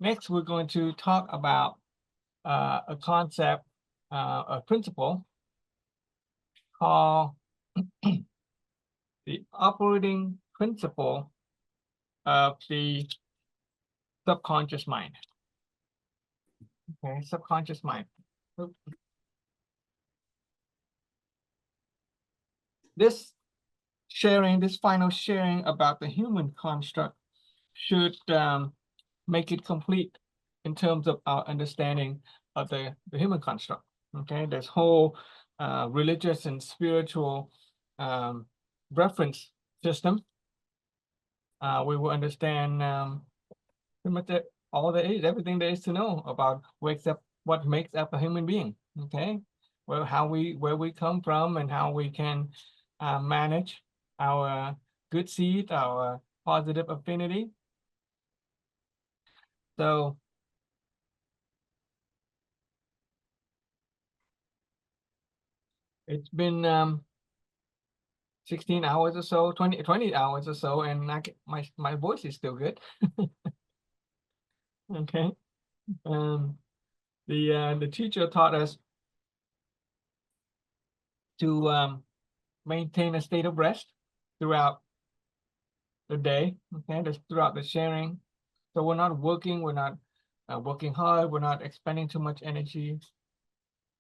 Next, we're going to talk about a concept, a principle called the operating principle of the subconscious mind. Okay, subconscious mind. This final sharing about the human construct should make it complete in terms of our understanding of the human construct. Okay, this whole religious and spiritual reference system, we will understand pretty much all there is, everything there is to know about what makes up a human being. Okay, well, where we come from and how we can manage our good seed, our positive affinity. So it's been 16 hours or so, 20 hours or so, and my voice is still good. Okay. The teacher taught us to maintain a state of rest throughout the day. Okay, that's throughout the sharing. So we're not working hard, we're not expending too much energy.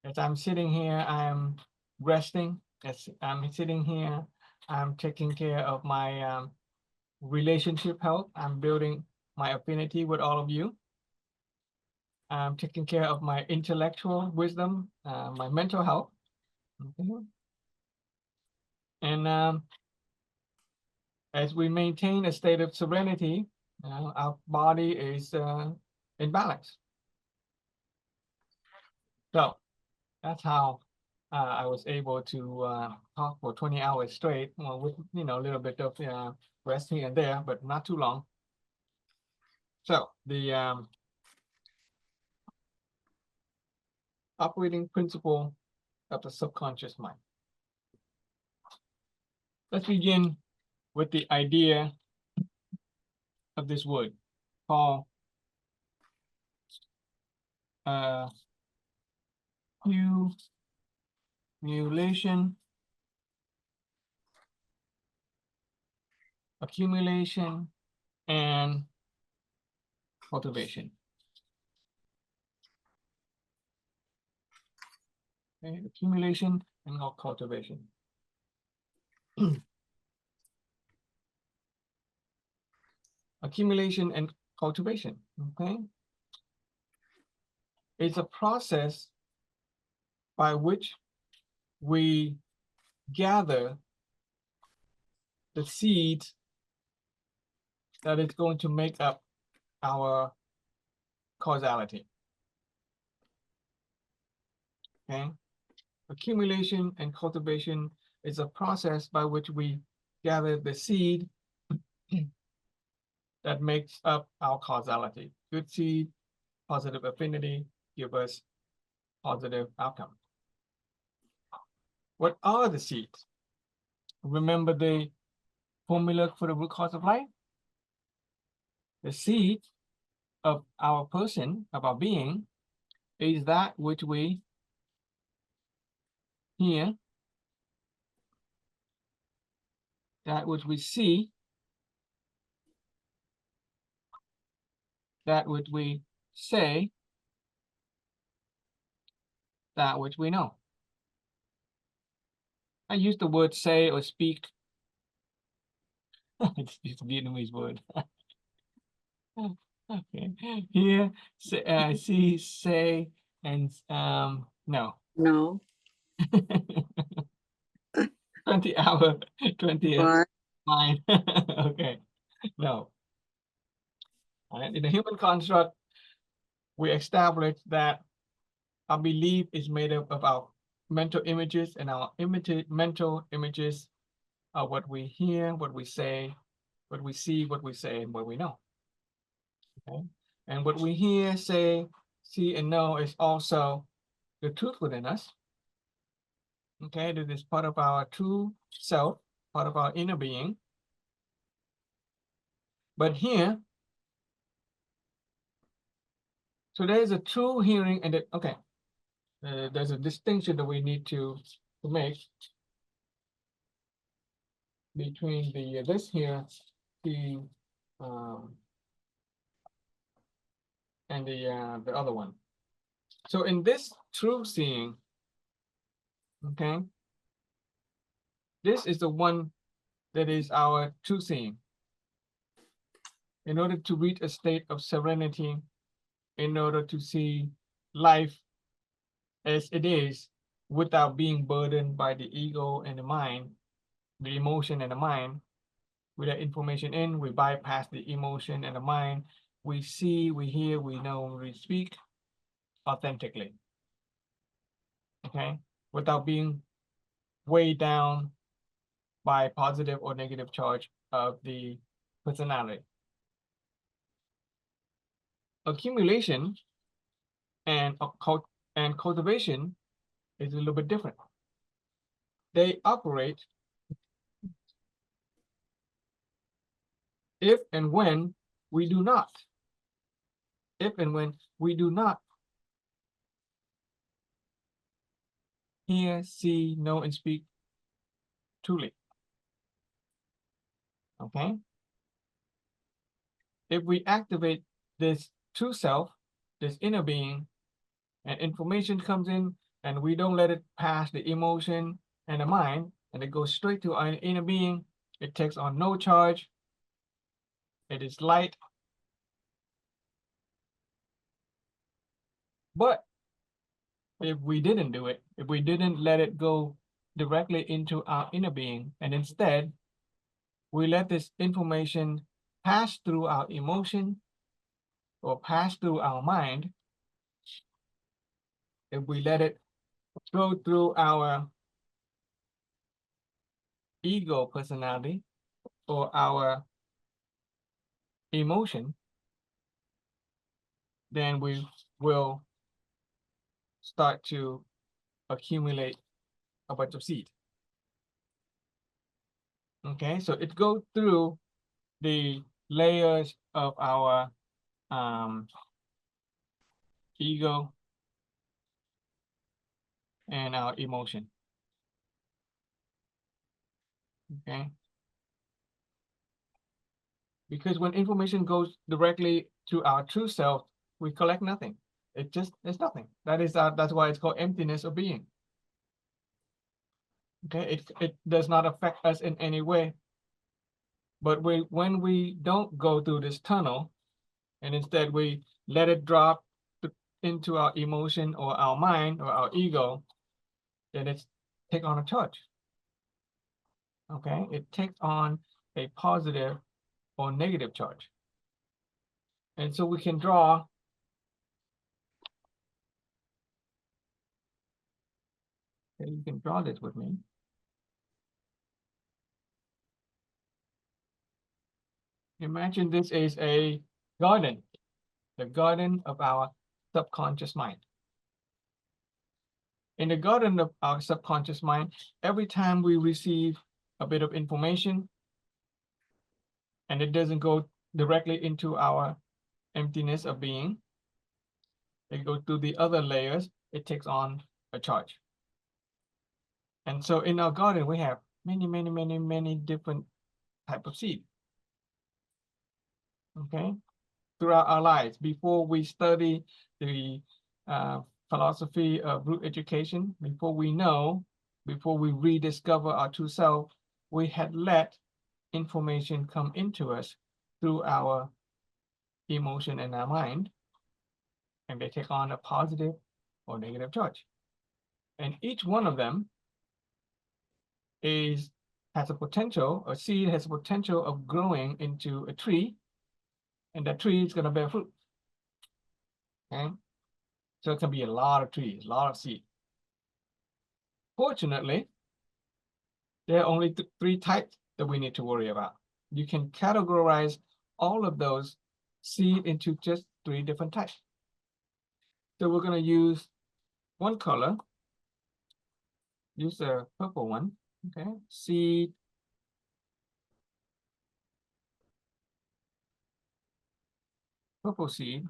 As I'm sitting here, I'm resting. As I'm sitting here, I'm taking care of my relationship health. I'm building my affinity with all of you. I'm taking care of my intellectual wisdom, my mental health. Okay. And as we maintain a state of serenity, our body is in balance. So that's how I was able to talk for 20 hours straight, well, with a little bit of rest here and there, but not too long. So the operating principle of the subconscious mind. Let's begin with the idea of this word called accumulation, and cultivation. Okay, accumulation and cultivation. Accumulation and cultivation, okay? It's a process by which we gather the seeds that is going to make up our causality. Okay? Accumulation and cultivation is a process by which we gather the seed that makes up our causality. Good seed, positive affinity, give us positive outcome. What are the seeds? Remember the formula for the root cause of life? The seed of our person, of our being, is that which we hear, that which we see, that which we say, that which we know. I use the word say or speak. It's a Vietnamese word. Okay. Here, see, say, and no. No. 20 hour, 20th What? line. Okay. No. All right. In the human construct, we established that our belief is made up of our mental images, and our mental images are what we hear, what we say, what we see, what we say, and what we know. Okay. And what we hear, say, see, and know is also the truth within us. Okay, this is part of our true self, part of our inner being. But here, So there's a true hearing and okay. There's a distinction that we need to make between the this here, the and the other one. So in this true seeing, okay, this is the one that is our true seeing. In order to reach a state of serenity, in order to see life as it is without being burdened by the ego and the mind, the emotion and the mind. With that information in, we bypass the emotion and the mind. We see, we hear, we know, we speak authentically. Okay, without being weighed down by positive or negative charge of the personality. Accumulation and cultivation is a little bit different. They operate if and when we do not. If and when we do not hear, see, know, and speak truly. Okay? If we activate this true self, this inner being, and information comes in and we don't let it pass the emotion and the mind, and it goes straight to our inner being, it takes on no charge, it is light. But if we didn't do it, if we didn't let it go directly into our inner being, and instead we let this information pass through our emotion or pass through our mind, if we let it go through our ego personality or our emotion, then we will start to accumulate a bunch of seed. Okay, so it goes through the layers of our ego and our emotion. Okay, because when information goes directly to our true self, we collect nothing. It's nothing. That's why it's called emptiness of being. Okay, it does not affect us in any way. But when we don't go through this tunnel, and instead we let it drop into our emotion or our mind or our ego, then it's take on a charge. Okay, it takes on a positive or negative charge. And so we can draw okay, you can draw this with me. Imagine this is a garden, the garden of our subconscious mind. In the garden of our subconscious mind, every time we receive a bit of information and it doesn't go directly into our emptiness of being, it goes through the other layers, it takes on a charge. And so in our garden, we have many different type of seed. Okay, throughout our lives, before we study the philosophy of root education, before we rediscover our true self, we had let information come into us through our emotion and our mind, and they take on a positive or negative charge. And each one of them has a potential, a seed has a potential of growing into a tree, and that tree is going to bear fruit. Okay, so it can be a lot of trees, a lot of seed. Fortunately, there are only three types that we need to worry about. You can categorize all of those seed into just three different types. So we're going to use one color, use the purple one, okay, seed, purple seed.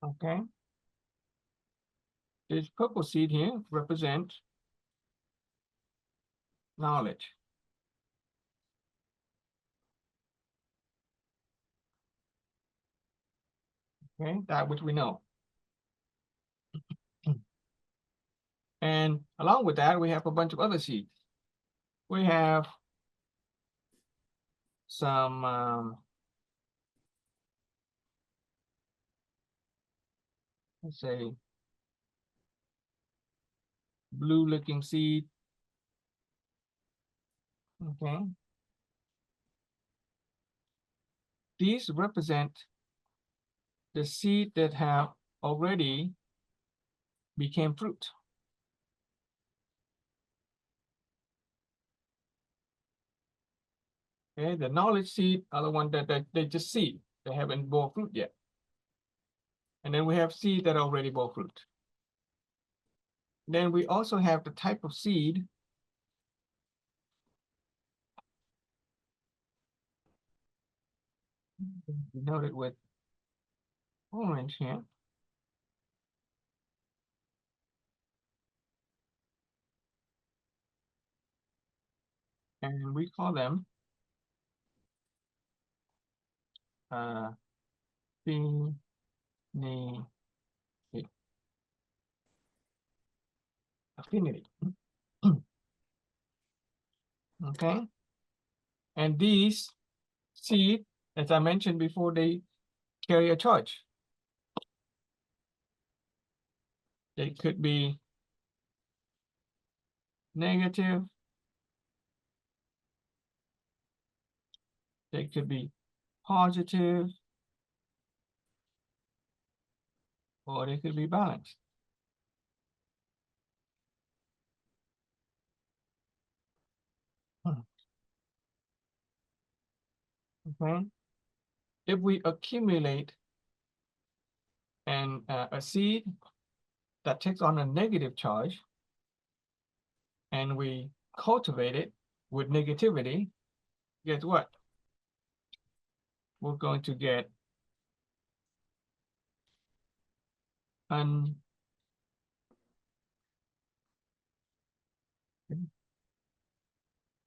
Okay. This purple seed here represents knowledge. Okay, that which we know. And along with that, we have a bunch of other seeds. We have some, let's say, blue-looking seed. Okay. These represent the seed that have already became fruit. Okay, the knowledge seed are the one that they just seed. They haven't bore fruit yet. And then we have seed that already bore fruit. Then we also have the type of seed denoted with orange here. And we call them affinity. Affinity. Okay. And these seed, as I mentioned before, they carry a charge. They could be negative. They could be positive, or they could be balanced. Okay. If we accumulate a seed that takes on a negative charge, and we cultivate it with negativity, guess what? We're going to get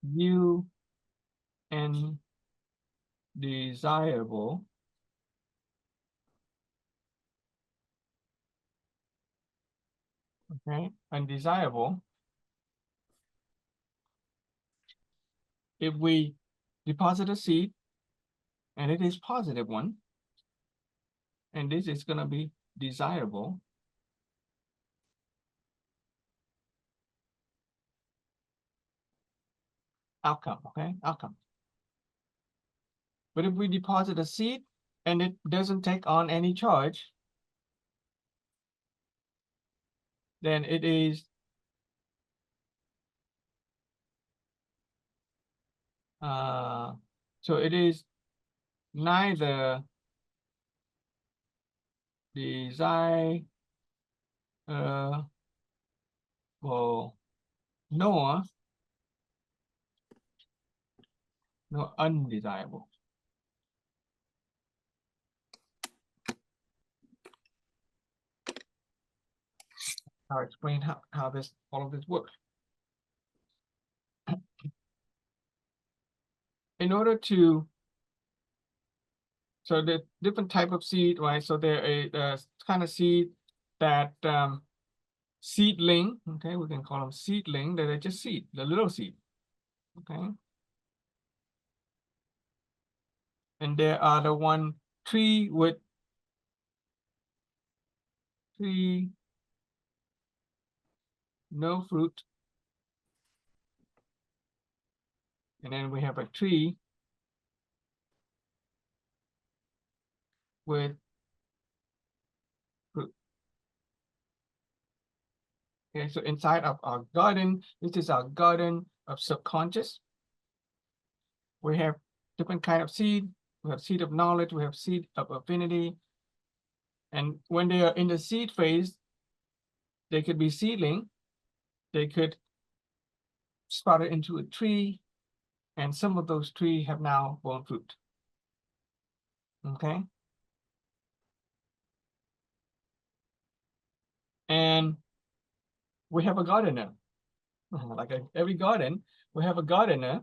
new and desirable okay, undesirable if we deposit a seed and it is positive one, and this is going to be desirable, outcome, okay, outcome. But if we deposit a seed and it doesn't take on any charge, then it is so it is neither desirable nor undesirable. I'll explain how all of this works. In order to, so the different type of seed, right? So there a kind of seed that seedling, okay, we can call them seedling, that are just seed, the little seed, okay. And there are the one tree with no fruit. And then we have a tree with fruit. Okay, so inside of our garden, this is our garden of subconscious. We have different kind of seed. We have seed of knowledge, we have seed of affinity. And when they are in the seed phase, they could be seedling, they could sprout it into a tree, and some of those trees have now borne fruit. Okay. And we have a gardener. Like every garden, we have a gardener.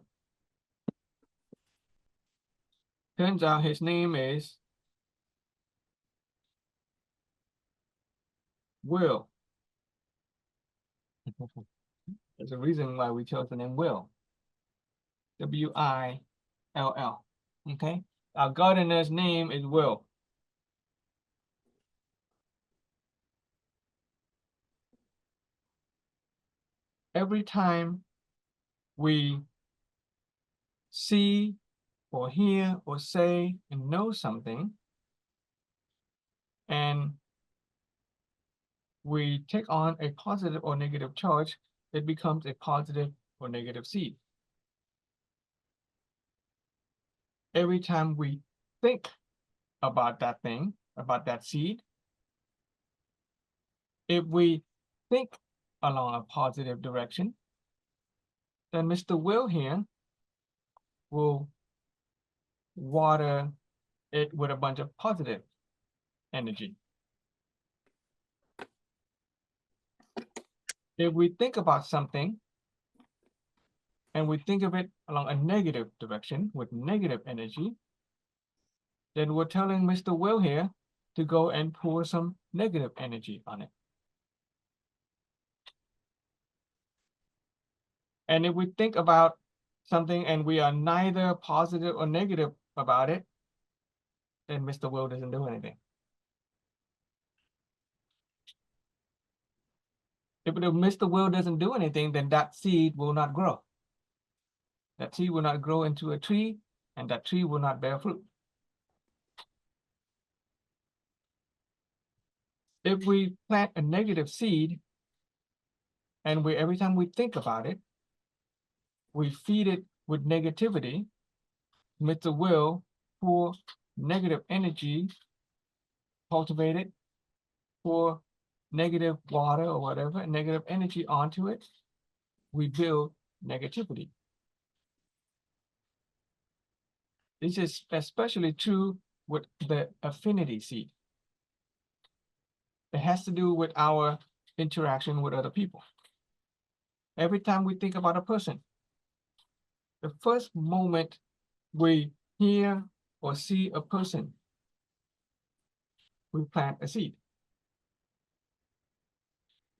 Turns out his name is Will. There's a reason why we chose the name Will. W-I-L-L. Okay. Our gardener's name is Will. Every time we see or hear or say and know something, and we take on a positive or negative charge, it becomes a positive or negative seed. Every time we think about that thing, about that seed, if we think along a positive direction, then Mr. Will here will water it with a bunch of positive energy. If we think about something and we think of it along a negative direction with negative energy, then we're telling Mr. Will here to go and pour some negative energy on it. And if we think about something and we are neither positive or negative about it, then Mr. Will doesn't do anything. If Mr. Will doesn't do anything, then that seed will not grow. That seed will not grow into a tree, and that tree will not bear fruit. If we plant a negative seed, and every time we think about it, we feed it with negativity, Mr. Will pour negative energy, cultivate it, pour negative water or whatever, negative energy onto it, we build negativity. This is especially true with the affinity seed. It has to do with our interaction with other people. Every time we think about a person, the first moment we hear or see a person, we plant a seed.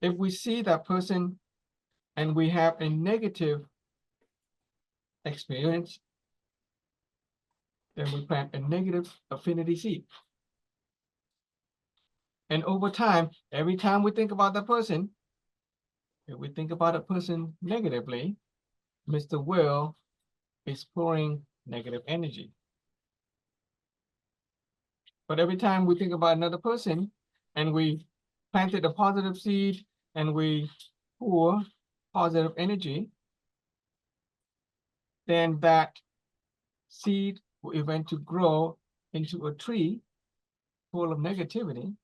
If we see that person and we have a negative experience, then we plant a negative affinity seed. And over time, every time we think about that person, if we think about a person negatively, Mr. Will is pouring negative energy. But every time we think about another person and we planted a positive seed and we pour positive energy, then that seed will eventually grow into a tree full of negativity.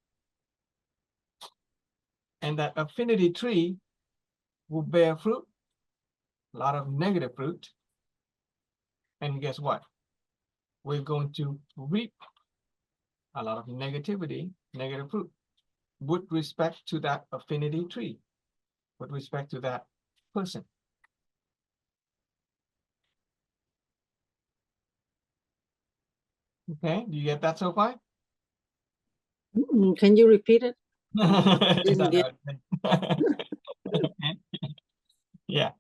And that affinity tree will bear fruit, a lot of negative fruit. And guess what? We're going to reap a lot of negativity, negative fruit, with respect to that affinity tree, with respect to that person. Okay, do you get that so far? Can you repeat it? Didn't get yeah.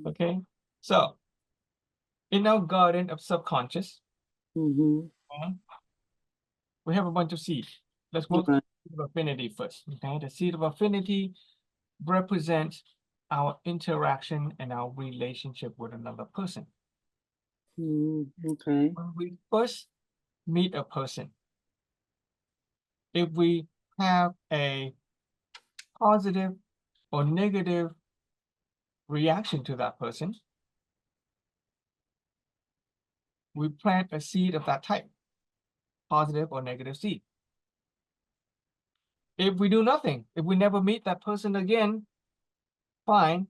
Okay, so in our garden of subconscious, we have a bunch of seeds. Let's go to the seed of affinity first. Okay, the seed of affinity represents our interaction and our relationship with another person. Okay. When we first meet a person, if we have a positive or negative reaction to that person, we plant a seed of that type, positive or negative seed. If we do nothing, if we never meet that person again, fine,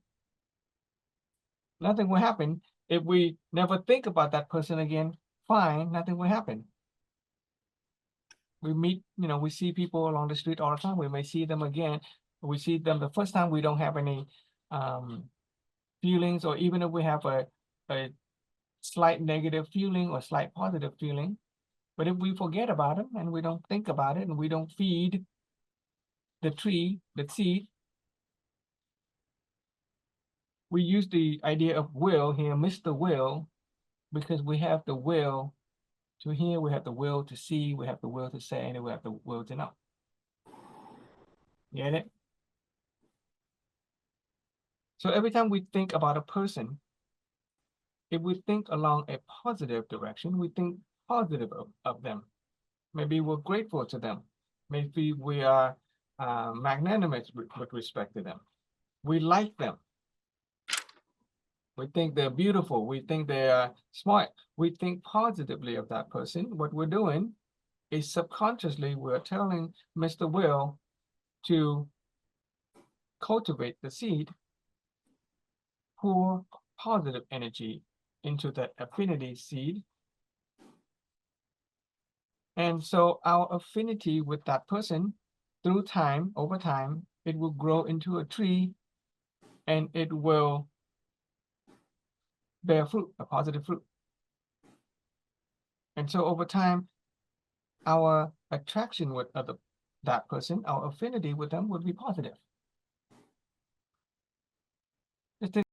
nothing will happen. If we never think about that person again, fine, nothing will happen. we meet, we see people along the street all the time. We may see them again. We see them the first time, we don't have any feelings, or even if we have a slight negative feeling or slight positive feeling. But if we forget about them and we don't think about it and we don't feed the tree, the seed, we use the idea of will here, Mr. Will, because we have the will to hear, we have the will to see, we have the will to say, and we have the will to know. Get it? So every time we think about a person, if we think along a positive direction, we think positive of them. Maybe we're grateful to them. Maybe we are magnanimous with respect to them. We like them. We think they're beautiful. We think they are smart. We think positively of that person. What we're doing is subconsciously we're telling Mr. Will to cultivate the seed, pour positive energy into that affinity seed. And so our affinity with that person, through time, over time, it will grow into a tree, and it will bear fruit, a positive fruit. And so over time, our attraction with that person, our affinity with them would be positive. Just think,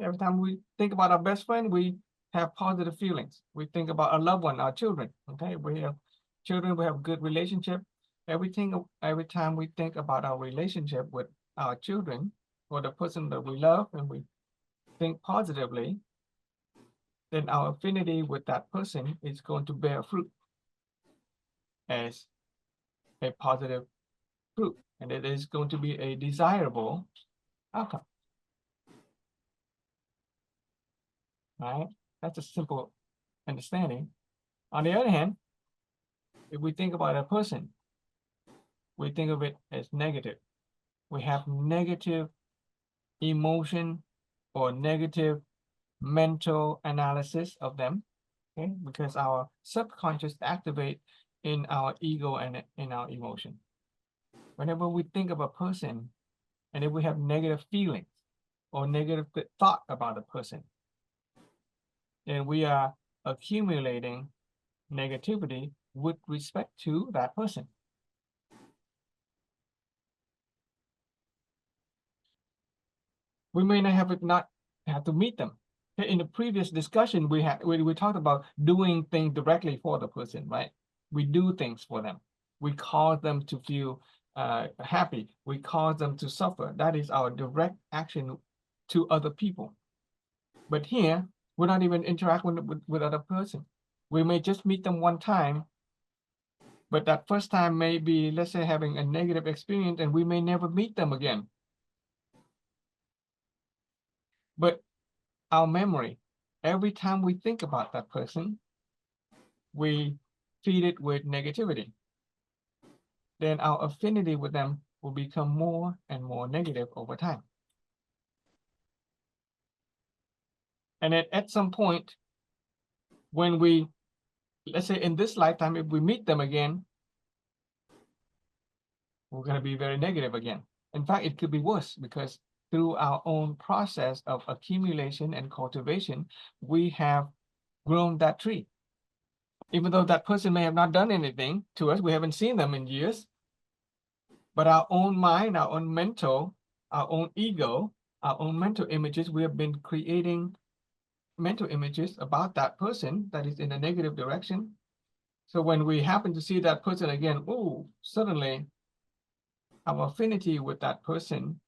every time we think about our best friend, we have positive feelings. We think about our loved one, our children. Okay, we have children, we have good relationship. Every time we think about our relationship with our children or the person that we love, and we think positively, then our affinity with that person is going to bear fruit as a positive fruit, and it is going to be a desirable outcome. Right? That's a simple understanding. On the other hand, if we think about a person, we think of it as negative. We have negative emotion or negative mental analysis of them, okay? Because our subconscious activate in our ego and in our emotion. Whenever we think of a person, and if we have negative feelings or negative thought about a person, then we are accumulating negativity with respect to that person. We may not have to meet them. In the previous discussion, we talked about doing things directly for the person, right? We do things for them. We cause them to feel happy. We cause them to suffer. That is our direct action to other people. But here, we're not even interacting with other person. We may just meet them one time, but that first time may be, let's say, having a negative experience, and we may never meet them again. But our memory, every time we think about that person, we feed it with negativity. Then our affinity with them will become more and more negative over time. And at some point, when we, let's say in this lifetime, if we meet them again, we're going to be very negative again. In fact, it could be worse, because through our own process of accumulation and cultivation, we have grown that tree. Even though that person may have not done anything to us, we haven't seen them in years, but our own mind, our own mental, our own ego, our own mental images, we have been creating mental images about that person that is in a negative direction. So when we happen to see that person again, oh, suddenly our affinity with that person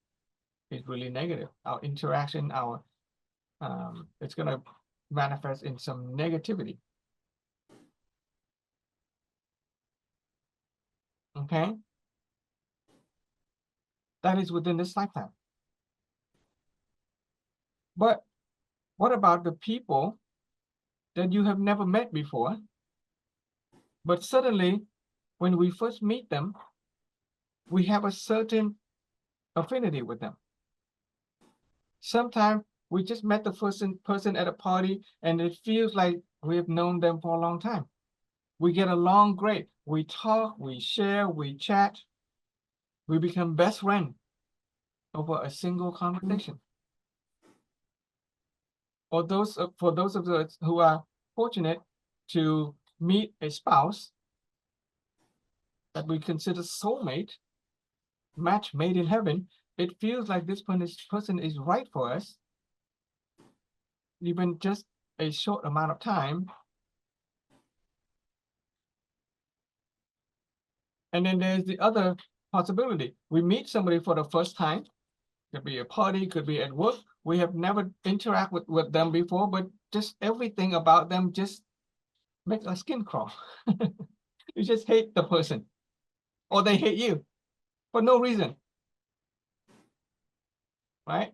is really negative. Our interaction, it's going to manifest in some negativity. Okay? That is within this lifetime. But what about the people that you have never met before, but suddenly when we first meet them, we have a certain affinity with them? Sometimes we just met the person at a party, and it feels like we have known them for a long time. We get along great. We talk, we share, we chat. We become best friends over a single conversation. Or for those of us who are fortunate to meet a spouse that we consider soulmate, match made in heaven, it feels like this person is right for us, even just a short amount of time. And then there's the other possibility. We meet somebody for the first time. Could be a party, could be at work. We have never interacted with them before, but just everything about them just makes our skin crawl. You just hate the person, or they hate you for no reason, right?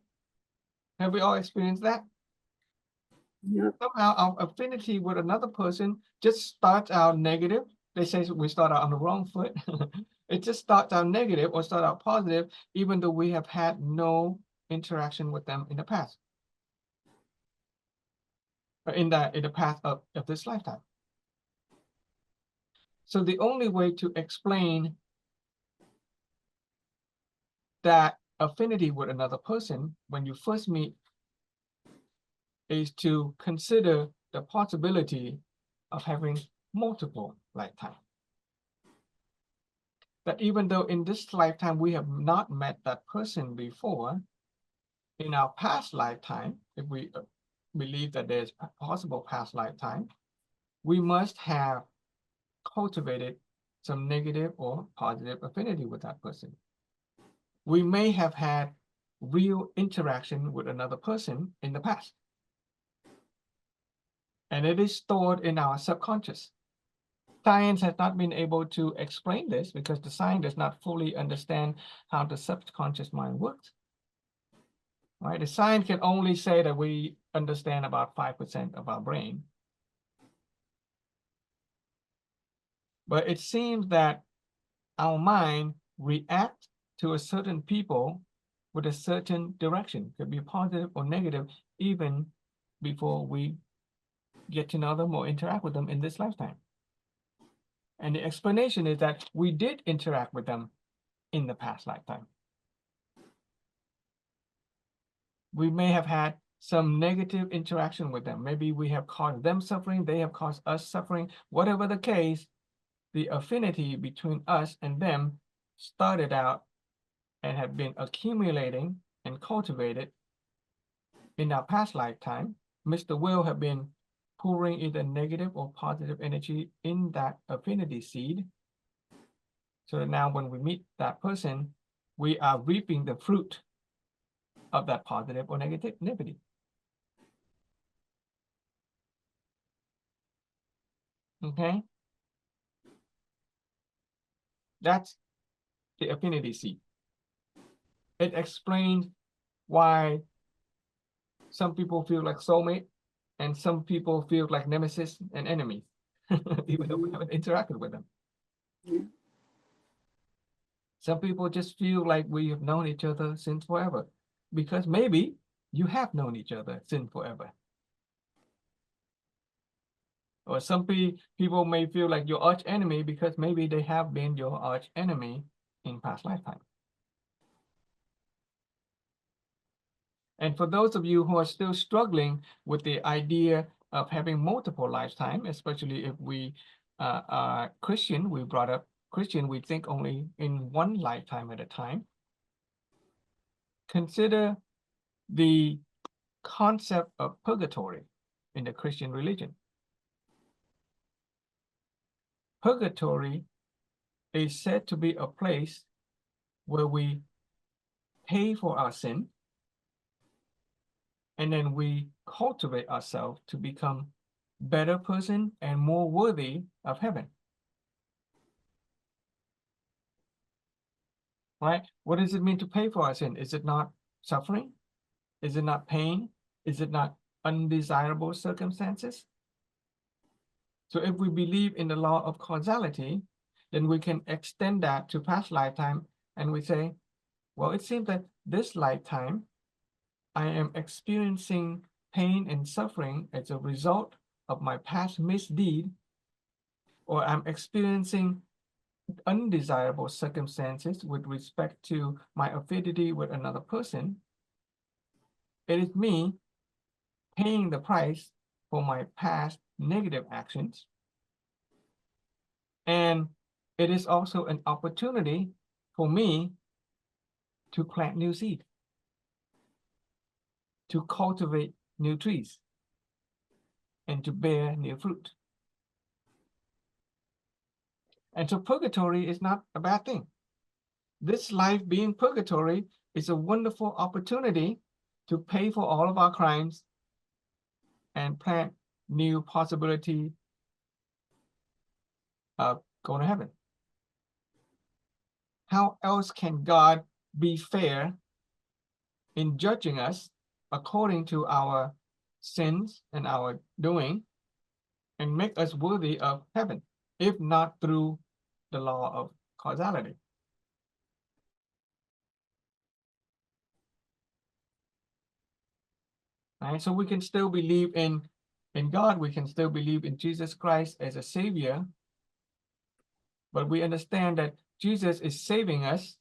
Have we all experienced that? Yep. Somehow our affinity with another person just starts out negative. They say we start out on the wrong foot. It just starts out negative or start out positive, even though we have had no interaction with them in the past. Or in the past of this lifetime. So the only way to explain that affinity with another person when you first meet is to consider the possibility of having multiple lifetimes. That even though in this lifetime we have not met that person before, in our past lifetime, if we believe that there's a possible past lifetime, we must have cultivated some negative or positive affinity with that person. We may have had real interaction with another person in the past. And it is stored in our subconscious. Science has not been able to explain this because the science does not fully understand how the subconscious mind works. Right? The science can only say that we understand about 5% of our brain. But it seems that our mind reacts to a certain people with a certain direction, could be positive or negative, even before we get to know them or interact with them in this lifetime. And the explanation is that we did interact with them in the past lifetime. We may have had some negative interaction with them. Maybe we have caused them suffering, they have caused us suffering. Whatever the case, the affinity between us and them started out and have been accumulating and cultivated in our past lifetime. Mr. Will have been pouring either negative or positive energy in that affinity seed. So that now when we meet that person, we are reaping the fruit of that positive or negativity. Okay? That's the affinity seed. It explains why some people feel like soulmate and some people feel like nemesis and enemies, even though we haven't interacted with them. Yeah. Some people just feel like we have known each other since forever, because maybe you have known each other since forever. Or some people may feel like your arch enemy because maybe they have been your arch enemy in past lifetime. And for those of you who are still struggling with the idea of having multiple lifetimes, especially if we are Christian, we brought up Christian, we think only in one lifetime at a time. Consider the concept of purgatory in the Christian religion. Purgatory is said to be a place where we pay for our sin, and then we cultivate ourselves to become better person and more worthy of heaven. Right? What does it mean to pay for our sin? Is it not suffering? Is it not pain? Is it not undesirable circumstances? So if we believe in the law of causality, then we can extend that to past lifetime, and we say, well, it seems that this lifetime I am experiencing pain and suffering as a result of my past misdeed, or I'm experiencing undesirable circumstances with respect to my affinity with another person, it is me paying the price for my past negative actions. And it is also an opportunity for me to plant new seed, to cultivate new trees, and to bear new fruit. And so purgatory is not a bad thing. This life being purgatory is a wonderful opportunity to pay for all of our crimes and plant new possibility of going to heaven. How else can God be fair in judging us according to our sins and our doing and make us worthy of heaven, if not through the law of causality? Right? So we can still believe in God, we can still believe in Jesus Christ as a savior, but we understand that Jesus is saving us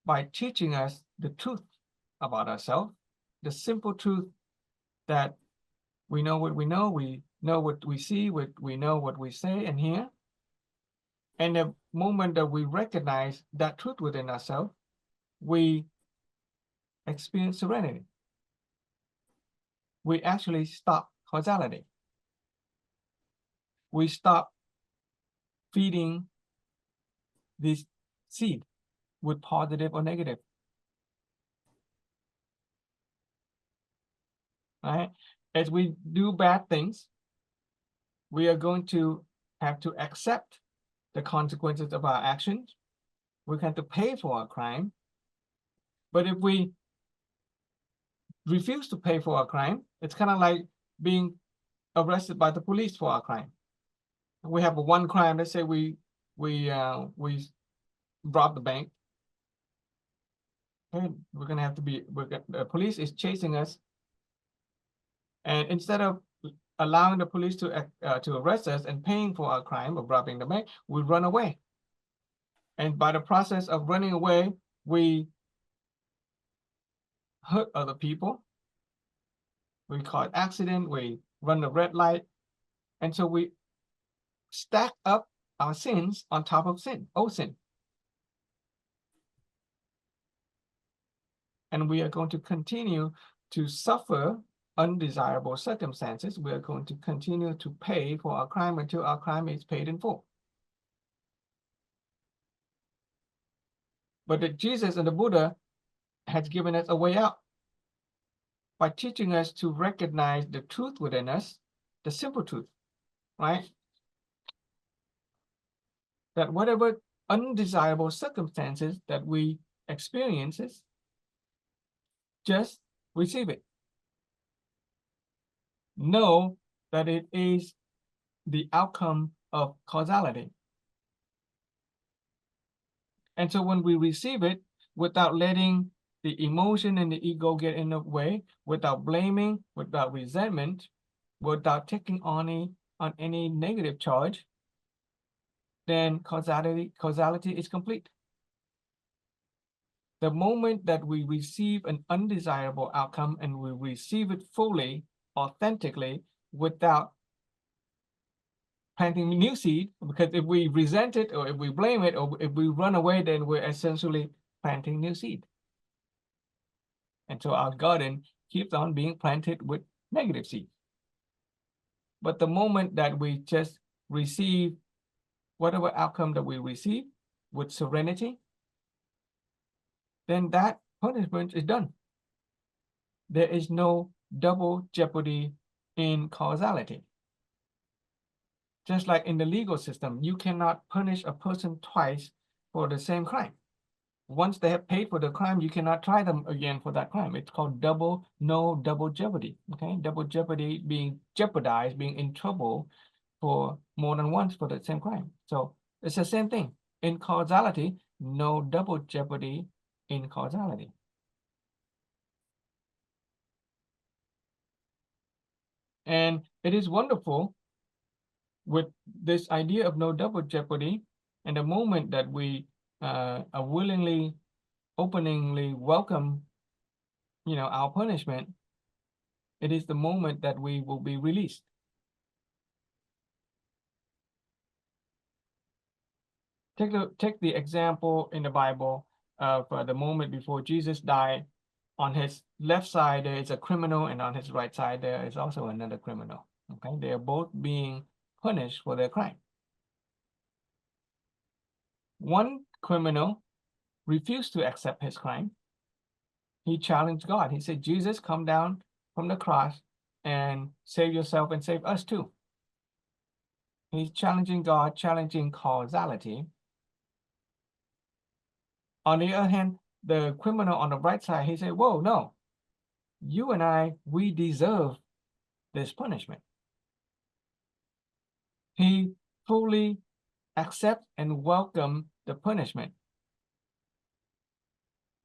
by teaching us the truth about ourselves, the simple truth that we know what we know what we see, we know what we say and hear. And the moment that we recognize that truth within ourselves, we experience serenity. We actually stop causality. We stop feeding this seed with positive or negative. Right? As we do bad things, we are going to have to accept the consequences of our actions. We have to pay for our crime. But if we refuse to pay for our crime, it's kind of like being arrested by the police for our crime. We have one crime. Let's say we robbed the bank, and we're gonna have to be. The police is chasing us, and instead of allowing the police to arrest us and paying for our crime of robbing the bank, we run away. And by the process of running away, we hurt other people. We cause accident. We run the red light, and so we stack up our sins on top of sin, sin. And we are going to continue to suffer undesirable circumstances. We are going to continue to pay for our crime until our crime is paid in full. But that Jesus and the Buddha has given us a way out by teaching us to recognize the truth within us, the simple truth, right? That whatever undesirable circumstances that we experiences, just receive it. Know that it is the outcome of causality. And so when we receive it, without letting the emotion and the ego get in the way, without blaming, without resentment, without taking on any negative charge, then causality is complete. The moment that we receive an undesirable outcome and we receive it fully, authentically, without planting new seed, because if we resent it or if we blame it or if we run away, then we're essentially planting new seed. And so our garden keeps on being planted with negative seeds. But the moment that we just receive whatever outcome that we receive with serenity, then that punishment is done. There is no double jeopardy in causality. Just like in the legal system, you cannot punish a person twice for the same crime. Once they have paid for the crime, you cannot try them again for that crime. It's called no double jeopardy. Okay, double jeopardy, being jeopardized, being in trouble for more than once for the same crime. So it's the same thing. In causality, no double jeopardy in causality. And it is wonderful with this idea of no double jeopardy, and the moment that we are willingly, openly welcome, our punishment, it is the moment that we will be released. Take the example in the Bible of the moment before Jesus died. On his left side, there is a criminal, and on his right side, there is also another criminal. Okay, they are both being punished for their crime. One criminal refused to accept his crime. He challenged God. He said, Jesus, come down from the cross and save yourself and save us too. He's challenging God, challenging causality. On the other hand, the criminal on the right side, he said, whoa, no, you and I, we deserve this punishment. He fully accept and welcome the punishment.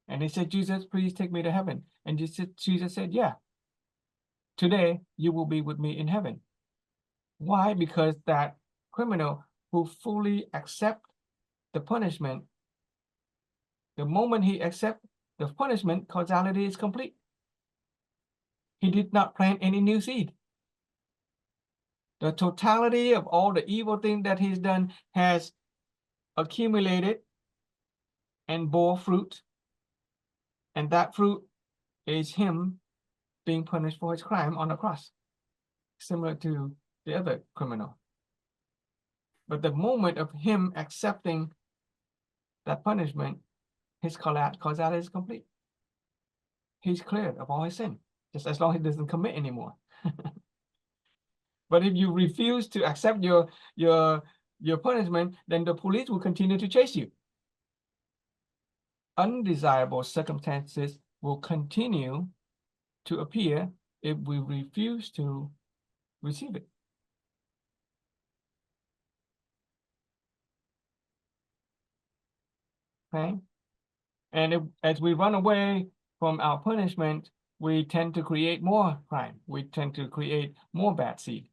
And he said, Jesus, please take me to heaven. And Jesus said, yeah, today you will be with me in heaven. Why? Because that criminal who fully accept the punishment, the moment he accepts the punishment, causality is complete. He did not plant any new seed. The totality of all the evil things that he's done has accumulated and bore fruit. And that fruit is him being punished for his crime on the cross, similar to the other criminal. But the moment of him accepting that punishment, his causality is complete. He's cleared of all his sin, just as long as he doesn't commit anymore. But if you refuse to accept your punishment, then the police will continue to chase you. Undesirable circumstances will continue to appear if we refuse to receive it. Okay? And as we run away from our punishment, we tend to create more crime. We tend to create more bad seed.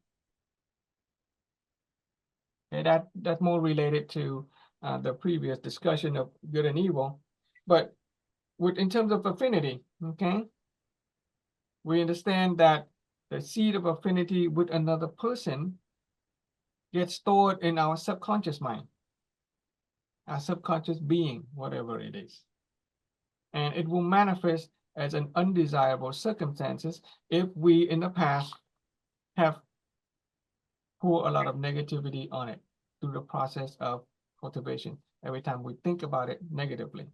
Okay, that's more related to the previous discussion of good and evil. But in terms of affinity, okay, we understand that the seed of affinity with another person gets stored in our subconscious mind, our subconscious being, whatever it is. And it will manifest as an undesirable circumstances if we in the past have poured a lot of negativity on it through the process of cultivation. Every time we think about it negatively.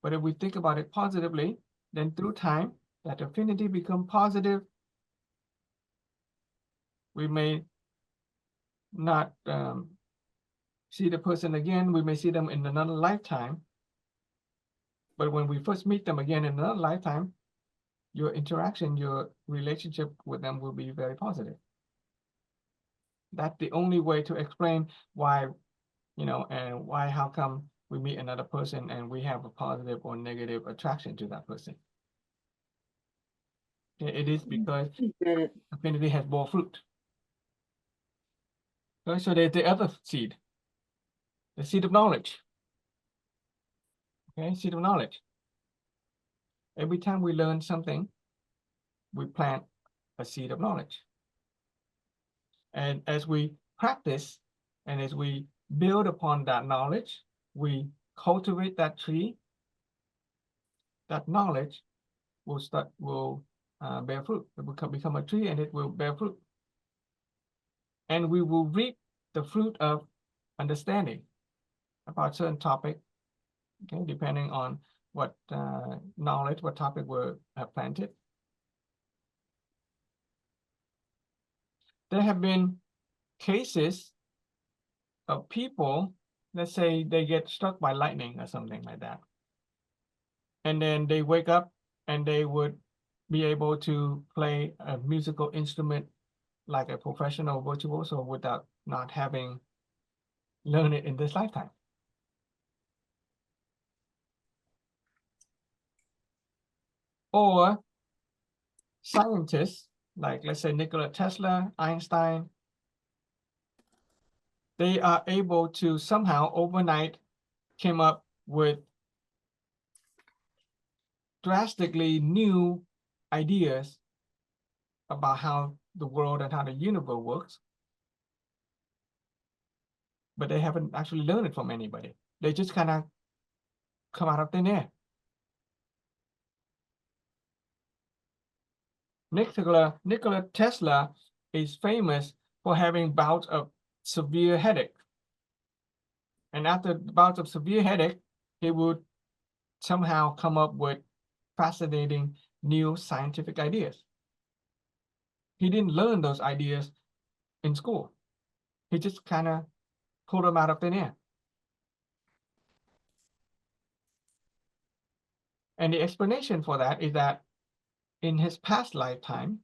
But if we think about it positively, then through time, that affinity become positive. We may not see the person again. We may see them in another lifetime. But when we first meet them again in another lifetime, your interaction, your relationship with them will be very positive. That's the only way to explain why, and how come we meet another person and we have a positive or negative attraction to that person. It is because affinity has bore fruit. Okay, so there's the other seed, the seed of knowledge. Okay, seed of knowledge. Every time we learn something, we plant a seed of knowledge. And as we practice and as we build upon that knowledge, we cultivate that tree, that knowledge will bear fruit. It will become a tree and it will bear fruit. And we will reap the fruit of understanding about certain topic, okay, depending on what knowledge, what topic we have planted. There have been cases of people, let's say they get struck by lightning or something like that. And then they wake up and they would be able to play a musical instrument like a professional virtuoso without not having learned it in this lifetime. Or scientists, like let's say Nikola Tesla, Einstein, they are able to somehow overnight came up with drastically new ideas about how the world and how the universe works, but they haven't actually learned it from anybody. They just kind of come out of thin air. Nikola Tesla is famous for having bouts of severe headache. And after bouts of severe headache, he would somehow come up with fascinating new scientific ideas. He didn't learn those ideas in school. He just kind of pulled them out of thin air. And the explanation for that is that in his past lifetime,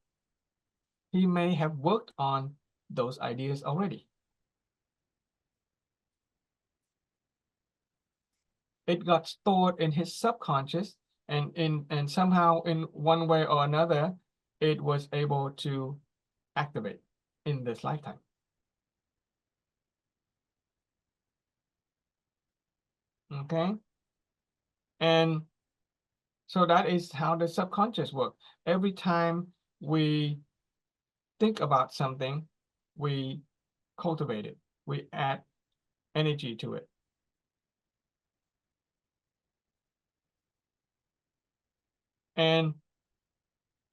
he may have worked on those ideas already. It got stored in his subconscious, and somehow in one way or another, it was able to activate in this lifetime. Okay. And so that is how the subconscious works. Every time we think about something, we cultivate it, we add energy to it. And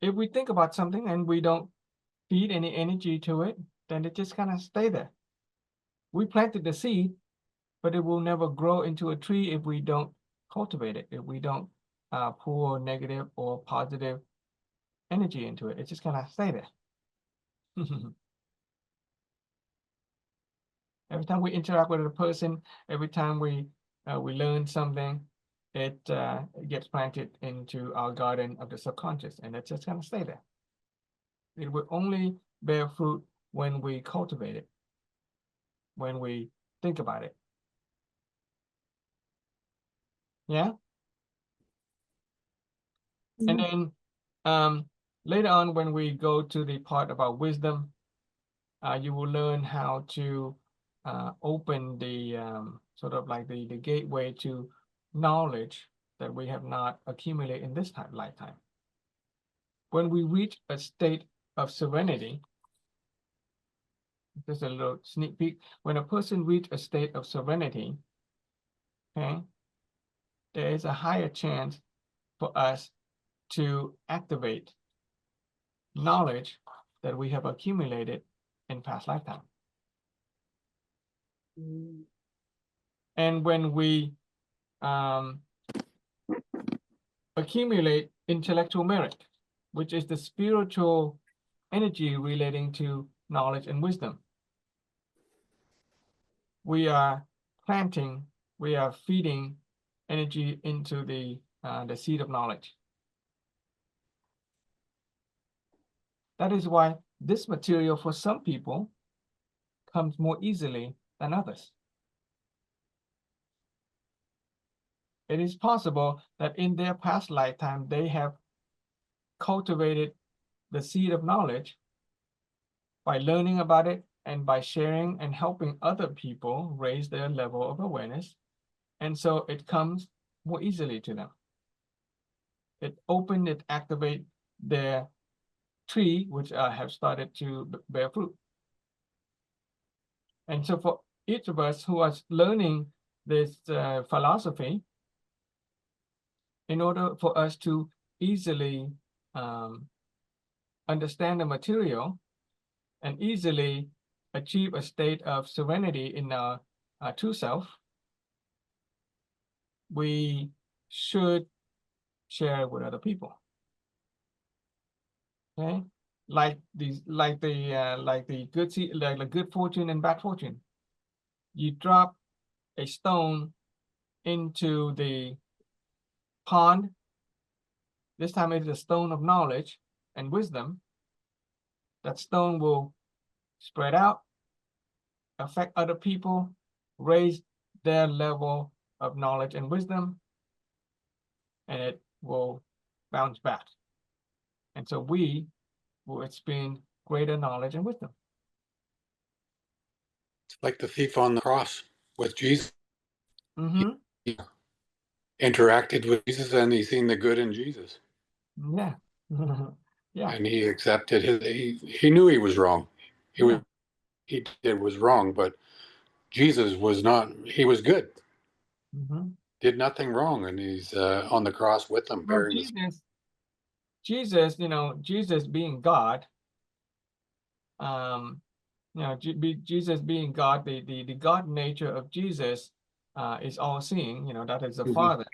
if we think about something and we don't feed any energy to it, then it just kind of stay there. We planted the seed, but it will never grow into a tree if we don't cultivate it, if we don't pour negative or positive energy into it. It just kind of stay there. Every time we interact with a person, every time we learn something, it gets planted into our garden of the subconscious, and it's just gonna stay there. It will only bear fruit when we cultivate it, when we think about it. Yeah. And then later on, when we go to the part about wisdom, you will learn how to open the sort of like the gateway to knowledge that we have not accumulated in this lifetime. When we reach a state of serenity, just a little sneak peek, when a person reaches a state of serenity, okay, there is a higher chance for us to activate knowledge that we have accumulated in past lifetime. And when we accumulate intellectual merit, which is the spiritual energy relating to knowledge and wisdom, we are planting, we are feeding energy into the seed of knowledge. That is why this material for some people comes more easily than others. It is possible that in their past lifetime, they have cultivated the seed of knowledge by learning about it and by sharing and helping other people raise their level of awareness. And so it comes more easily to them. It opened, it activate their tree, which have started to bear fruit. And so for each of us who are learning this philosophy, in order for us to easily understand the material and easily achieve a state of serenity in our true self, we should share it with other people. Okay, like the good fortune and bad fortune. You drop a stone into the pond. This time it is a stone of knowledge and wisdom. That stone will spread out, affect other people, raise their level of knowledge and wisdom, and it will bounce back. And so we will experience greater knowledge and wisdom. Like the thief on the cross with Jesus. Mm-hmm. He interacted with Jesus and he seen the good in Jesus. Yeah. Yeah. And he accepted he knew he was wrong. He Yeah. was he did was wrong, but Jesus was not, he was good. Mm-hmm. Did nothing wrong, and he's on the cross with them Well, bearing this. Jesus, Jesus being God, Jesus being God, the God nature of Jesus is all seeing, that is the Mhm. Father.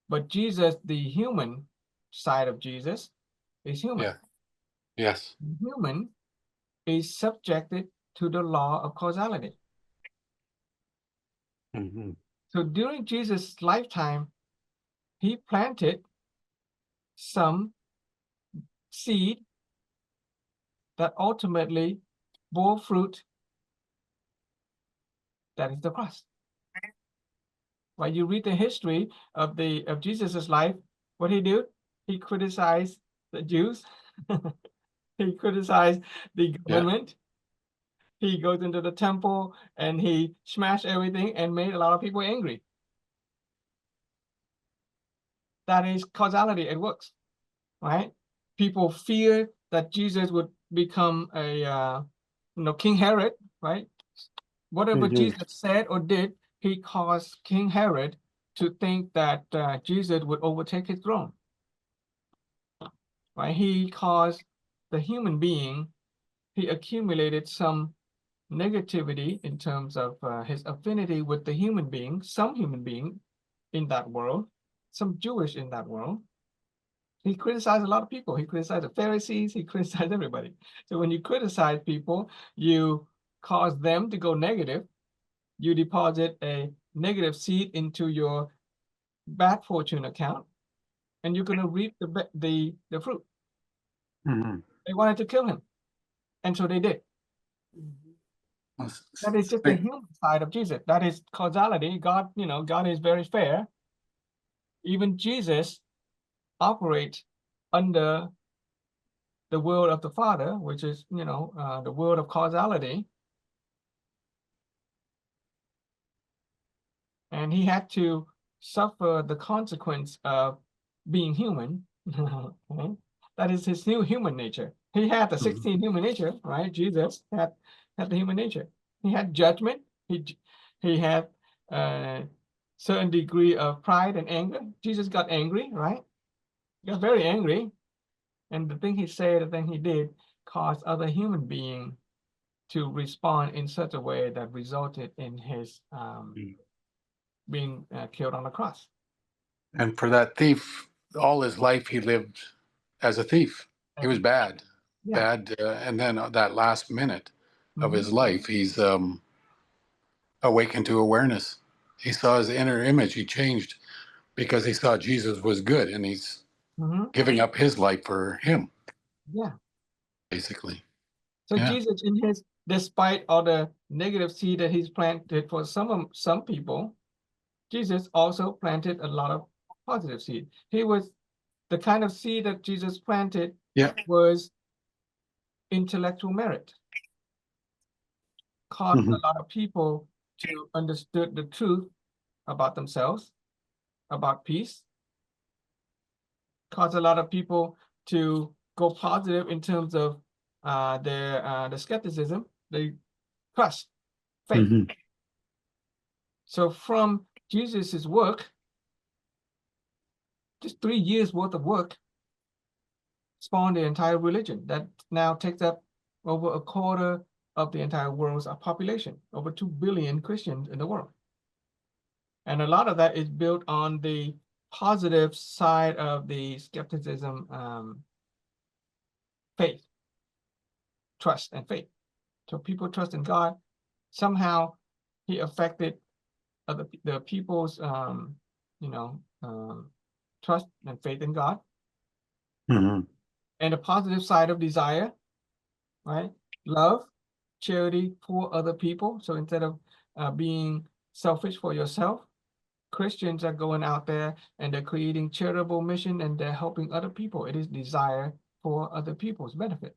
But Jesus, the human side of Jesus, is human. Yeah. Yes. Human is subjected to the law of causality. Hmm. So during Jesus' lifetime, he planted some seed that ultimately bore fruit. That is the cross. When you read the history of Jesus's life, what he did, he criticized the Jews. He criticized the Yeah. government. He goes into the temple and he smashed everything and made a lot of people angry. That is causality. It works, right? People fear that Jesus would become a King Herod, right? Whatever Hmm. Jesus said or did, he caused King Herod to think that Jesus would overtake his throne. Right? He caused the human being, he accumulated some negativity in terms of his affinity with the human being, some human being in that world, some Jewish in that world. He criticized a lot of people. He criticized the Pharisees. He criticized everybody. So when you criticize people, you cause them to go negative. You deposit a negative seed into your bad fortune account, and you're going to reap the fruit. Hmm. They wanted to kill him, and so they did. That is just the human side of Jesus. That is causality. God, God is very fair. Even Jesus operates under the will of the Father, which is, the will of causality. And he had to suffer the consequence of being human. Right? That is his new human nature. He had the 16 human nature, right? Jesus had the human nature. He had judgment. He had a certain degree of pride and anger. Jesus got angry, right? He got very angry. And the thing he said, the thing he did, caused other human beings to respond in such a way that resulted in his being killed on the cross. And for that thief, all his life he lived as a thief. He was bad, Yeah. bad. And then that last minute of Mhm. his life, he's awakened to awareness. He saw his inner image. He changed because he saw Jesus was good, and he's Mhm. giving up his life for him, Yeah. basically. So Yeah. Jesus, despite all the negative seed that he's planted for some people, Jesus also planted a lot of positive seed. He was the kind of seed that Jesus planted Yeah. was intellectual merit, caused Hmm. a lot of people to understood the truth about themselves, about peace, caused a lot of people to go positive in terms of the skepticism, the trust, faith. Hmm. So from Jesus's work, just 3 years worth of work spawned the entire religion that now takes up over a quarter of the entire world's population, over 2 billion Christians in the world. And a lot of that is built on the positive side of the skepticism, faith, trust, and faith. So people trust in God. Somehow he affected the people's, trust and faith in God. Hmm. And the positive side of desire, right? Love, charity for other people. So instead of being selfish for yourself, Christians are going out there and they're creating charitable mission and they're helping other people. It is desire for other people's benefit.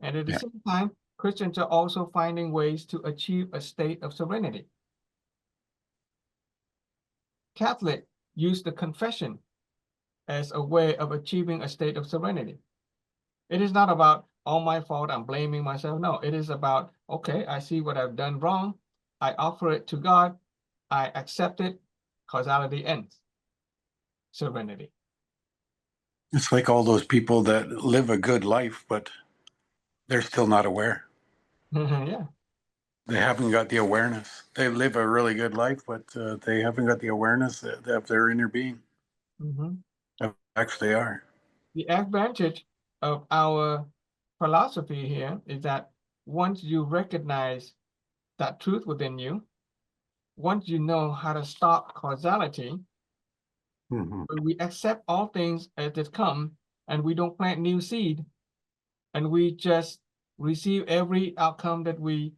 And at the Yeah. same time, Christians are also finding ways to achieve a state of serenity. Catholic use the confession as a way of achieving a state of serenity. It is not about, all my fault, I'm blaming myself. No, it is about, okay, I see what I've done wrong. I offer it to God. I accept it. Causality ends. Serenity. It's like all those people that live a good life, but they're still not aware. Yeah. They haven't got the awareness. They live a really good life, but they haven't got the awareness of their inner being. Mhm. Actually, are. The advantage of our philosophy here is that once you recognize that truth within you, once you know how to stop causality, Mhm. we accept all things as they come, and we don't plant new seed, and we just receive every outcome that we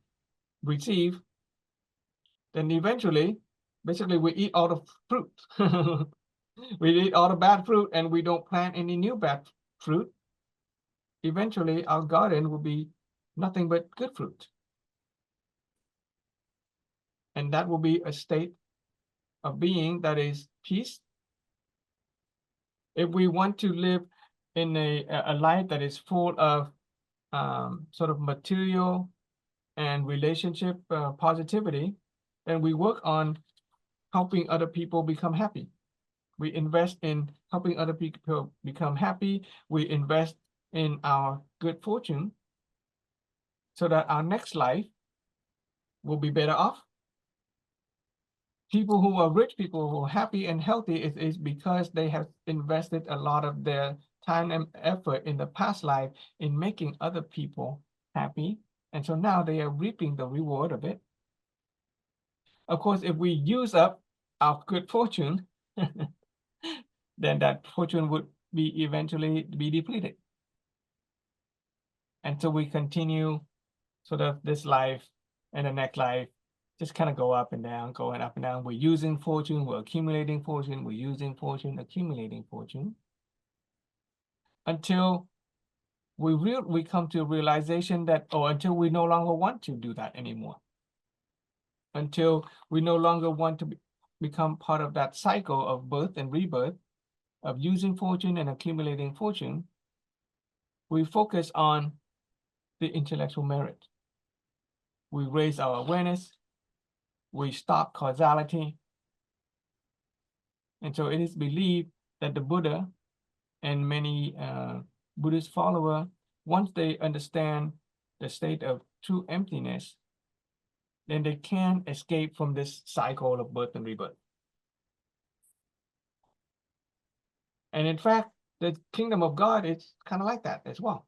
receive, then eventually, basically, we eat all the fruit. We eat all the bad fruit, and we don't plant any new bad fruit. Eventually, our garden will be nothing but good fruit. And that will be a state of being that is peace. If we want to live in a life that is full of sort of material and relationship positivity, then we work on helping other people become happy. We invest in helping other people become happy. We invest in our good fortune so that our next life will be better off. People who are rich, people who are happy and healthy is because they have invested a lot of their time and effort in the past life in making other people happy. And so now they are reaping the reward of it. Of course, if we use up our good fortune, then that fortune would be eventually be depleted. And so we continue sort of this life and the next life just kind of go up and down, going up and down. We're using fortune, we're accumulating fortune, we're using fortune, accumulating fortune, until we come to a realization that, or until we no longer want to do that anymore. Until we no longer want to become part of that cycle of birth and rebirth, of using fortune and accumulating fortune, we focus on the intellectual merit. We raise our awareness, we stop causality. And so it is believed that the Buddha and many Buddhist followers, once they understand the state of true emptiness, then they can escape from this cycle of birth and rebirth. And in fact, the kingdom of God is kind of like that as well.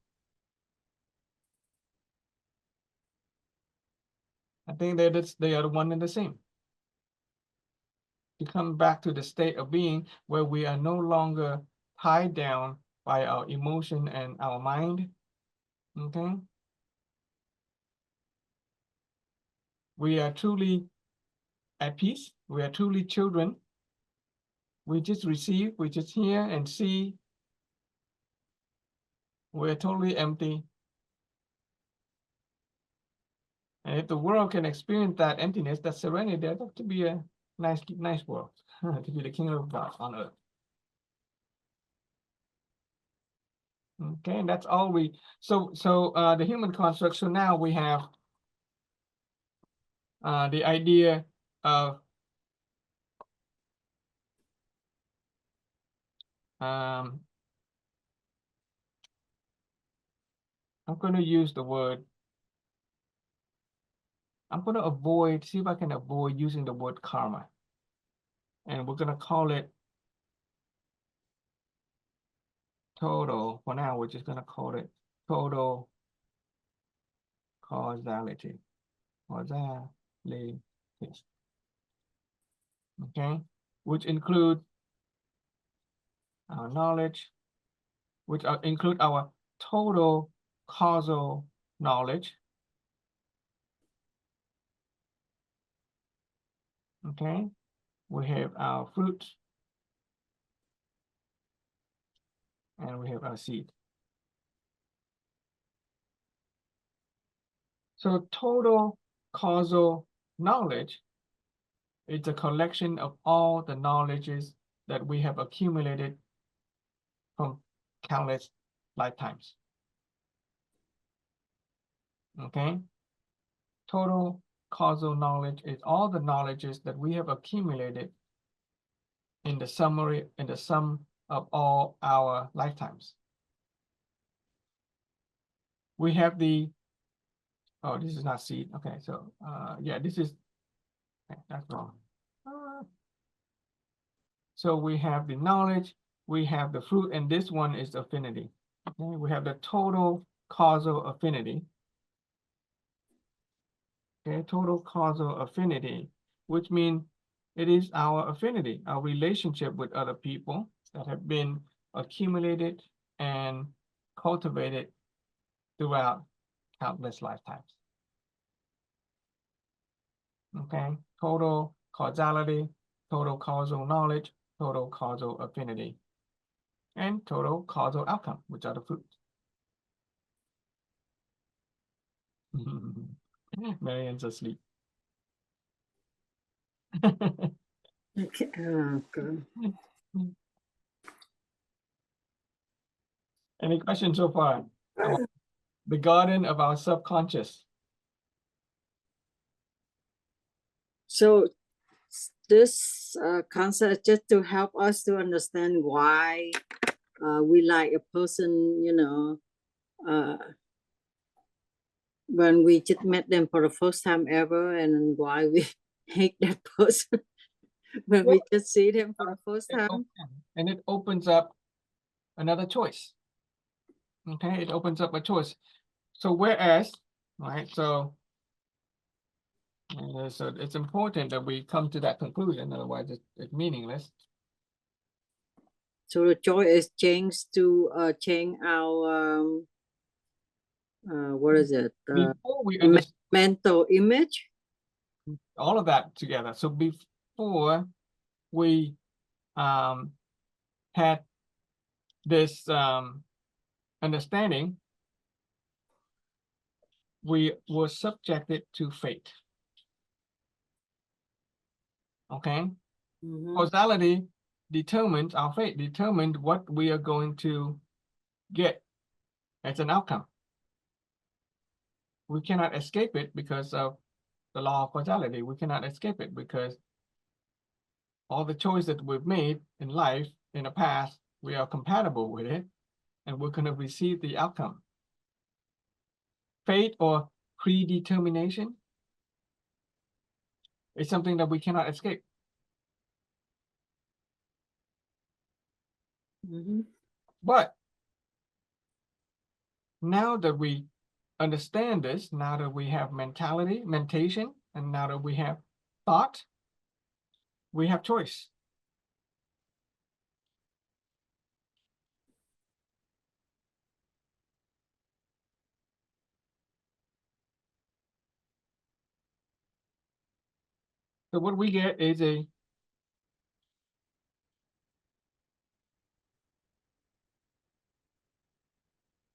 I think they are the one and the same. To come back to the state of being where we are no longer tied down by our emotion and our mind. Okay. We are truly at peace. We are truly children. We just receive, we just hear and see. We're totally empty. And if the world can experience that emptiness, that serenity, that to be a nice world, to be the kingdom of God on earth. Okay, and that's all we, so the human construct, so now we have the idea of I'm going to use the word, I'm going to avoid, see if I can avoid using the word karma. And we're going to call it total, for now, we're just going to call it total causality. Causality. Okay, which include our knowledge, which include our total causal knowledge. Okay, we have our fruit and we have our seed. So total causal knowledge is a collection of all the knowledges that we have accumulated from countless lifetimes. Okay? Total causal knowledge is all the knowledges that we have accumulated in the sum of all our lifetimes. We have oh, this is not seed. Okay, so yeah, this is, okay, that's wrong. So we have the knowledge, we have the fruit, and this one is affinity. Okay, we have the total causal affinity. Okay, total causal affinity, which means it is our affinity, our relationship with other people that have been accumulated and cultivated throughout countless lifetimes. Okay, total causality, total causal knowledge, total causal affinity, and total causal outcome, which are the fruits. Marianne's asleep. Okay. Okay. Any questions so far? The garden of our subconscious. So this concept just to help us to understand why we like a person, you know, when we just met them for the first time ever, and why we hate that person when we just see them for the first time. And it opens up another choice. Okay, it opens up a choice. So whereas, right, so it's important that we come to that conclusion, otherwise it's meaningless. So the choice is changed to change our what is it? Before we understand Mental image. all of that together, so before we had this understanding, we were subjected to fate. Okay, causality determines our fate, determined what we are going to get as an outcome. We cannot escape it because of the law of causality. We cannot escape it because all the choices that we've made in life in the past, we are compatible with it, and we're going to receive the outcome. Fate or predetermination is something that we cannot escape. But now that we understand this, now that we have mentation, and now that we have thought, we have choice. So what we get is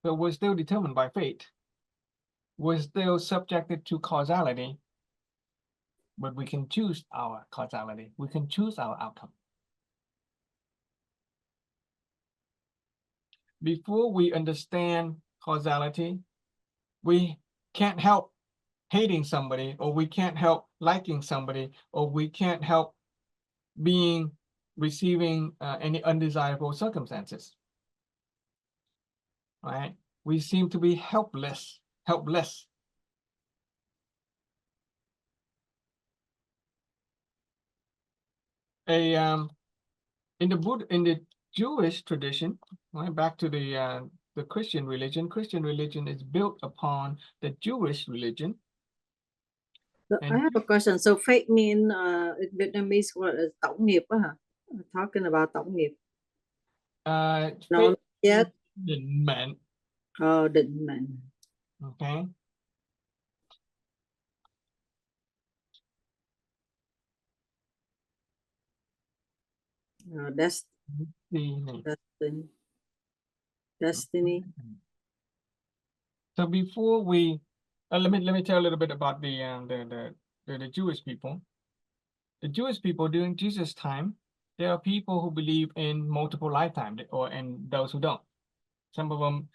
so we're still determined by fate. We're still subjected to causality, but we can choose our causality. We can choose our outcome. Before we understand causality, we can't help hating somebody, or we can't help liking somebody, or we can't help receiving any undesirable circumstances. Right? We seem to be helpless. In the Jewish tradition, right, back to the Christian religion. Christian religion is built upon the Jewish religion. So I have a question. So fate mean in Vietnamese what is tổng nghiệp á hả? Talking about tổng nghiệp. No, yet. Định mệnh. Oh, định mệnh. Okay. Destiny. So before we Let me tell a little bit about the Jewish people. The Jewish people during Jesus' time, there are people who believe in multiple lifetimes, or and those who don't. Some of them,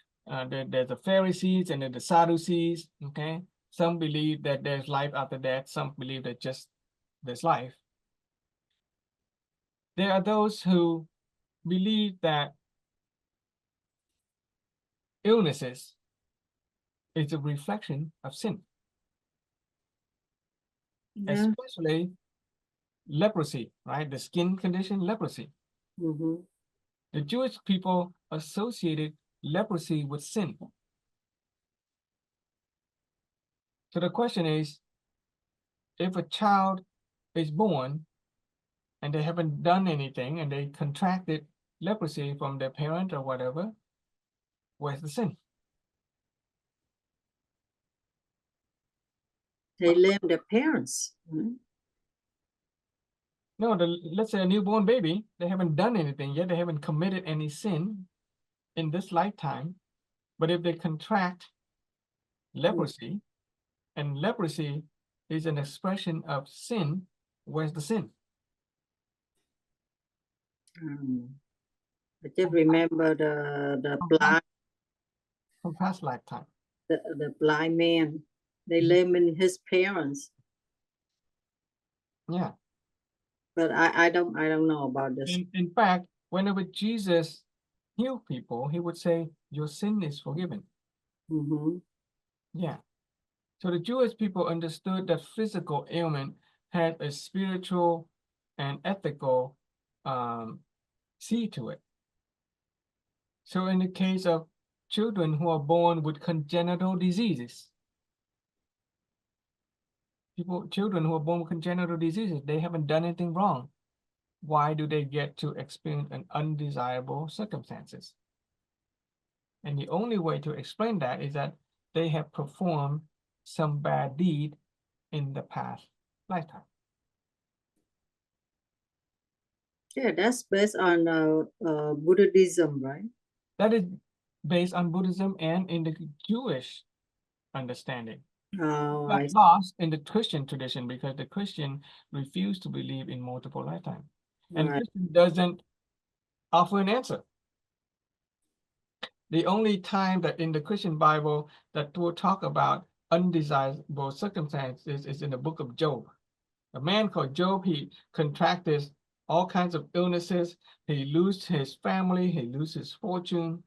there's the Pharisees and then the Sadducees. Okay, some believe that there's life after death. Some believe that just there's life. There are those who believe that illnesses is a reflection of sin, Yeah. especially leprosy, right? The skin condition, leprosy. Mm-hmm. The Jewish people associated leprosy with sin. So the question is, if a child is born and they haven't done anything and they contracted leprosy from their parent or whatever, where's the sin? They blame their parents. Right? No, let's say a newborn baby, they haven't done anything yet, they haven't committed any sin in this lifetime, but if they contract leprosy, and leprosy is an expression of sin, where's the sin? I just remember the blind From past lifetime. the blind man. They Mhm. blame his parents. Yeah. But I don't know about this. In fact, whenever Jesus healed people, he would say, your sin is forgiven. Mm-hmm. Yeah. So the Jewish people understood that physical ailment had a spiritual and ethical seed to it. So in the case of children who are born with congenital diseases, children who are born with congenital diseases, they haven't done anything wrong. Why do they get to experience an undesirable circumstances? And the only way to explain that is that they have performed some bad deed in the past lifetime. Yeah, that's based on Buddhism, right? That is based on Buddhism and in the Jewish understanding. Oh, Got I lost in the Christian tradition because the Christian refused to believe in multiple lifetime. And right. Christian doesn't offer an answer. The only time that in the Christian Bible that will talk about undesirable circumstances is in the book of Job. A man called Job, he contracted all kinds of illnesses. He lost his family, he lost his fortune,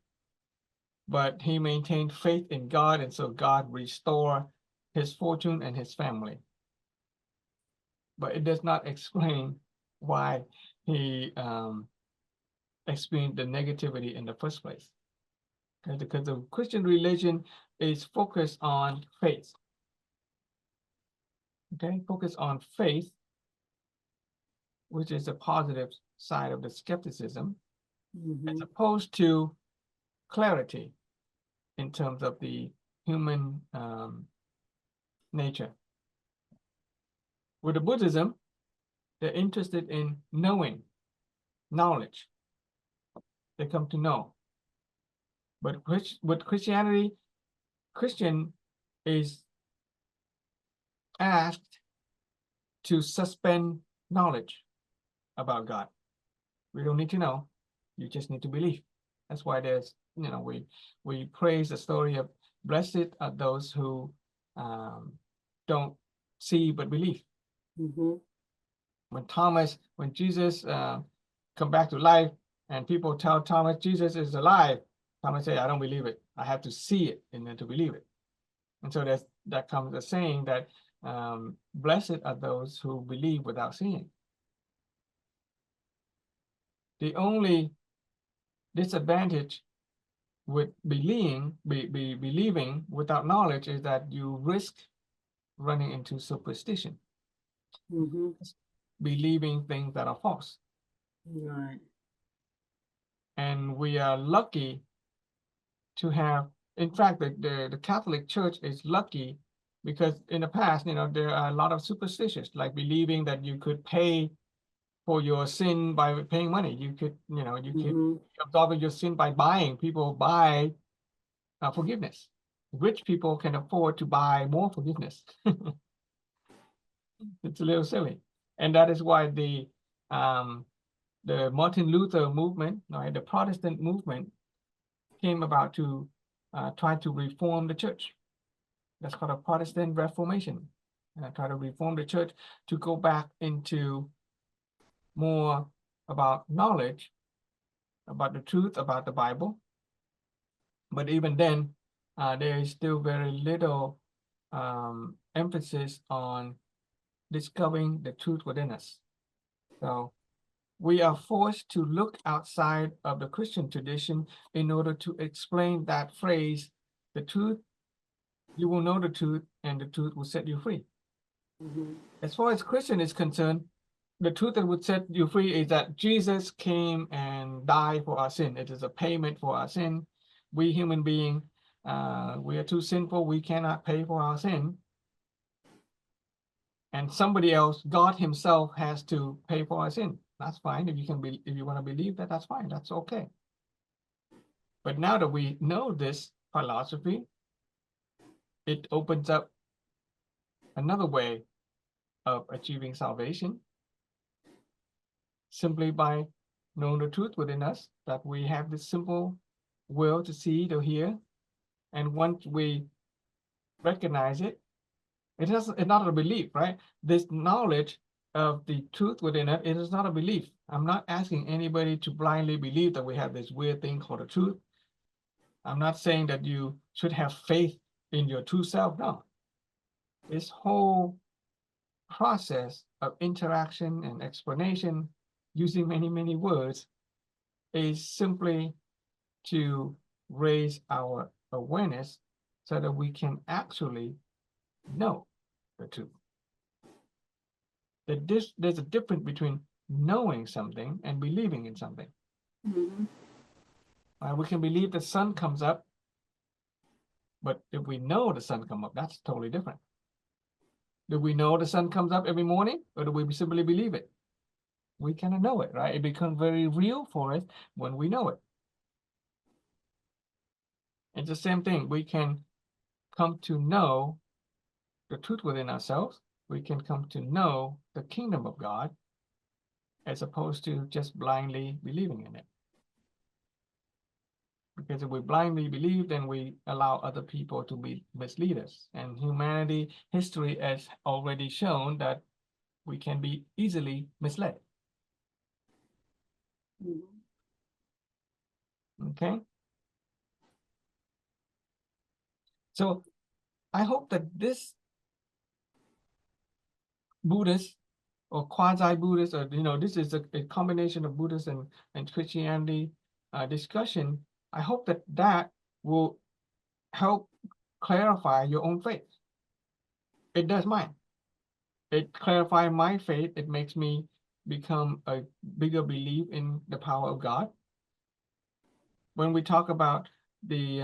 but he maintained faith in God, and so God restored his fortune and his family. But it does not explain why he experienced the negativity in the first place. Okay, because the Christian religion is focused on faith. Okay, focus on faith, which is the positive side of the skepticism, as Mm-hmm. opposed to clarity in terms of the human nature. With the Buddhism, they're interested in knowing, knowledge. They come to know. But with Christianity, Christian is asked to suspend knowledge about God. We don't need to know. You just need to believe. That's why there's, we praise the story of blessed are those who don't see but believe. Mm-hmm. When Jesus come back to life and people tell Thomas Jesus is alive, Thomas say, I don't believe it. I have to see it and then to believe it. And so that comes a saying that blessed are those who believe without seeing. The only disadvantage with believing without knowledge is that you risk running into superstition, Mm-hmm. believing things that are false. Right. And we are lucky to have, in fact, the Catholic Church is lucky because in the past, there are a lot of superstitions, like believing that you could pay for your sin by paying money. You could Mm-hmm. absolve your sin by buying. People buy forgiveness. rich people can afford to buy more forgiveness. It's a little silly. And that is why the Martin Luther movement, right, the Protestant movement came about to try to reform the church. That's called a Protestant Reformation. Try to reform the church to go back into more about knowledge, about the truth, about the Bible. But even then, there is still very little emphasis on discovering the truth within us. So we are forced to look outside of the Christian tradition in order to explain that phrase, the truth, you will know the truth, and the truth will set you free. Mhm. As far as Christian is concerned, the truth that would set you free is that Jesus came and died for our sin. It is a payment for our sin. We human beings, we are too sinful. We cannot pay for our sin. And somebody else, God himself, has to pay for our sin. That's fine. If you can be, if you want to believe that, that's fine. That's okay. But now that we know this philosophy, it opens up another way of achieving salvation, simply by knowing the truth within us, that we have this simple will to see, to hear. And once we recognize it, it's not a belief, right? This knowledge of the truth within it, it is not a belief. I'm not asking anybody to blindly believe that we have this weird thing called the truth. I'm not saying that you should have faith in your true self. No. This whole process of interaction and explanation using many, many words is simply to raise our awareness so that we can actually know the truth. There's a difference between knowing something and believing in something. Mhm. We can believe the sun comes up, but if we know the sun comes up, that's totally different. Do we know the sun comes up every morning, or do we simply believe it? We kind of know it, right? It becomes very real for us when we know it. It's the same thing. We can come to know the truth within ourselves. We can come to know the kingdom of God as opposed to just blindly believing in it. Because if we blindly believe, then we allow other people to mislead us. And humanity history has already shown that we can be easily misled. Mhm. Okay. So I hope that this Buddhist or quasi-Buddhist, or this is a combination of Buddhist and Christianity discussion. I hope that that will help clarify your own faith. It does mine. It clarifies my faith. It makes me become a bigger belief in the power of God. When we talk about the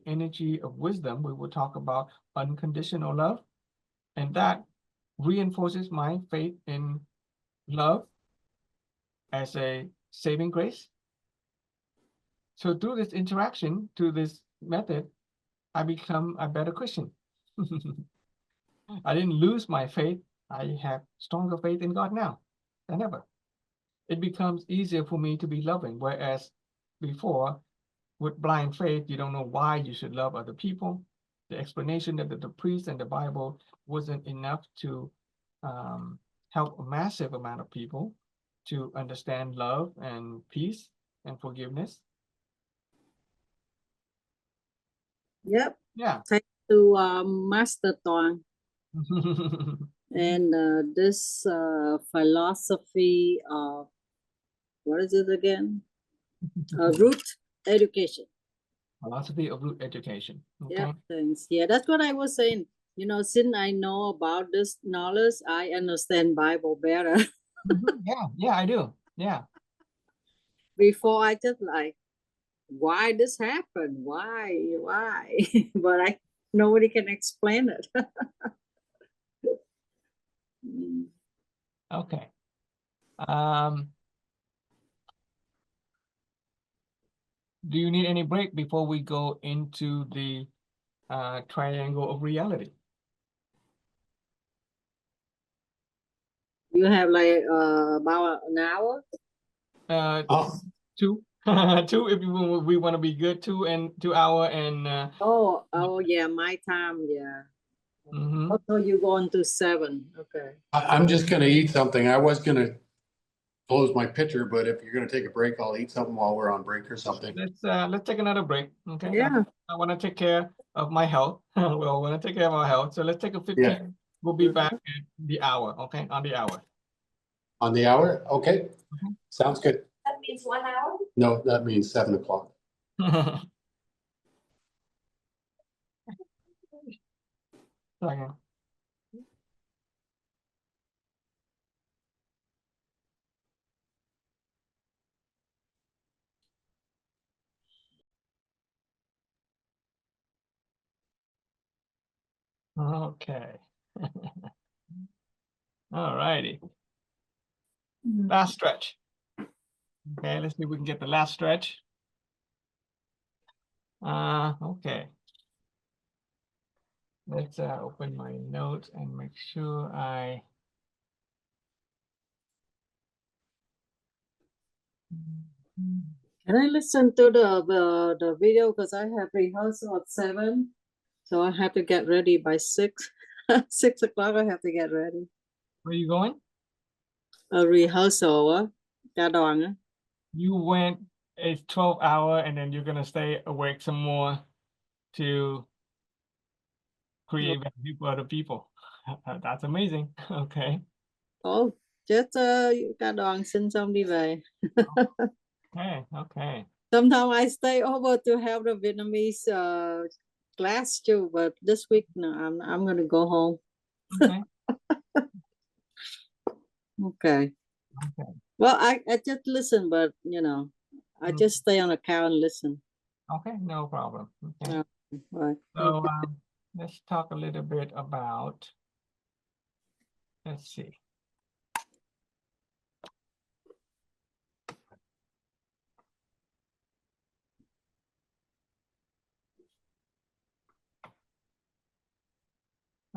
energy of wisdom, we will talk about unconditional love, and that reinforces my faith in love as a saving grace. So through this interaction, through this method, I become a better Christian. I didn't lose my faith. I have stronger faith in God now than ever. It becomes easier for me to be loving, whereas before, with blind faith, you don't know why you should love other people. The explanation that the priest and the Bible wasn't enough to help a massive amount of people to understand love and peace and forgiveness. Yep. Yeah. Thanks to Master Tuan. And this philosophy of, what is it again? Root education. Philosophy of root education. Okay. Yeah, thanks. Yeah, that's what I was saying. Since I know about this knowledge, I understand Bible better. Yeah, I do. Yeah. Before I just like, why this happened? Why? But nobody can explain it. Mm. Okay. Do you need any break before we go into the triangle of reality? You have like about an hour? Oh, Two, two. If we want to be good, 2 hour and. Oh yeah, my time, yeah. Mhm. Also, you go on to 7, okay. I'm just gonna eat something. I was gonna close my pitcher, but if you're gonna take a break, I'll eat something while we're on break or something. Let's take another break. Okay. Yeah. I want to take care of my health. Well, want to take care of our health. So let's take a 15. Yeah. We'll be back at the hour. Okay, on the hour. On the hour? Okay, Mhm. sounds good. That means 1 hour? No, that means 7 o'clock. Second. Okay. All righty. Last stretch. Okay, let's see if we can get the last stretch. Okay. Let's open my notes and make sure I. Can I listen to the video because I have rehearsal at 7, so I have to get ready by 6. 6 o'clock I have to get ready. Where are you going? A rehearsal, cả đoàn á. You went a 12-hour and then you're gonna stay awake some more to create value for other people. That's amazing. Okay. Ồ, chết cả đoàn xin xong đi về. Okay. Okay. Sometimes I stay over to have the Vietnamese class too, but this week no, I'm gonna go home. Okay. Okay. Okay. Well, I just listen, but I just stay on the couch and listen. Okay. No problem. Okay. Yeah. Right. So let's talk a little bit about. Let's see.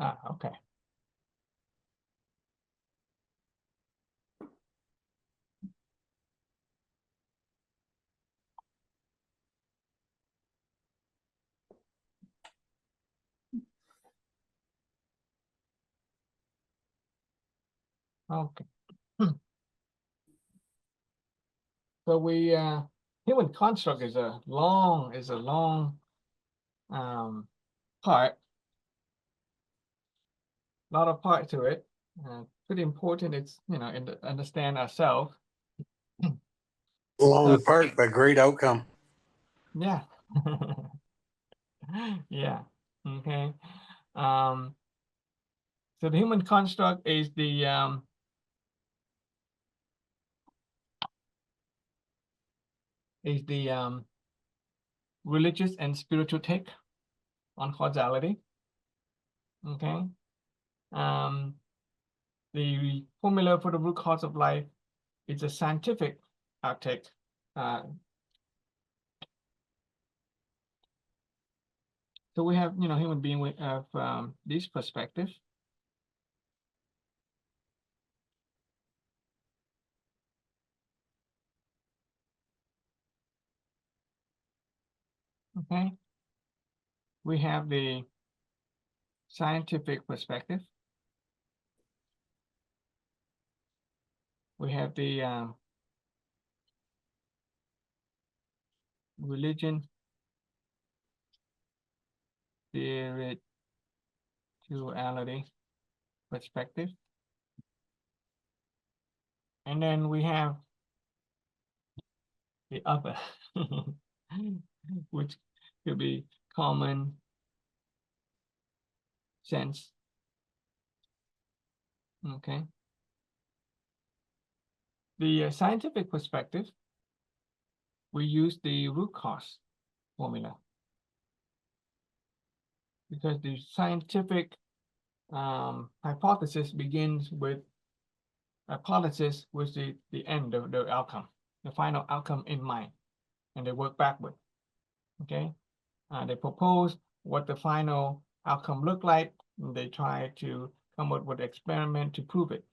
Okay. Okay. So we human construct is a long part. A lot of part to it. Pretty important. It's in the, understand ourselves. Long part, but great outcome. Yeah. Yeah. Okay. So the human construct is the religious and spiritual take on causality. Okay. The formula for the root cause of life is a scientific outtake. So we have, human being we have this perspective. Okay. We have the scientific perspective. We have the religion, spirituality perspective. And then we have the other, which could be common sense. Okay. The scientific perspective, we use the root cause formula because the scientific hypothesis begins with hypothesis with the end of the outcome, the final outcome in mind. and they work backward. Okay, they propose what the final outcome look like, and they try to come up with an experiment to prove it.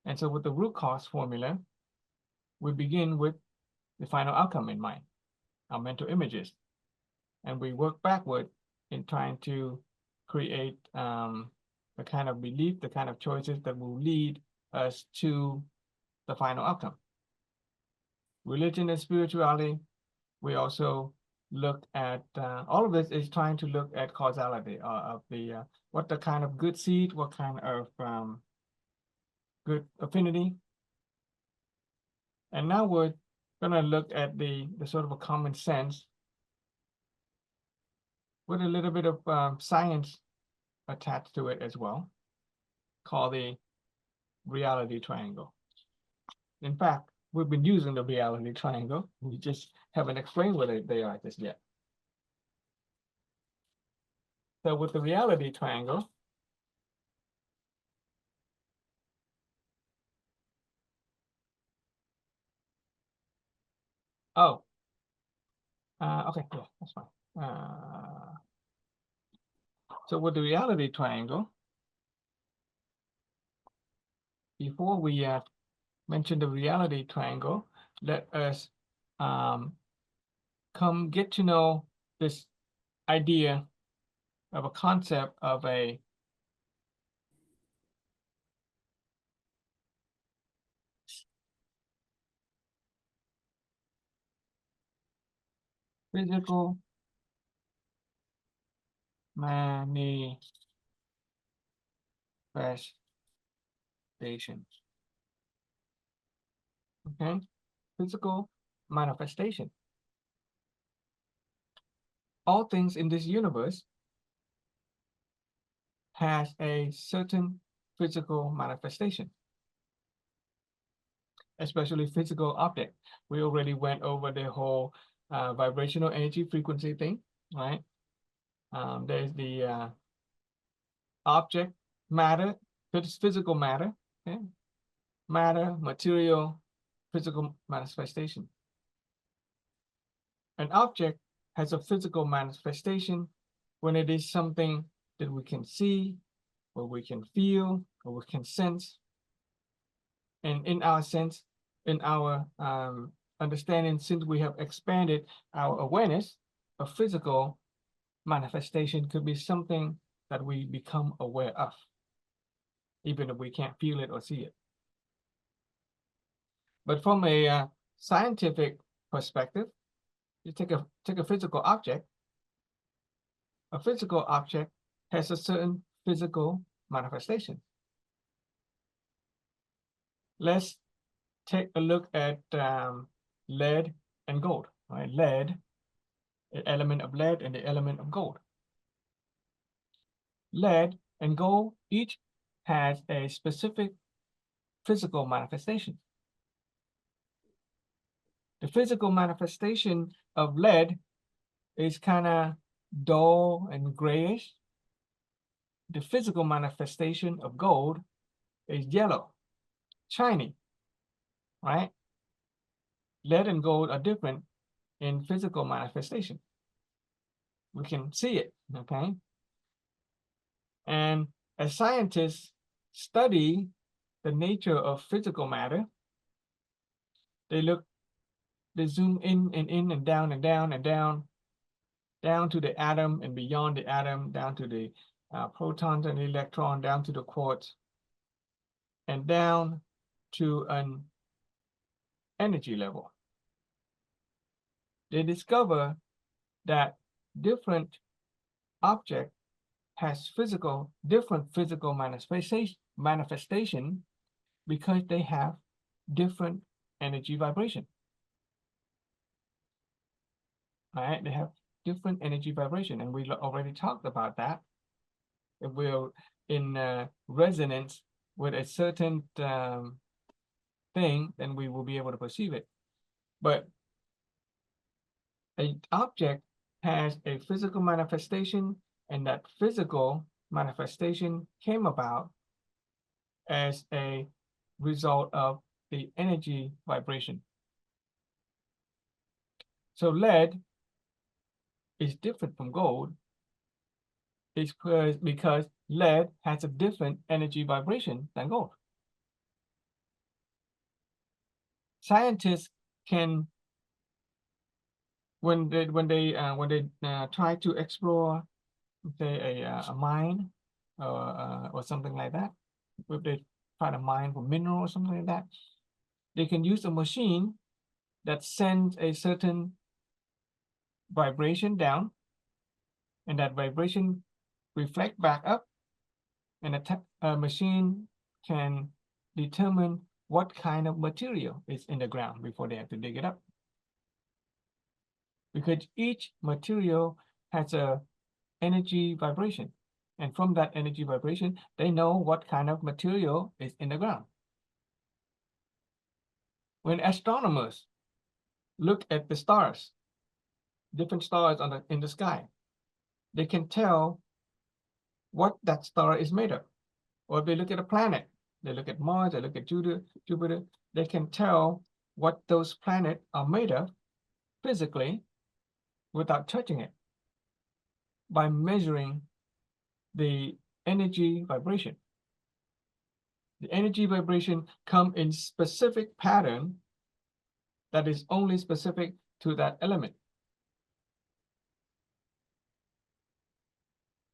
And so with the root cause formula, we begin with the final outcome in mind, our mental images, and we work backward in trying to create the kind of belief, the kind of choices that will lead us to the final outcome. Religion and spirituality, we also look at, all of this is trying to look at causality of the, what the kind of good seed, what kind of good affinity. And now we're gonna look at the sort of a common sense with a little bit of science attached to it as well, called the reality triangle. In fact, we've been using the reality triangle. We just haven't explained what they are just yet. So with the reality triangle, oh, okay, yeah, that's fine. So with the reality triangle, before we mention the reality triangle, let us come get to know this idea of a concept of a physical manifestation. Okay, physical manifestation. All things in this universe has a certain physical manifestation, especially physical object. We already went over the whole vibrational energy frequency thing, right? There's the object, matter, physical matter, okay? Matter, material, physical manifestation. An object has a physical manifestation when it is something that we can see, or we can feel, or we can sense. And in our sense, in our understanding, since we have expanded our awareness, a physical manifestation could be something that we become aware of, even if we can't feel it or see it. But from a scientific perspective, you take a physical object. A physical object has a certain physical manifestation. Let's take a look at lead and gold. Right? Lead, the element of lead and the element of gold. Lead and gold each has a specific physical manifestation. The physical manifestation of lead is kind of dull and grayish. The physical manifestation of gold is yellow, shiny, right? Lead and gold are different in physical manifestation. We can see it, okay? And as scientists study the nature of physical matter, they zoom in and down and down and down to the atom and beyond the atom, down to the protons and the electron, down to the quarks, and down to an energy level. They discover that different object has different physical manifestation because they have different energy vibration. All right, they have different energy vibration, and we already talked about that. If we're in resonance with a certain thing, then we will be able to perceive it. But an object has a physical manifestation, and that physical manifestation came about as a result of the energy vibration. So lead is different from gold is because lead has a different energy vibration than gold. Scientists can, when they try to explore, say a mine or something like that, if they try to mine for mineral or something like that, they can use a machine that sends a certain vibration down, and that vibration reflect back up, and a machine can determine what kind of material is in the ground before they have to dig it up. Because each material has a energy vibration, and from that energy vibration, they know what kind of material is in the ground. When astronomers look at the stars, different stars in the sky, they can tell what that star is made of. Or if they look at a planet, they look at Mars, they look at Jupiter, they can tell what those planets are made of physically without touching it by measuring the energy vibration. The energy vibration come in specific pattern that is only specific to that element.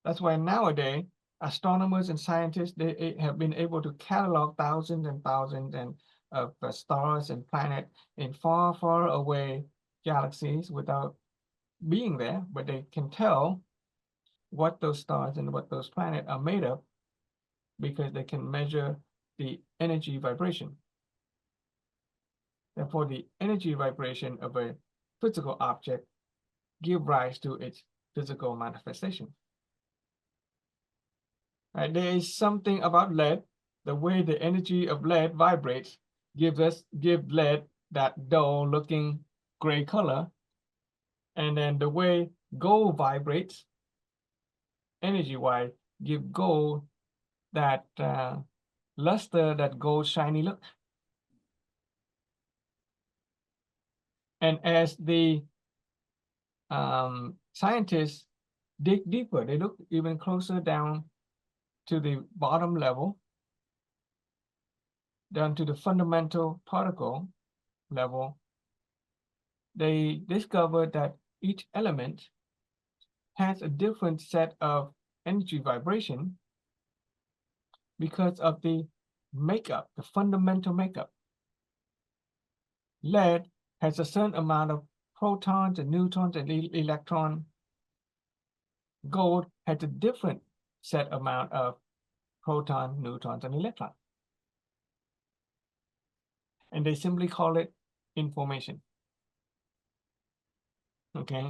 That's why nowadays, astronomers and scientists, they have been able to catalog thousands and thousands of stars and planets in far, far away galaxies without being there, but they can tell what those stars and what those planets are made of because they can measure the energy vibration. Therefore, the energy vibration of a physical object give rise to its physical manifestation. Right? There is something about lead, the way the energy of lead vibrates give lead that dull looking gray color. And then the way gold vibrates energy-wise give gold that luster, that gold shiny look. And as the scientists dig deeper, they look even closer down to the bottom level, down to the fundamental particle level, they discovered that each element has a different set of energy vibration because of the makeup, the fundamental makeup. Lead has a certain amount of protons and neutrons and electrons. Gold has a different set amount of protons, neutrons, and electrons. And they simply call it information. Okay,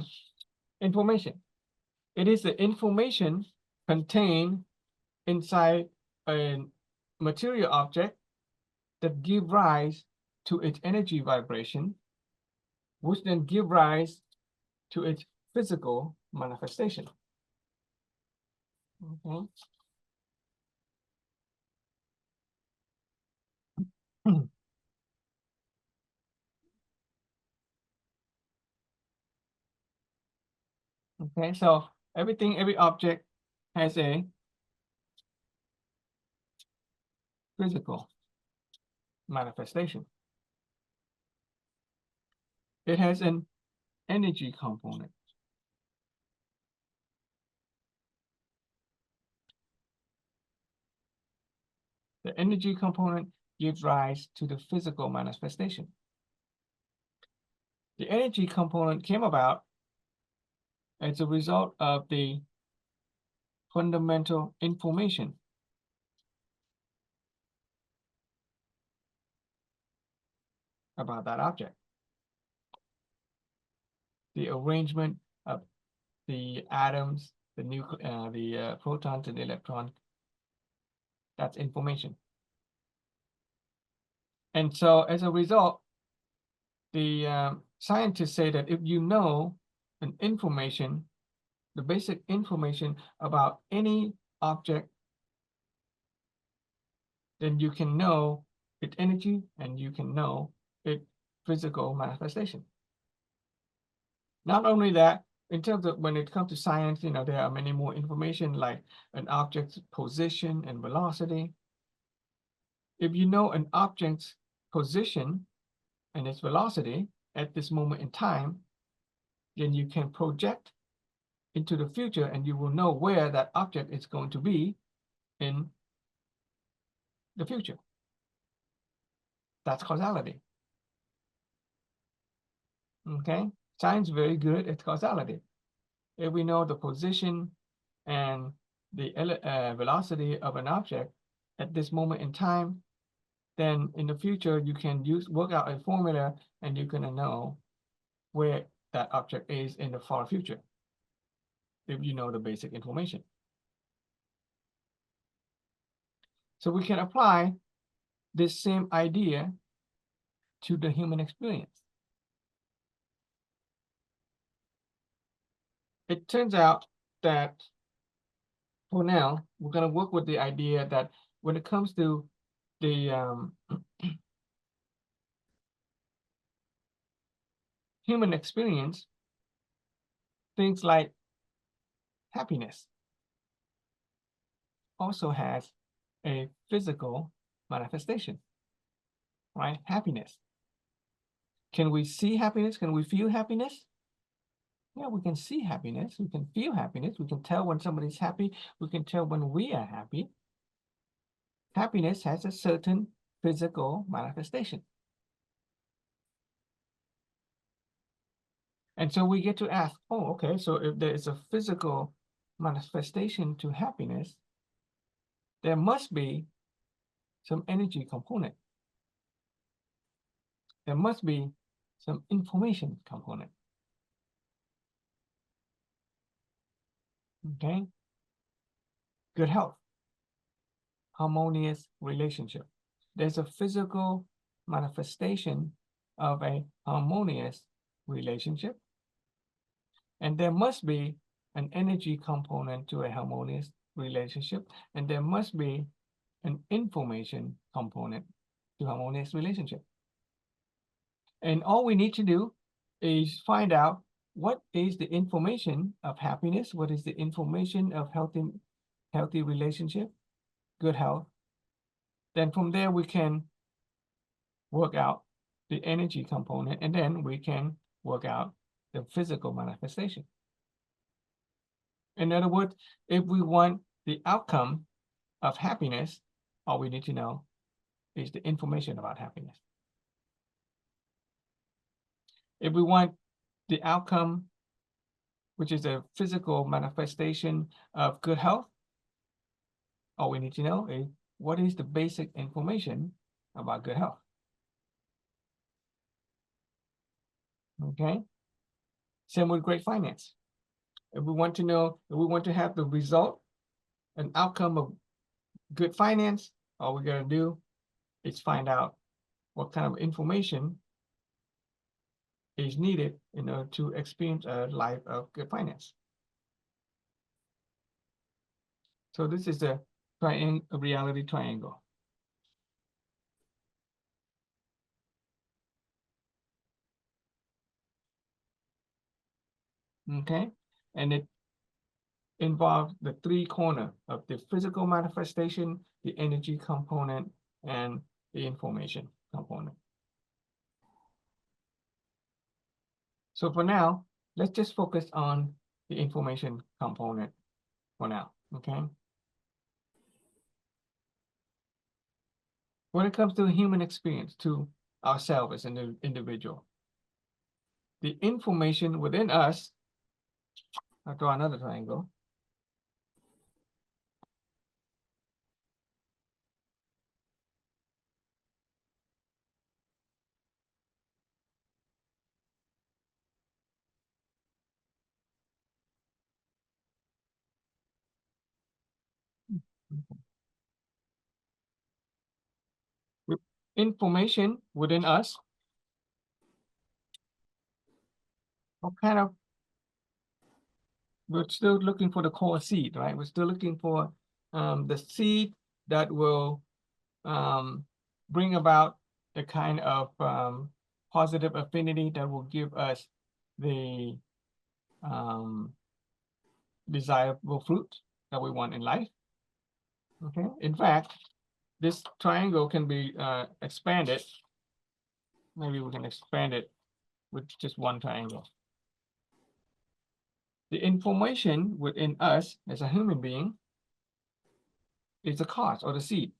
information. It is the information contained inside a material object that give rise to its energy vibration, which then give rise to its physical manifestation. Okay. Okay, so every object has a physical manifestation. It has an energy component. The energy component gives rise to the physical manifestation. The energy component came about as a result of the fundamental information about that object. The arrangement of the atoms, the protons and the electrons, that's information. And so as a result, the scientists say that if you know an information, the basic information about any object, then you can know its energy and you can know its physical manifestation. Not only that, in terms of when it comes to science, you know, there are many more information like an object's position and velocity. If you know an object's position and its velocity at this moment in time, then you can project into the future and you will know where that object is going to be in the future. That's causality. Okay, science is very good at causality. If we know the position and the velocity of an object at this moment in time, then in the future you can work out a formula and you're gonna know where that object is in the far future if you know the basic information. So we can apply this same idea to the human experience. It turns out that for now, we're going to work with the idea that when it comes to the human experience, things like happiness also has a physical manifestation, right? Happiness. Can we see happiness? Can we feel happiness? Yeah, we can see happiness. We can feel happiness. We can tell when somebody's happy. We can tell when we are happy. Happiness has a certain physical manifestation. And so we get to ask, oh, okay, so if there is a physical manifestation to happiness, there must be some energy component. There must be some information component. Okay? Good health, harmonious relationship. There's a physical manifestation of a harmonious relationship. And there must be an energy component to a harmonious relationship. And there must be an information component to harmonious relationship. And all we need to do is find out what is the information of happiness, what is the information of healthy relationship, good health. Then from there we can work out the energy component, and then we can work out the physical manifestation. In other words, if we want the outcome of happiness, all we need to know is the information about happiness. If we want the outcome, which is a physical manifestation of good health, all we need to know is what is the basic information about good health. Okay? Same with great finance. If we want to know, if we want to have the result, an outcome of good finance, all we gotta do is find out what kind of information is needed in order to experience a life of good finance. So this is a reality triangle. Okay, and it involves the three corners of the physical manifestation, the energy component, and the information component. So for now, let's just focus on the information component for now, okay? When it comes to human experience, to ourselves as an individual, the information within us, I'll draw another triangle. With information within us, what kind of, we're still looking for the core seed, right? We're still looking for the seed that will bring about the kind of positive affinity that will give us the desirable fruit that we want in life. Okay, in fact, this triangle can be expanded. Maybe we can expand it with just one triangle. The information within us as a human being is the cause or the seed.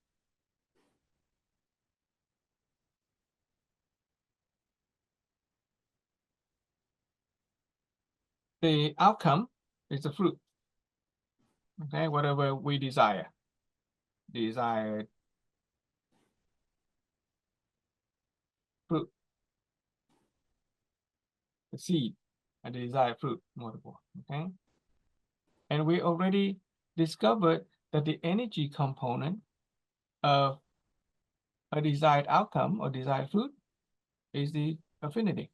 The outcome is the fruit. Okay, whatever we desire. Desired fruit. The seed and the desired fruit, multiple. Okay. And we already discovered that the energy component of a desired outcome or desired fruit is the affinity.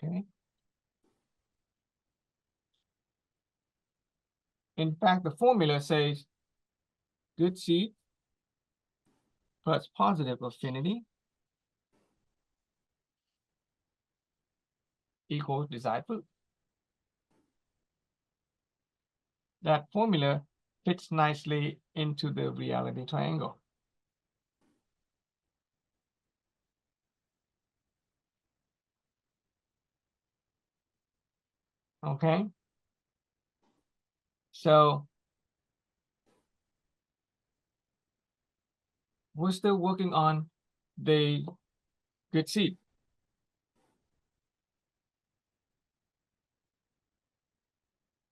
Okay. In fact, the formula says good seed plus positive affinity equals desired fruit. That formula fits nicely into the reality triangle. Okay. So we're still working on the good seed.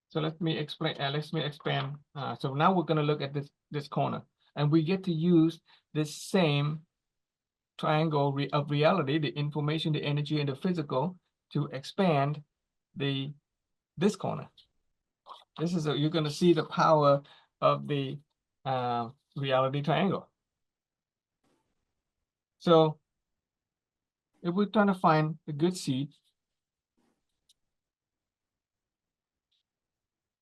So let me explain. Let me expand. So now we're going to look at this corner, and we get to use this same triangle of reality, the information, the energy, and the physical, to expand this corner. This is you're going to see the power of the reality triangle. So if we're trying to find the good seed,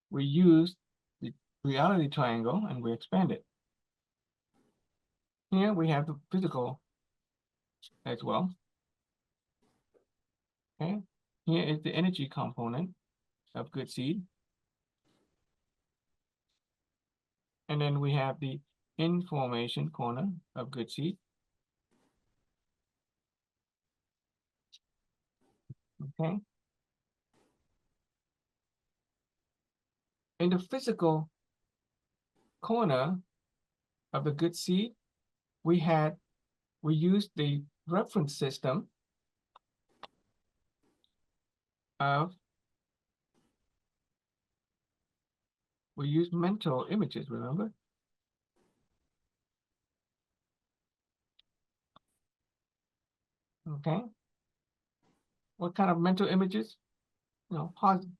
we use the reality triangle and we expand it. Here we have the physical as well. Okay, here is the energy component of good seed. And then we have the information corner of good seed. Okay. In the physical corner of the good seed, we used the reference system of, we used mental images, remember? Okay. What kind of mental images? You know, positive,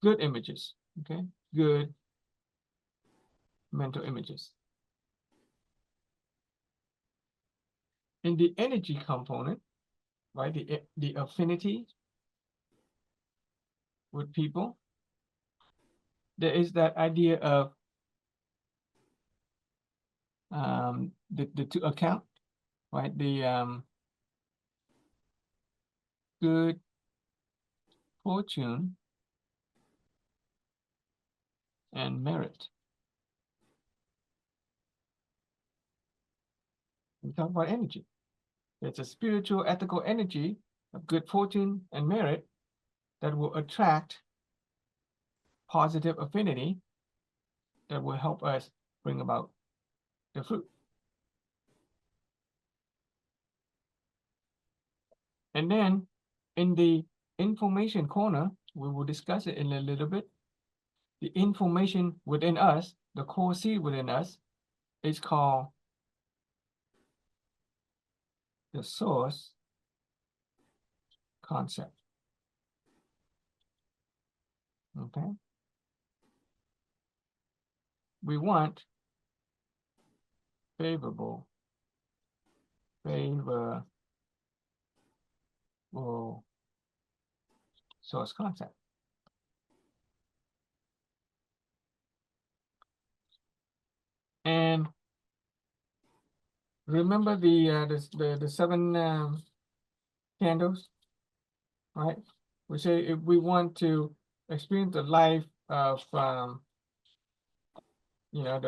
good images. Okay, good mental images. In the energy component, right, the affinity with people, there is that idea of the two account, right? The good fortune and merit. We talk about energy. It's a spiritual, ethical energy of good fortune and merit that will attract positive affinity that will help us bring about the fruit. And then in the information corner, we will discuss it in a little bit. The information within us, the core seed within us, is called the source concept. Okay. We want favorable source concept. And remember the seven candles right? We say if we want to experience the life of, the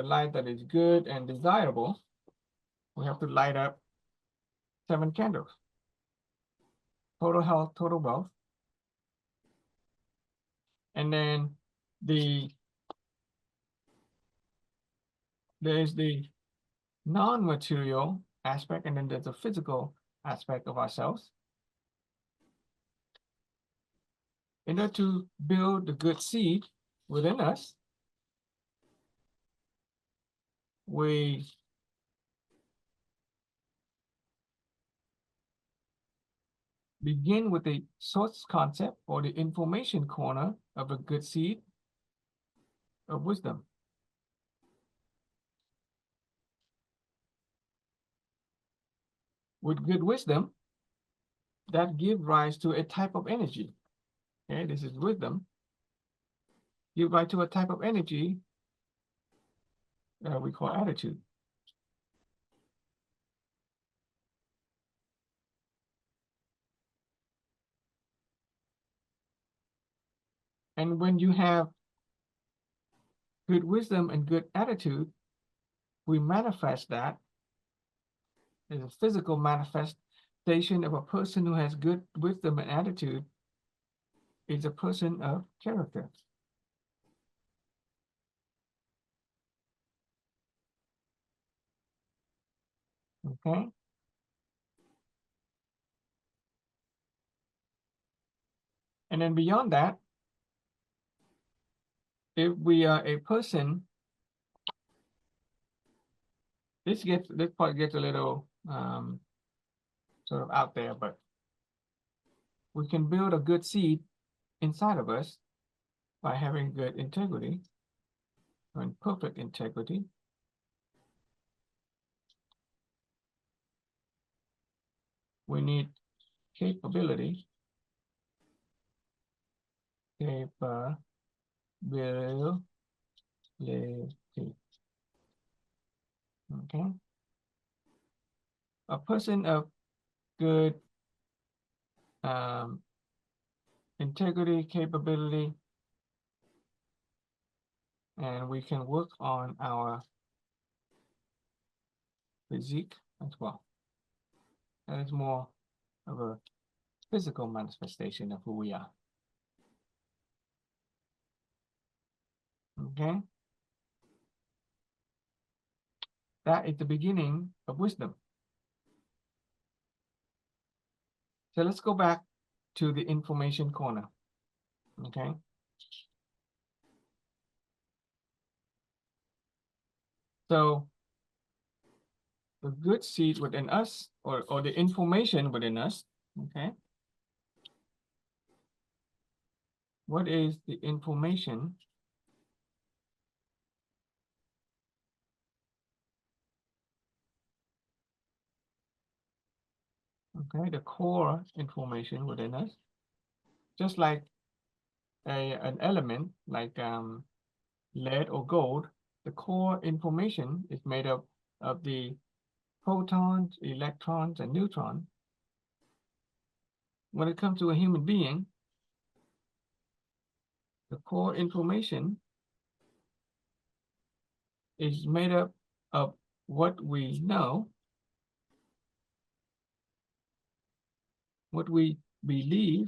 life that is good and desirable, we have to light up 7 candles. Total health, total wealth. And then there's the non-material aspect, and then there's the physical aspect of ourselves. In order to build the good seed within us, we begin with the source concept or the information corner of a good seed of wisdom. With good wisdom, that give rise to a type of energy. Okay, this is wisdom. Give rise to a type of energy that we call attitude. And when you have good wisdom and good attitude, we manifest that as a physical manifestation of a person who has good wisdom and attitude is a person of character. Okay? And then beyond that, if we are a person, this part gets a little sort of out there, but we can build a good seed inside of us by having good integrity and perfect integrity. We need capability, okay? A person of good integrity, capability, and we can work on our physique as well. That is more of a physical manifestation of who we are. Okay? That is the beginning of wisdom. So let's go back to the information corner. Okay? So the good seed within us, or the information within us, okay? What is the information? Okay, the core information within us, just like an element like lead or gold, the core information is made up of the protons, electrons, and neutrons. When it comes to a human being, the core information is made up of what we know, what we believe,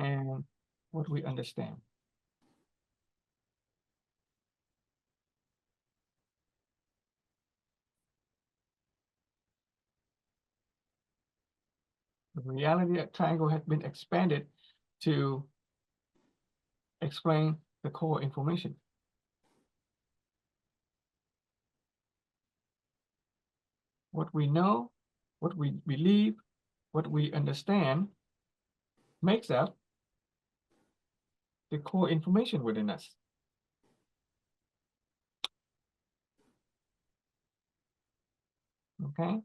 and what we understand. The reality triangle has been expanded to explain the core information. What we know, what we believe, what we understand makes up the core information within us. Okay?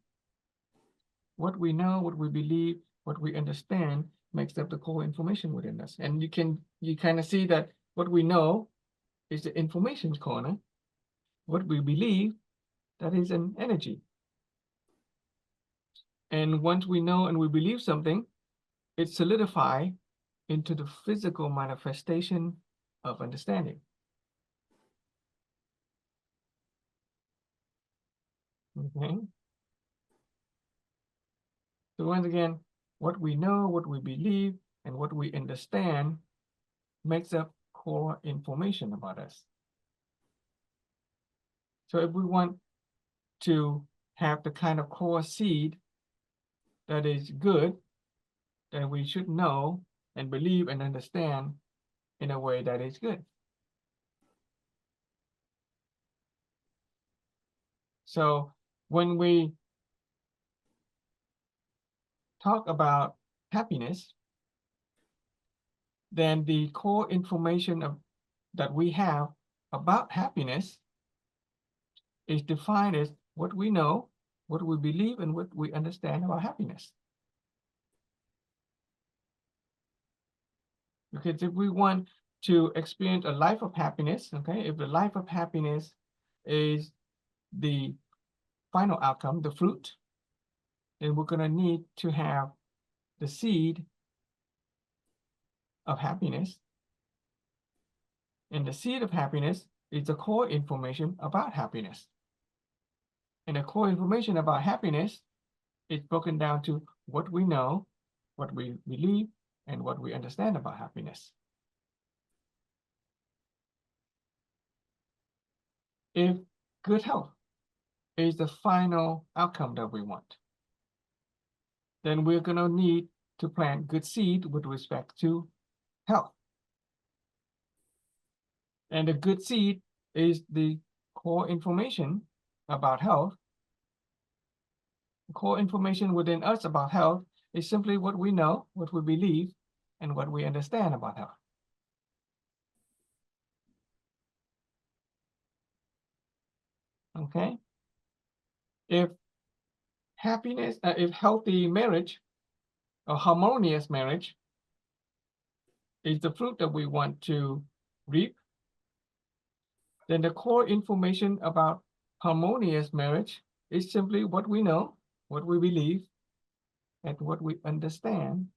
What we know, what we believe, what we understand makes up the core information within us. And you kind of see that what we know is the information corner. What we believe, that is an energy. And once we know and we believe something, it solidifies into the physical manifestation of understanding. Okay. So once again, what we know, what we believe, and what we understand makes up core information about us. So if we want to have the kind of core seed that is good, then we should know and believe and understand in a way that is good. So when we talk about happiness, then the core information that we have about happiness is defined as what we know, what we believe, and what we understand about happiness. Because if we want to experience a life of happiness, okay, if the life of happiness is the final outcome, the fruit, then we're going to need to have the seed of happiness. And the seed of happiness is the core information about happiness. And the core information about happiness is broken down to what we know, what we believe, and what we understand about happiness. If good health is the final outcome that we want, then we're going to need to plant good seed with respect to health. And the good seed is the core information about health. The core information within us about health is simply what we know, what we believe, and what we understand about health. Okay? If happiness, if healthy marriage or harmonious marriage is the fruit that we want to reap, then the core information about harmonious marriage is simply what we know, what we believe, and what we understand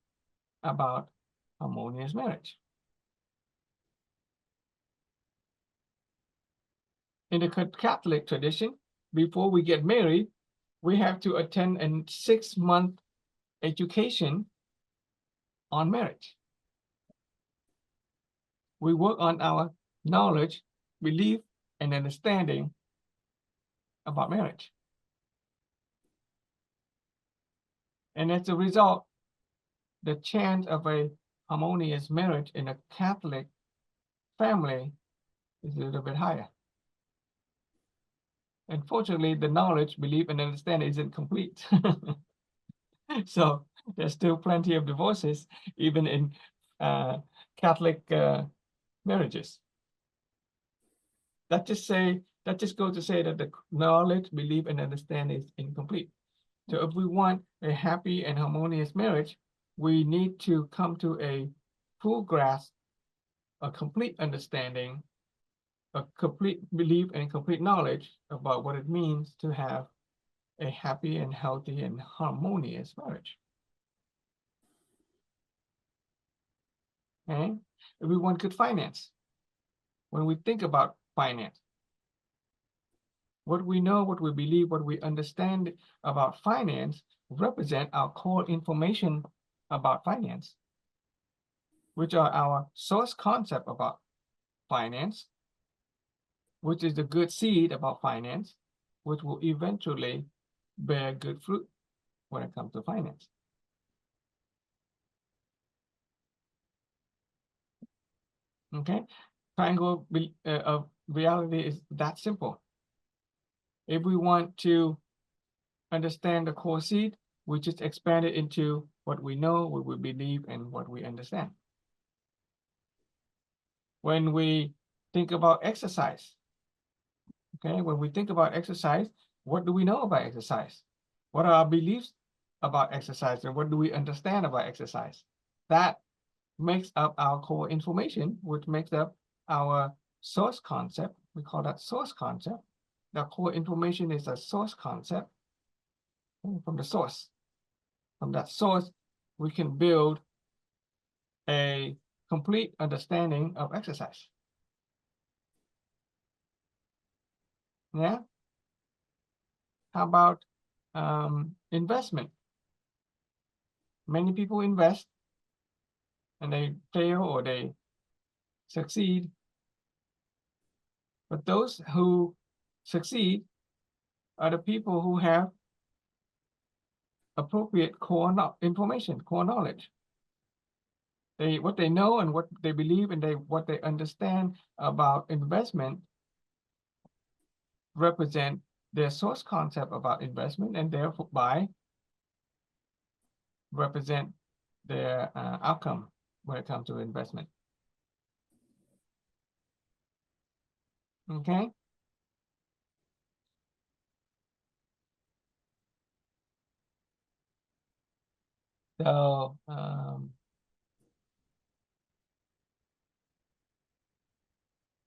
about harmonious marriage. In the Catholic tradition, before we get married, we have to attend a 6-month education on marriage. We work on our knowledge, belief, and understanding about marriage. And as a result, the chance of a harmonious marriage in a Catholic family is a little bit higher. Unfortunately, the knowledge, belief, and understanding isn't complete. So there's still plenty of divorces, even in Catholic marriages. That just goes to say that the knowledge, belief, and understanding is incomplete. So if we want a happy and harmonious marriage, we need to come to a full grasp, a complete understanding, a complete belief, and complete knowledge about what it means to have a happy and healthy and harmonious marriage. Okay? If we want good finance, when we think about finance, what we know, what we believe, what we understand about finance represent our core information about finance, which are our source concept about finance, which is the good seed about finance, which will eventually bear good fruit when it comes to finance. Okay, triangle of reality is that simple. If we want to understand the core seed, we just expand it into what we know, what we believe, and what we understand. When we think about exercise, okay, when we think about exercise, what do we know about exercise? What are our beliefs about exercise, and what do we understand about exercise? That makes up our core information, which makes up our source concept. We call that source concept. The core information is a source concept from the source. from that source, we can build a complete understanding of exercise. Yeah. How about investment? Many people invest and they fail or they succeed. But those who succeed are the people who have appropriate core information, core knowledge. What they know and what they believe and what they understand about investment represent their source concept about investment, and thereby represent their outcome when it comes to investment. Okay.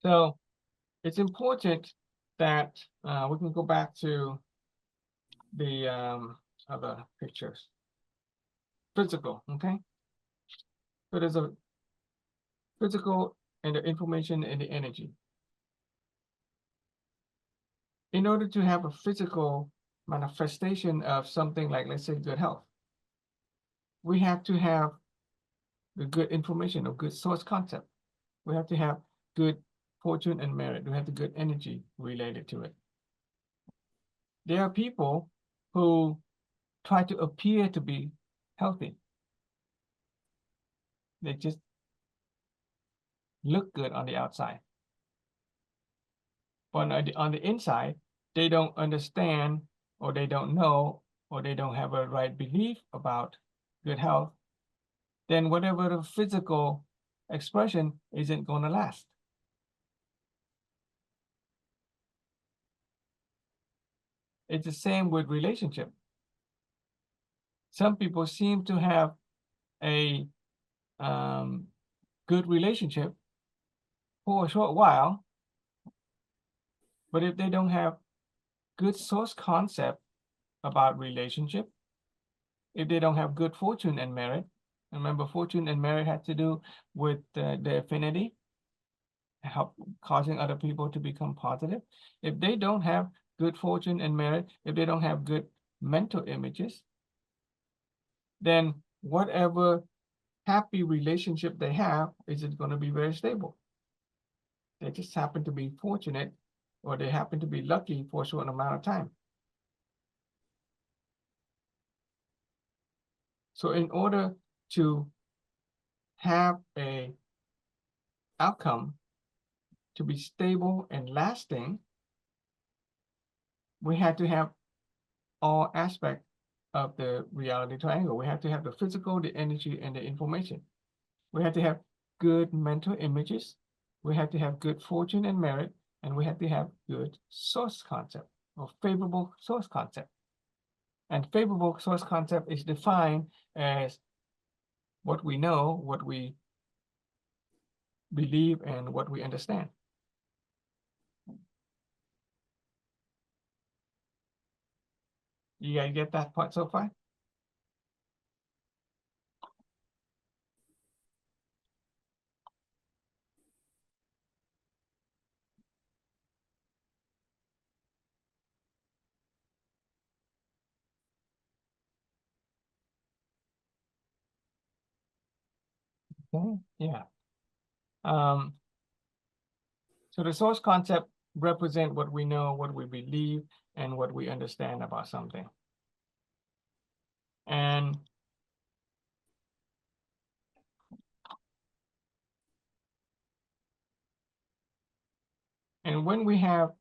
So it's important that we can go back to the other pictures. Physical, okay? So there's a physical and the information and the energy. In order to have a physical manifestation of something like, let's say, good health, we have to have the good information or good source concept. We have to have good fortune and merit. We have the good energy related to it. There are people who try to appear to be healthy. They just look good on the outside. But on the inside, they don't understand, or they don't know, or they don't have a right belief about good health. Then whatever the physical expression isn't going to last. It's the same with relationship. Some people seem to have a good relationship for a short while, but if they don't have good source concept about relationship, if they don't have good fortune and merit, remember fortune and merit had to do with the affinity, help causing other people to become positive. If they don't have good fortune and merit, if they don't have good mental images, then whatever happy relationship they have isn't going to be very stable. They just happen to be fortunate, or they happen to be lucky for a certain amount of time. So in order to have a outcome to be stable and lasting, we had to have all aspects of the reality triangle. We have to have the physical, the energy, and the information. We have to have good mental images. We have to have good fortune and merit, and we have to have good source concept or favorable source concept. And favorable source concept is defined as what we know, what we believe, and what we understand. You guys get that part so far? Okay, yeah. So the source concept represent what we know, what we believe, and what we understand about something. And when we have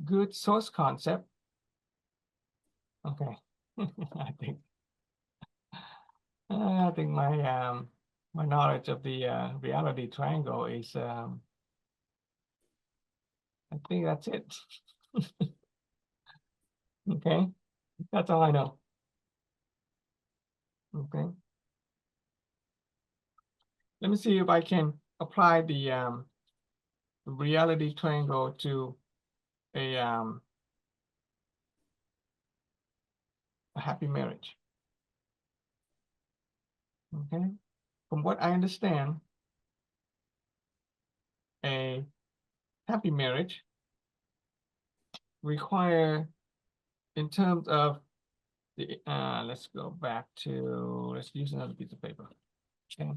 good source concept, okay, I think my my knowledge of the reality triangle is I think that's it. Okay, that's all I know. Okay, let me see if I can apply the reality triangle to a happy marriage. Okay, from what I understand, a happy marriage require, in terms of the, let's go back to, let's use another piece of paper. Okay.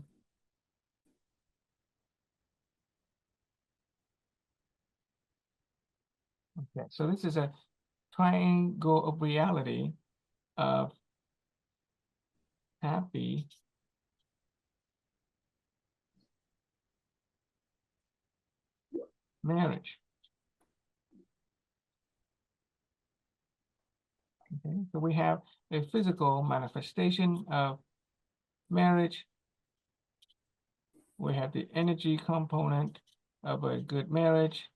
Okay, so this is a triangle of reality of happy marriage. Okay, so we have a physical manifestation of marriage. We have the energy component of a good marriage,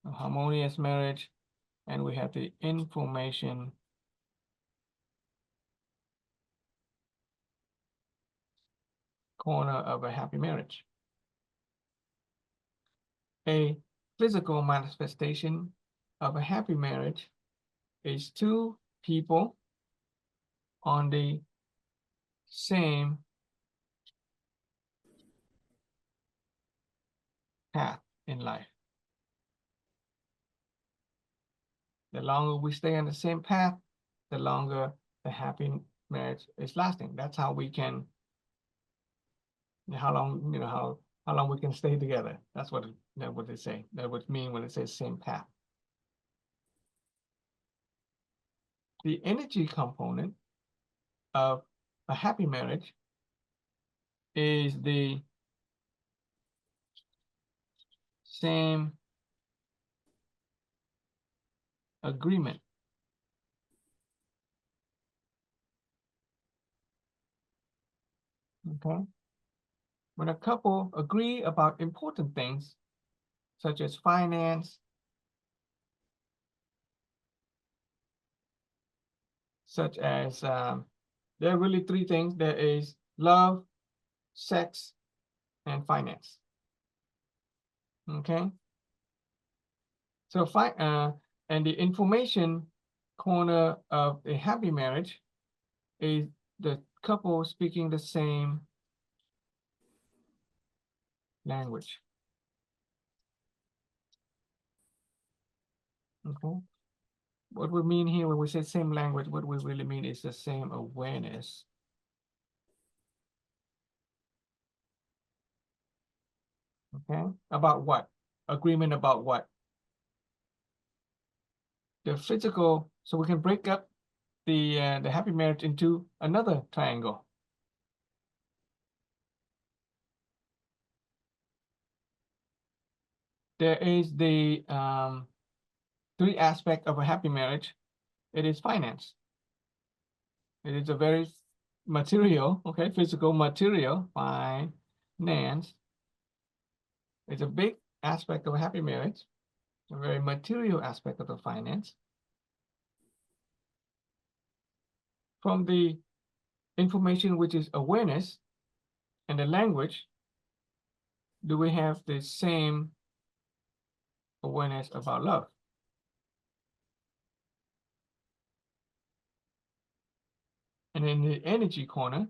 a harmonious marriage, and we have the information corner of a happy marriage. A physical manifestation of a happy marriage is two people on the same path in life. The longer we stay on the same path, the longer the happy marriage is lasting. That's how we can, how long, how long we can stay together. That's what they say. That would mean when it says same path. The energy component of a happy marriage is the same agreement. Okay. When a couple agree about important things, such as finance, such as, there are really three things. There is love, sex, and finance. Okay. So and the information corner of a happy marriage is the couple speaking the same language. Okay. What we mean here when we say same language, what we really mean is the same awareness. Okay. About what? Agreement about what? The physical, so we can break up the happy marriage into another triangle. There is the three aspect of a happy marriage. It is finance. It is a very material, okay, physical material, finance. It's a big aspect of a happy marriage, a very material aspect of the finance. From the information, which is awareness, and the language, do we have the same awareness about love? And in the energy corner,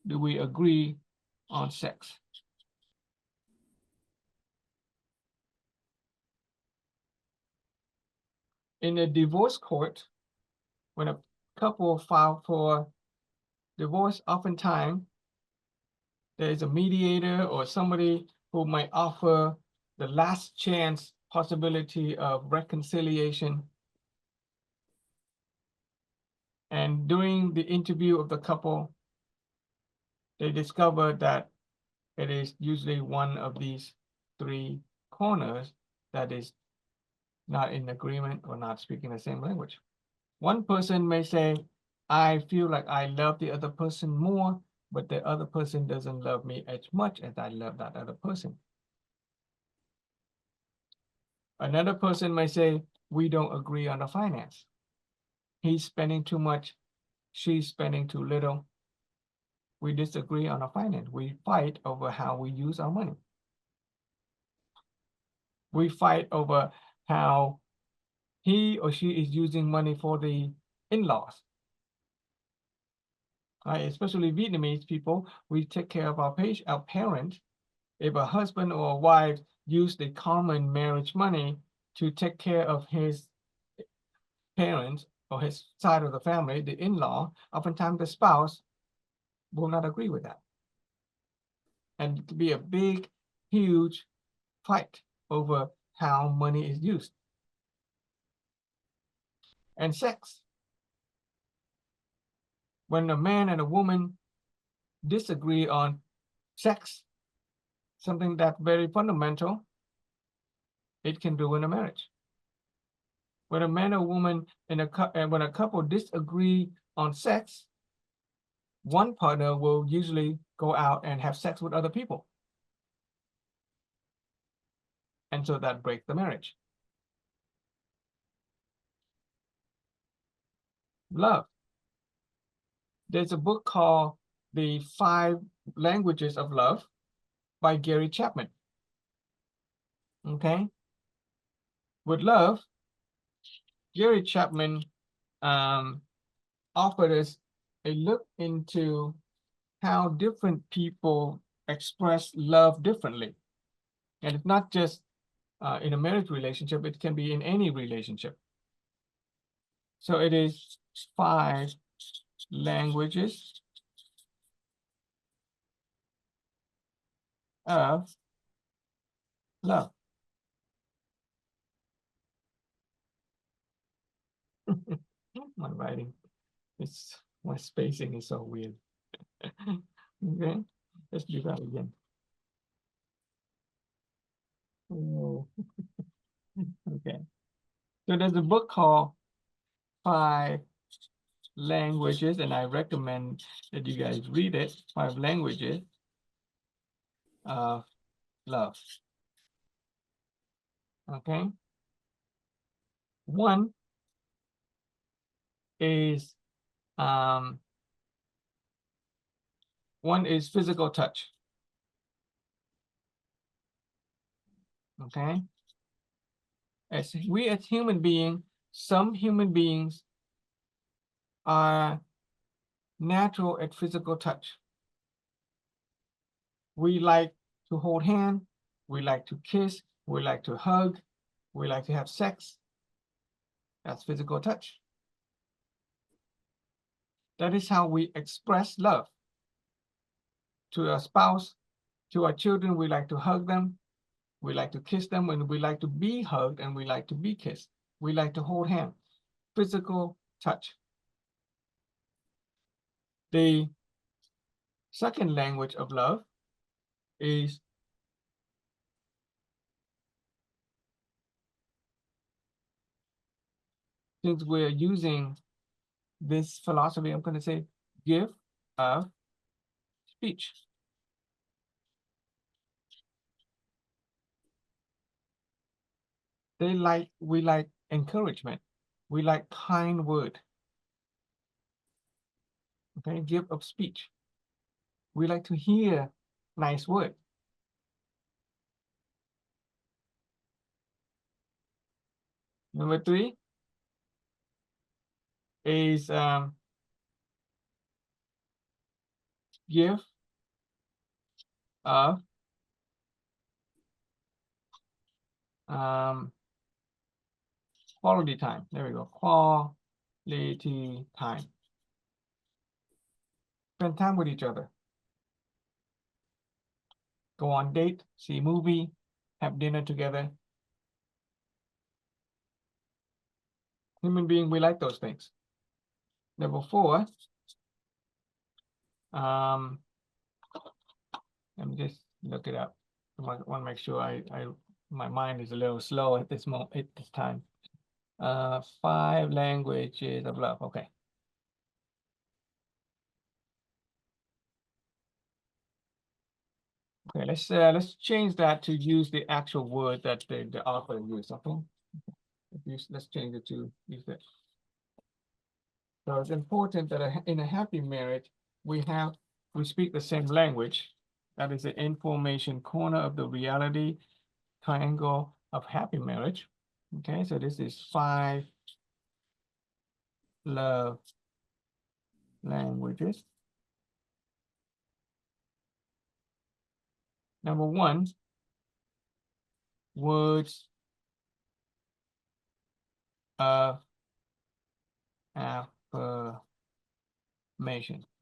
do we agree on sex? In a divorce court, when a couple file for divorce, oftentimes there is a mediator or somebody who might offer the last chance possibility of reconciliation. And during the interview of the couple, they discovered that it is usually one of these three corners that is not in agreement or not speaking the same language. One person may say, I feel like I love the other person more, but the other person doesn't love me as much as I love that other person. Another person may say, we don't agree on the finance. He's spending too much, she's spending too little. We disagree on the finance. We fight over how we use our money. We fight over how he or she is using money for the in-laws. right? Especially Vietnamese people, we take care of our parents. If a husband or a wife use the common marriage money to take care of his parents or his side of the family, the in-law, oftentimes the spouse will not agree with that. And it could be a big, huge fight over how money is used. And sex. When a man and a woman disagree on sex, something that's very fundamental, it can ruin a marriage. When a man or woman when a couple disagree on sex, one partner will usually go out and have sex with other people. And so that breaks the marriage. Love. There's a book called The 5 Languages of Love by Gary Chapman. Okay. With love, Gary Chapman offered us a look into how different people express love differently. And it's not just in a marriage relationship, it can be in any relationship. So it is 5 languages of love. My writing, my spacing is so weird. Okay, let's do that again. Oh. Okay, so there's a book called 5 Languages, and I recommend that you guys read it. 5 Languages of Love. Okay, one is physical touch. Okay, as human beings, some human beings are natural at physical touch. We like to hold hands, we like to kiss, we like to hug, we like to have sex. That's physical touch. That is how we express love. To our spouse, to our children, we like to hug them, we like to kiss them, and we like to be hugged, and we like to be kissed. We like to hold hands. Physical touch. The second language of love is since we're using this philosophy, I'm going to say gift of speech. We like encouragement. We like kind word. Okay, gift of speech. We like to hear nice word. Number 3 is gift of quality time. There we go. Quality time. Spend time with each other. Go on date, see a movie, have dinner together. Human being, we like those things. Number 4, let me just look it up. I want to make sure my mind is a little slow at this moment, at this time. 5 languages of love. Okay. Okay, let's change that to use the actual word that the author used. Okay. Let's change it to use that. So it's important that in a happy marriage, we speak the same language. That is the information corner of the reality triangle of happy marriage. Okay, so this is 5 love languages Number one, words of affirmation.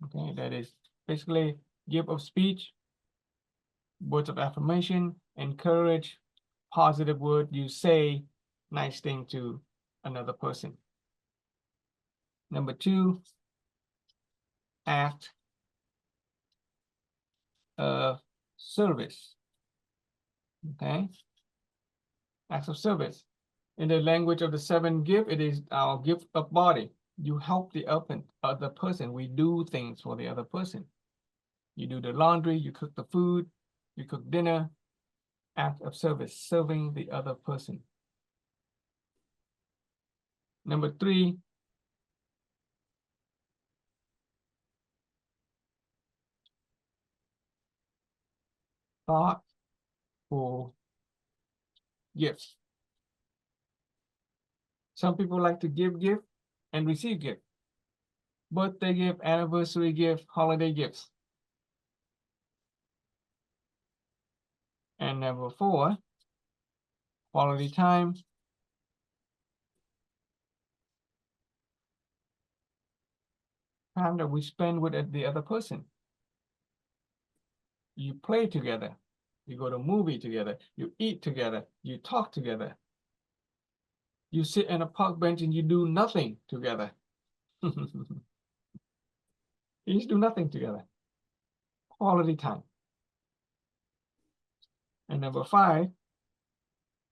Okay, that is basically gift of speech, words of affirmation, encourage, positive word you say, nice thing to another person. Number two, act of service. Okay, acts of service. In the language of the seven gift, it is our gift of body. You help the other person. We do things for the other person. You do the laundry, you cook the food, you cook dinner. Act of service, serving the other person. Number three, thoughtful gifts. Some people like to give gift and receive gift. Birthday gift, anniversary gift, holiday gifts. And number four, quality time. Time that we spend with the other person. You play together. You go to a movie together. You eat together. You talk together. You sit in a park bench and you do nothing together. You just do nothing together. Quality time. And number five,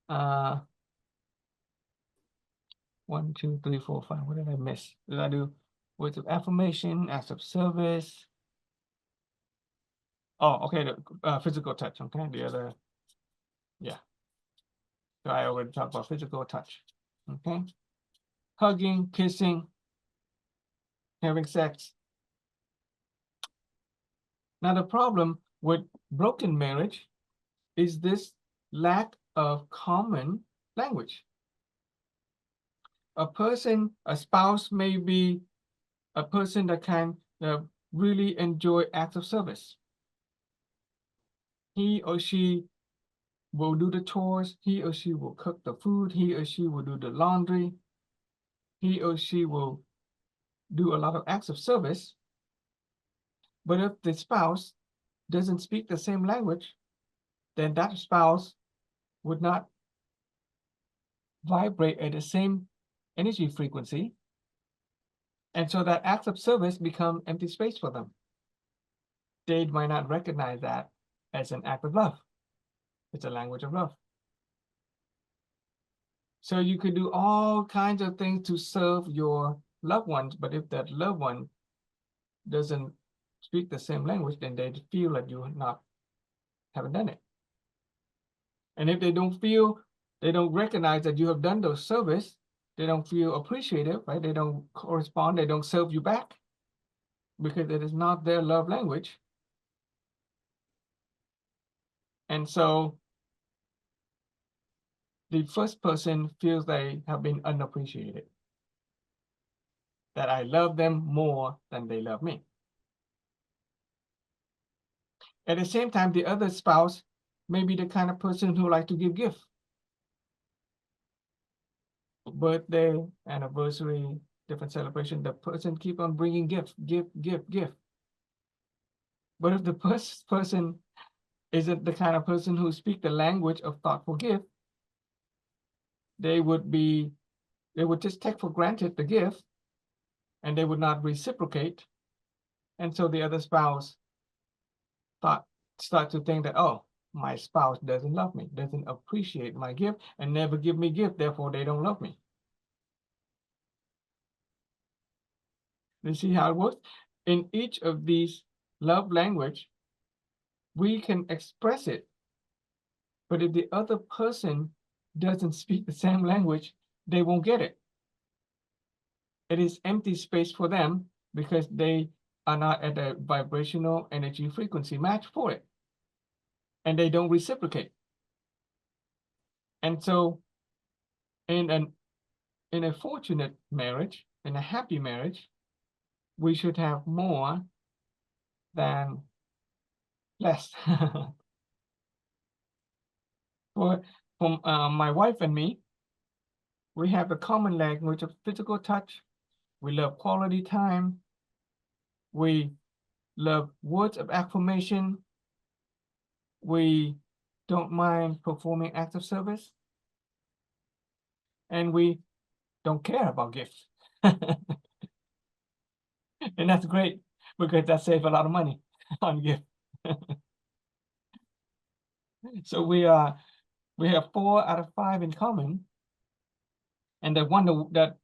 1, 2, 3, 4, 5. What did I miss? Did I do words of affirmation, acts of service? Oh, okay, the physical touch. Okay, the other, yeah. So I already talked about physical touch. Okay, hugging, kissing, having sex. Now the problem with broken marriage is this lack of common language. A spouse may be a person that can really enjoy acts of service. He or she will do the chores. He or she will cook the food. He or she will do the laundry. He or she will do a lot of acts of service. But if the spouse doesn't speak the same language, then that spouse would not vibrate at the same energy frequency. And so that acts of service become empty space for them. They might not recognize that as an act of love. It's a language of love. So you could do all kinds of things to serve your loved ones, but if that loved one doesn't speak the same language, then they feel that you haven't done it. And if they don't recognize that you have done those service, they don't feel appreciated, right? They don't correspond, they don't serve you back because it is not their love language. And so the first person feels they have been unappreciated, that I love them more than they love me. At the same time, the other spouse may be the kind of person who like to give gifts. Birthday, anniversary, different celebration, the person keep on bringing gift. But if the person isn't the kind of person who speak the language of thoughtful gift, they would just take for granted the gift and they would not reciprocate. And so the other spouse start to think that, oh, my spouse doesn't love me, doesn't appreciate my gift, and never give me gift, therefore they don't love me. You see how it works? In each of these love language, we can express it. But if the other person doesn't speak the same language, they won't get it. It is empty space for them because they are not at a vibrational energy frequency match for it. And they don't reciprocate. And so in a fortunate marriage, in a happy marriage, we should have more than less. For from my wife and me, we have the common language of physical touch. We love quality time. We love words of affirmation. We don't mind performing acts of service. And we don't care about gifts. And that's great because that saves a lot of money on gift. So we have 4 out of 5 in common. And the one that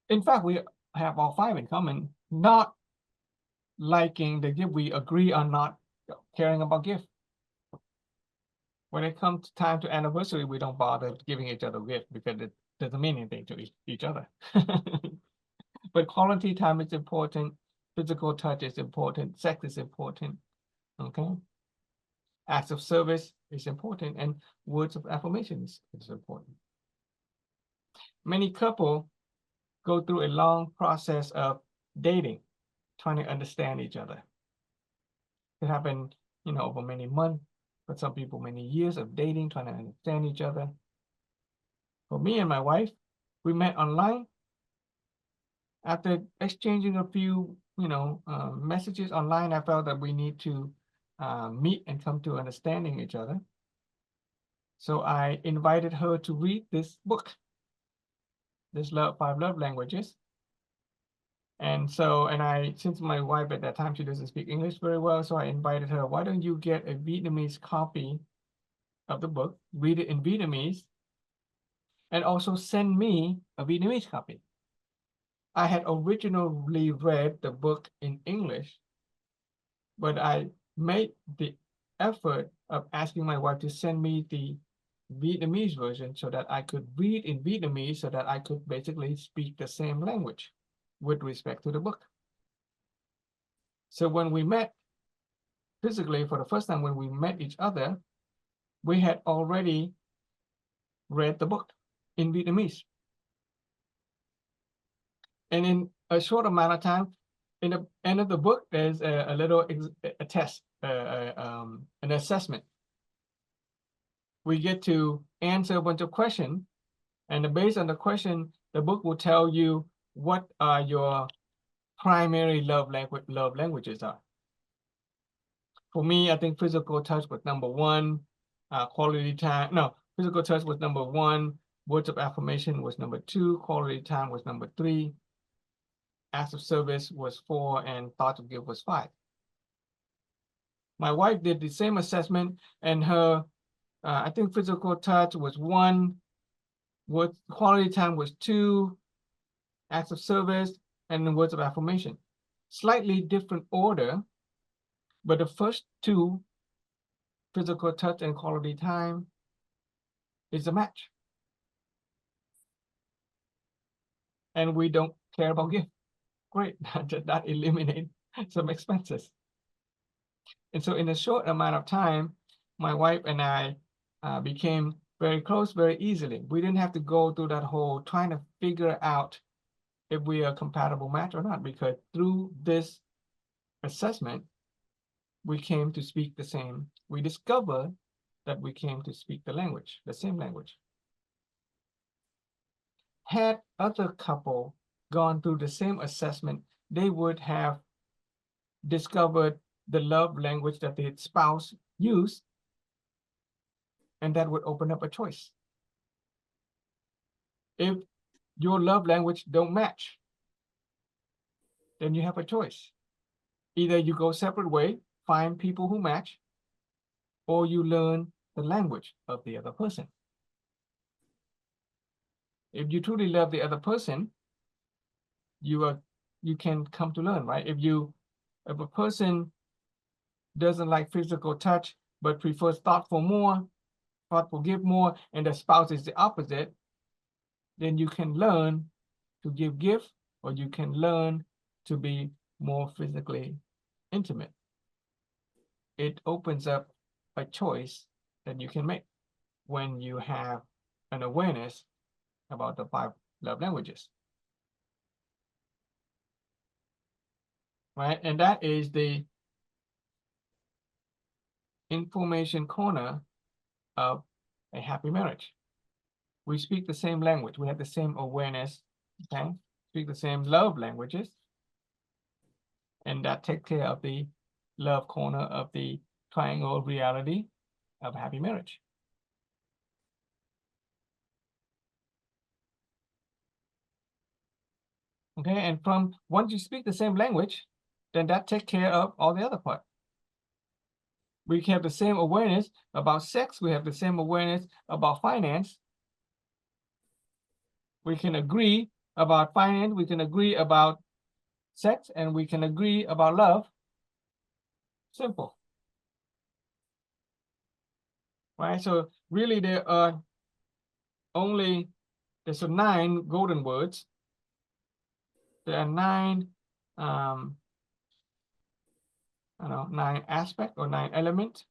in fact we have all 5 in common, not liking the gift. We agree on not caring about gift. When it comes time to anniversary, we don't bother giving each other gift because it doesn't mean anything to each other. But quality time is important. Physical touch is important. Sex is important. Okay. Acts of service is important, and words of affirmation is important. Many couples go through a long process of dating, trying to understand each other. It happened, over many months, but some people many years of dating, trying to understand each other. For me and my wife, we met online. After exchanging a few, messages online, I felt that we need to meet and come to understanding each other. So I invited her to read this book, this 5 Love Languages. And so, since my wife at that time, she doesn't speak English very well, so I invited her, why don't you get a Vietnamese copy of the book, read it in Vietnamese, and also send me a Vietnamese copy. I had originally read the book in English, but I made the effort of asking my wife to send me the Vietnamese version so that I could read in Vietnamese, so that I could basically speak the same language with respect to the book. So when we met physically for the first time, when we met each other, we had already read the book in Vietnamese. And in a short amount of time, in the end of the book, there's a little test, an assessment. We get to answer a bunch of questions, and based on the question, the book will tell you what are your primary love languages are. For me, I think physical touch was number 1, quality time. No, physical touch was number 1. Words of affirmation was number 2. Quality time was number 3. Acts of service was 4, and thoughts of gift was 5. My wife did the same assessment, and her, I think physical touch was 1. Quality time was 2. Acts of service, and then words of affirmation. Slightly different order, but the first 2, physical touch and quality time, is a match. And we don't care about gift. Great, that eliminate some expenses. And so in a short amount of time, my wife and I became very close very easily. We didn't have to go through that whole trying to figure out if we are a compatible match or not, because through this assessment, we came to speak the same. We discovered that we came to speak the same language. Had other couple gone through the same assessment, they would have discovered the love language that their spouse used, and that would open up a choice. If your love language don't match, then you have a choice. Either you go separate way, find people who match, or you learn the language of the other person. If you truly love the other person, you can come to learn, right? If a person doesn't like physical touch, but prefers thoughtful gift more, and the spouse is the opposite, then you can learn to give gift, or you can learn to be more physically intimate. It opens up a choice that you can make when you have an awareness about the 5 love languages. Right? And that is the information corner of a happy marriage. We speak the same language. We have the same awareness, okay? Speak the same love languages. And that takes care of the love corner of the triangle reality of a happy marriage. Okay, and from once you speak the same language, then that takes care of all the other part. We have the same awareness about sex. We have the same awareness about finance. We can agree about finance. We can agree about sex, and we can agree about love. Simple. Right? So really there are only, there's 9 golden words. There are 9, I don't know, 9 aspect or 9 element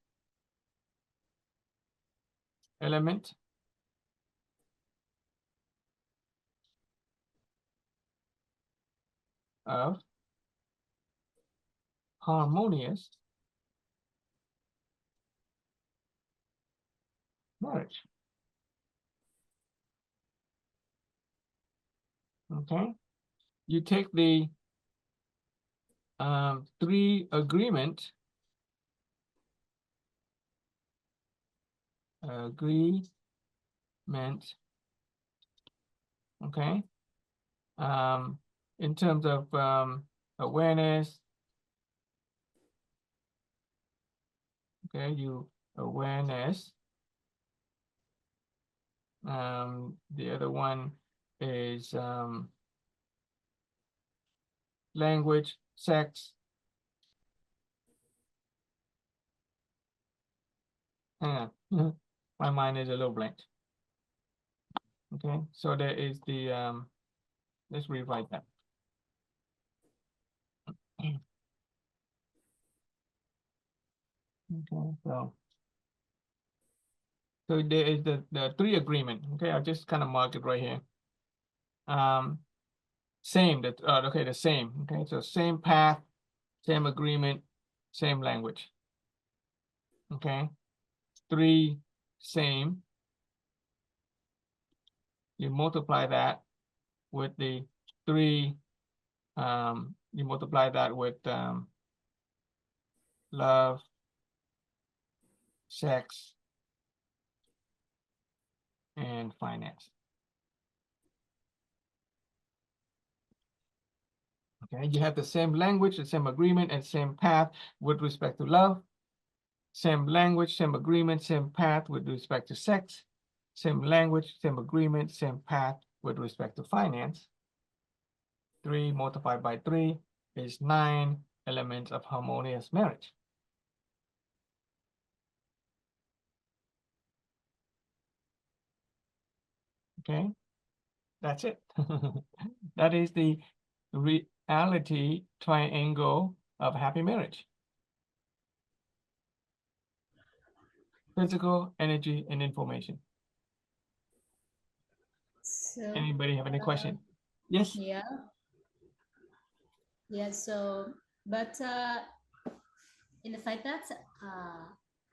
of harmonious marriage. Okay, you take the 3 agreement, okay, in terms of awareness. Okay, you awareness. The other one is language, sex. Hang on, my mind is a little blank. Okay, so there is the let's rewrite that. Okay, so there is the 3 agreement. Okay, I'll just kind of mark it right here. Same, that okay, the same. Okay, so same path, same agreement, same language. Okay, 3 same. You multiply that with the 3, you multiply that with love, sex, and finance. Okay, you have the same language, the same agreement, and same path with respect to love. Same language, same agreement, same path with respect to sex. Same language, same agreement, same path with respect to finance. 3 multiplied by 3 is 9 elements of harmonious marriage. Okay, that's it. That is the reality triangle of happy marriage. Physical, energy, and information. So, Anybody have any question? Yes. yeah. Yeah, so, but in the fact that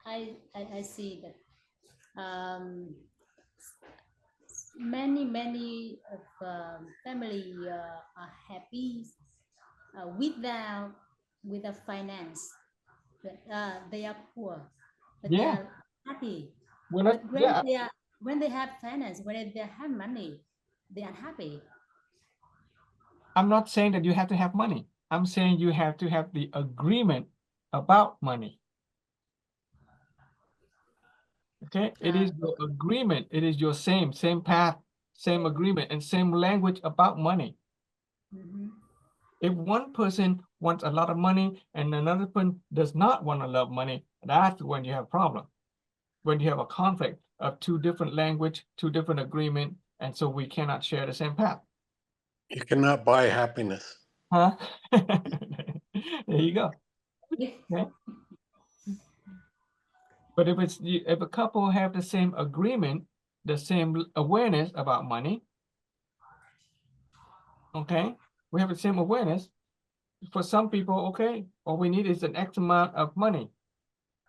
I see that many of family are happy without finance, but they are poor, but they Yeah. are happy. We're not, But yeah. when they have finance, when they have money, they are happy. I'm not saying that you have to have money. I'm saying you have to have the agreement about money. Okay, it is your agreement. It is your same path, same agreement, and same language about money. Mm-hmm. If one person wants a lot of money and another person does not want a lot of money, that's when you have a problem. When you have a conflict of 2 different language, 2 different agreement, and so we cannot share the same path. You cannot buy happiness. Huh? There you go. Okay. But if a couple have the same agreement, the same awareness about money, okay, we have the same awareness. For some people, okay, all we need is an X amount of money.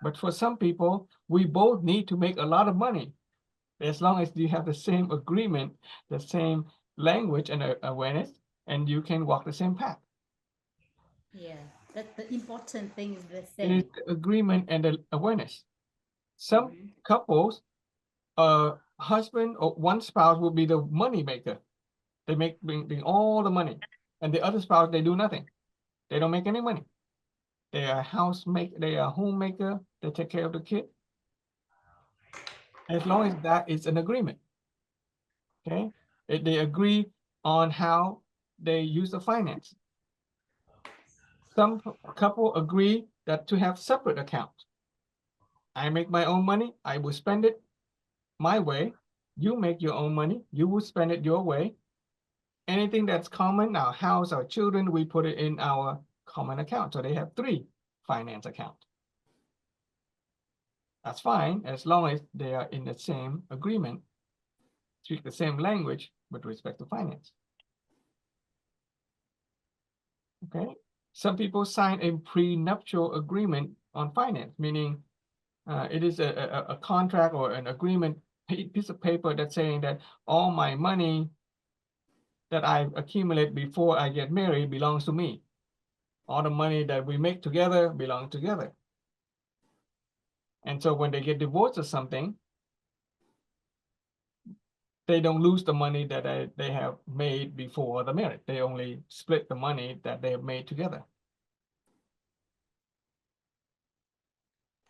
But for some people, we both need to make a lot of money. As long as you have the same agreement, the same language and awareness, and you can walk the same path. Yeah, that the important thing is the It is same. the agreement and the awareness. Some Mhm. couples, husband or one spouse will be the money maker. They bring all the money, and the other spouse, they do nothing. They don't make any money. They are they are homemaker. They take care of the kid. As long as that is an agreement, okay? They agree on how they use the finance. Some couple agree that to have separate accounts. I make my own money, I will spend it my way. You make your own money, you will spend it your way. Anything that's common, our house, our children, we put it in our common account. So they have 3 finance accounts. That's fine, as long as they are in the same agreement, speak the same language with respect to finance. Okay, some people sign a prenuptial agreement on finance, meaning it is a contract or an agreement piece of paper that's saying that all my money that I accumulate before I get married belongs to me. All the money that we make together belongs together. And so when they get divorced or something, they don't lose the money that they have made before the marriage. They only split the money that they have made together.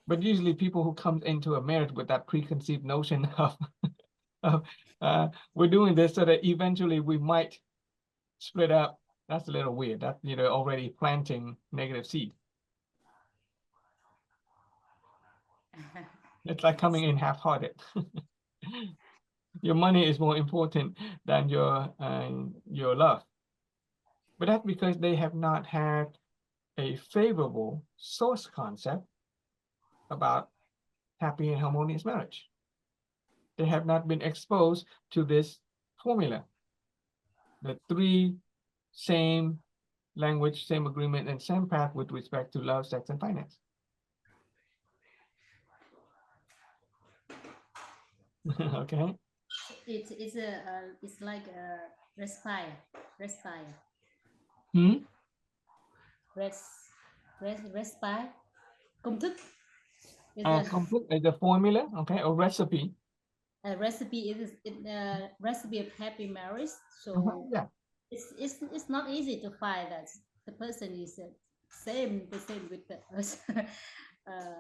But usually people who come into a marriage with that preconceived notion of we're doing this so that eventually we might split up, that's a little weird. That, already planting negative seed. It's like coming in half-hearted. Your money is more important than your love. But that's because they have not had a favorable source concept about happy and harmonious marriage. They have not been exposed to this formula. The 3 same language, same agreement, and same path with respect to love, sex, and finance. Okay. It's like a respire. Hmm? Respire. Công thức is Complete the formula, okay, or recipe. a recipe. Is a recipe of happy marriage. So Yeah. it's not easy to find that the person is the same with us.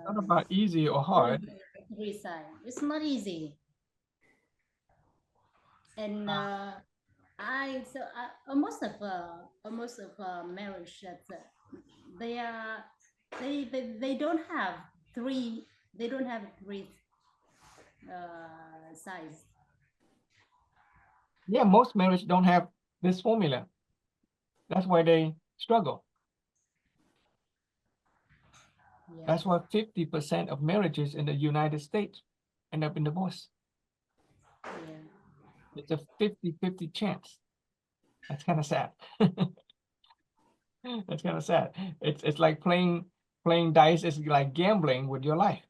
Not about easy or hard. Resign. It's not easy. And almost of marriage that they don't have three sides. Yeah, most marriage don't have this formula. That's why they struggle. Yeah. That's why 50% of marriages in the United States end up in divorce. Yeah. It's a 50-50 chance. That's kind of sad. That's kind of sad. It's like playing dice is like gambling with your life.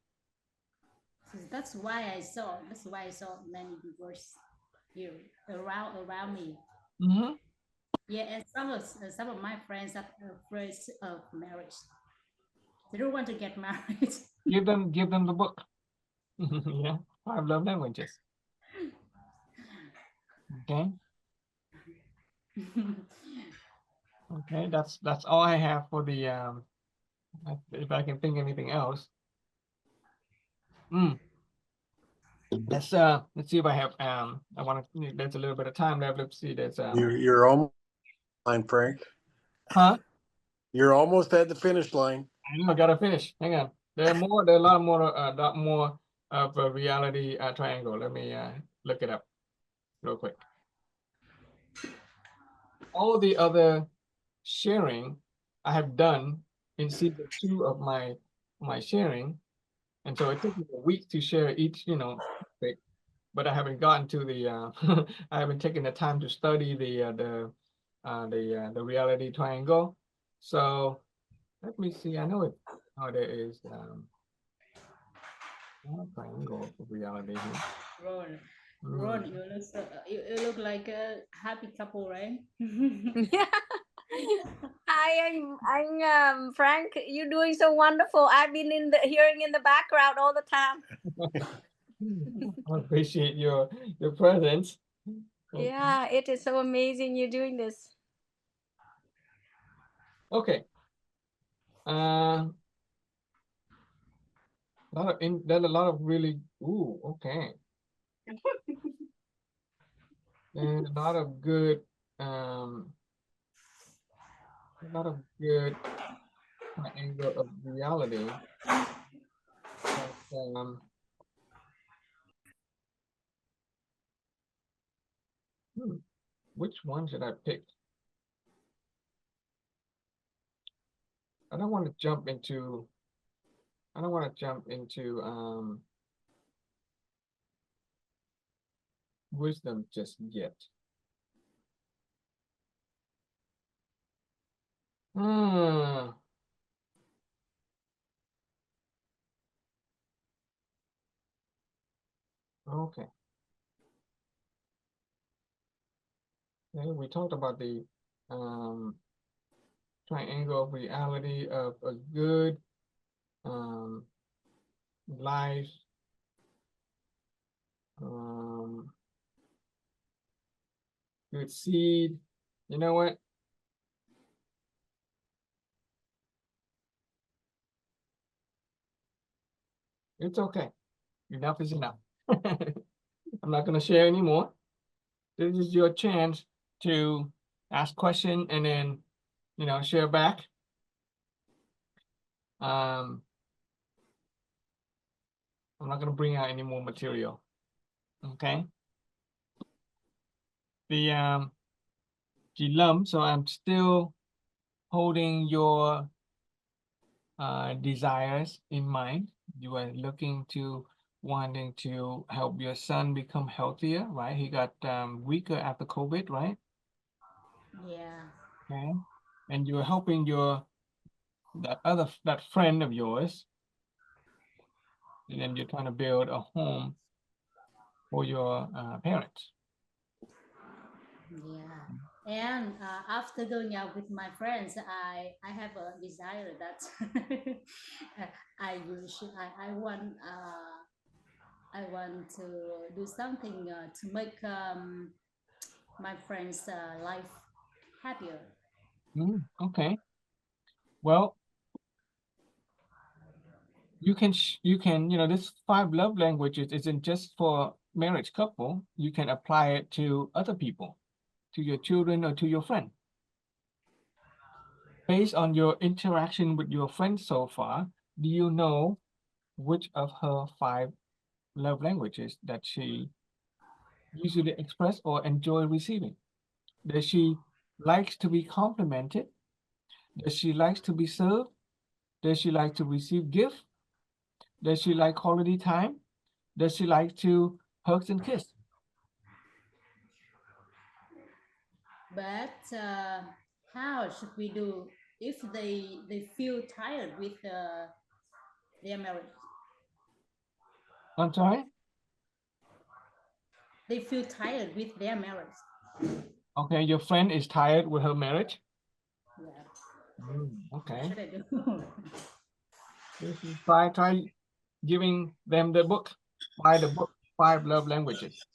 So that's why I saw many divorce here around me. Mm-hmm. Yeah, and some of my friends are afraid of marriage. They don't want to get married. Give them the book. Yeah, 5 love languages. Okay. Okay, that's all I have for the if I can think anything else. Let's see if I have I want to, there's a little bit of time left. Let's see, there's You're almost line, Frank. huh? You're almost at the finish line. I know I gotta finish. Hang on. There are a lot more of a reality triangle. Let me look it up real quick. All the other sharing I have done in season 2 of my sharing. And so it took me a week to share each, topic, but I haven't gotten to the I haven't taken the time to study the reality triangle. So let me see. I know it. Oh, there is Triangle of reality here. Ron, Mm. you look so, you look like a happy couple, right? Yeah. I'm Frank. You're doing so wonderful. I've been hearing in the background all the time. I appreciate your presence. Yeah, it is so amazing you're doing this. Okay. There's a lot of really okay. And a lot of good angle of reality. But, which one should I pick? I don't want to jump into wisdom just yet. Okay. Okay, we talked about the triangle of reality of a good life, good seed. You know what? It's okay. Enough is enough. I'm not going to share anymore. This is your chance to ask question and then, share back. I'm not going to bring out any more material. Okay. The Lum, so I'm still holding your desires in mind. You are wanting to help your son become healthier, right? He got weaker after COVID, right? Yeah. Okay. And you're helping that friend of yours, and then you're trying to build a home for your parents. Yeah. And after going out with my friends, I have a desire that I want to do something to make my friends' life happier. Okay. Well, you can this 5 love languages isn't just for marriage couple. You can apply it to other people, to your children or to your friend. Based on your interaction with your friend so far, do you know which of her 5 love languages that she usually express or enjoy receiving? Does she likes to be complimented? Does she likes to be served? Does she like to receive gift? Does she like quality time? Does she like to hugs and kiss? But how should we do if they feel tired with their marriage? I'm sorry? They feel tired with their marriage. Okay, your friend is tired with her marriage. Yeah. What Okay. should I do? If you try giving them the book. Buy the book, 5 love languages.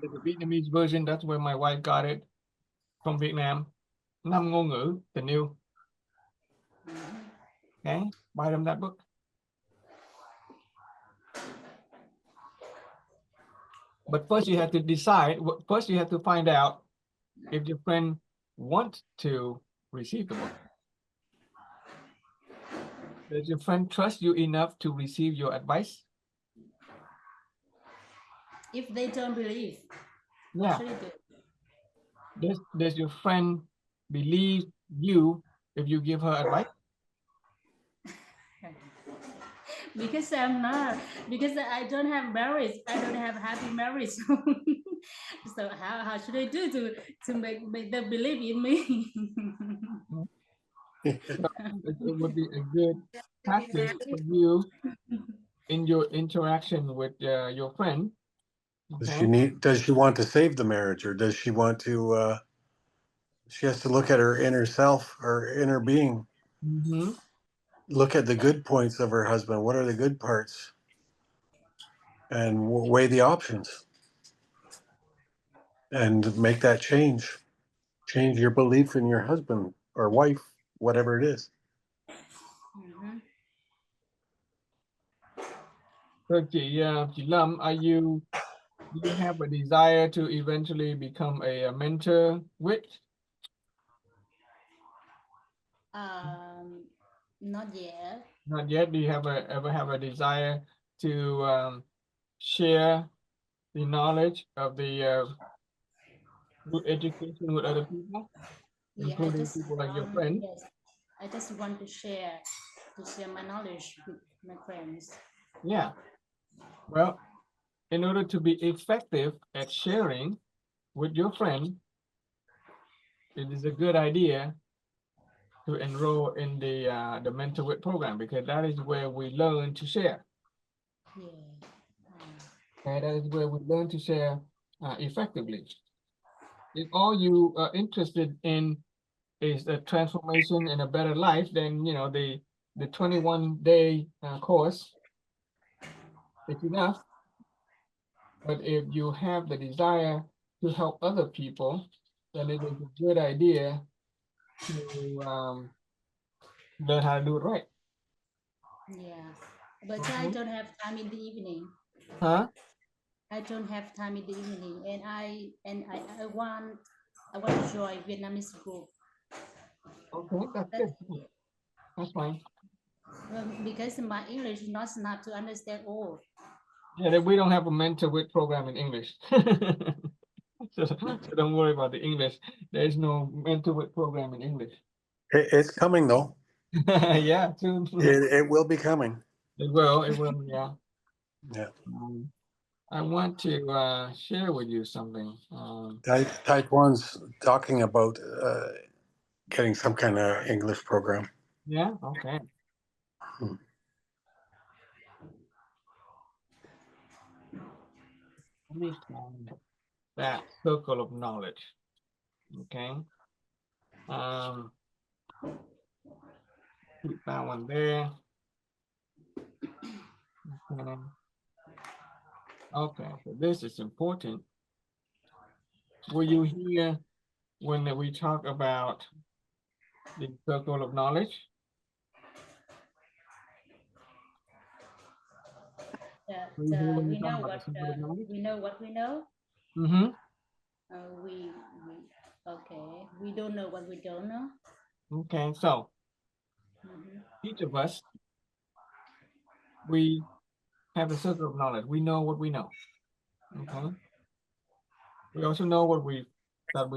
There's a Vietnamese version. That's where my wife got it from Vietnam. 5 ngôn ngữ tình yêu. Okay, buy them that book. But first you have to decide. First you have to find out if your friend wants to receive the book. Does your friend trust you enough to receive your advice? If they don't believe, what Yeah. should I do? Does your friend believe you if you give her advice? Because I'm not, because I don't have marriage, I don't have happy marriage. So how should I do to make them believe in me? So it would be a good practice for you in your interaction with your friend. Does she want to save the marriage, or does she want to, she has to look at her inner self, her inner being, Mhm. look at the good points of her husband. What are the good parts? And weigh the options and make that change. Change your belief in your husband or wife, whatever it is. Mhm. So chị Lâm, do you have a desire to eventually become a mentor with? Not yet. Not yet. Do you ever have a desire to share the knowledge of the good education with other people, Yeah, I including just people like your want, friend? yes, I just want to share my knowledge with my friends. Yeah. Well, in order to be effective at sharing with your friend, it is a good idea to enroll in the mentor with program, because that is where we learn to share. Yeah. Okay, that is where we learn to share effectively. If all you are interested in is a transformation and a better life, then you know the 21-day course is enough. But if you have the desire to help other people, then it is a good idea to learn how to do it right. Yeah, but I Mhm. don't have time in the evening. Huh? I don't have time in the evening, and I want to join Vietnamese group. Okay, that's That, good. That's fine. because my English is not to understand all. Yeah, we don't have a mentor with program in English. So don't worry about the English. There is no mentor with program in English. It's coming though. Yeah, soon. It will be coming. It will, yeah. Yeah. I want to share with you something. Taekwon's talking about getting some kind of English program. Yeah, okay. Hmm. Let me find that circle of knowledge. Okay. Um, keep that one there. Okay. Okay, so this is important. Were you here when we talk about the circle of knowledge? Were you here when we We talk know about the what circle of knowledge? we know what we know. Mm-hmm. We okay. We don't know what we don't know. Okay, so Mhm. each of us, we have a circle of knowledge. We know what we know. Okay. We also know what we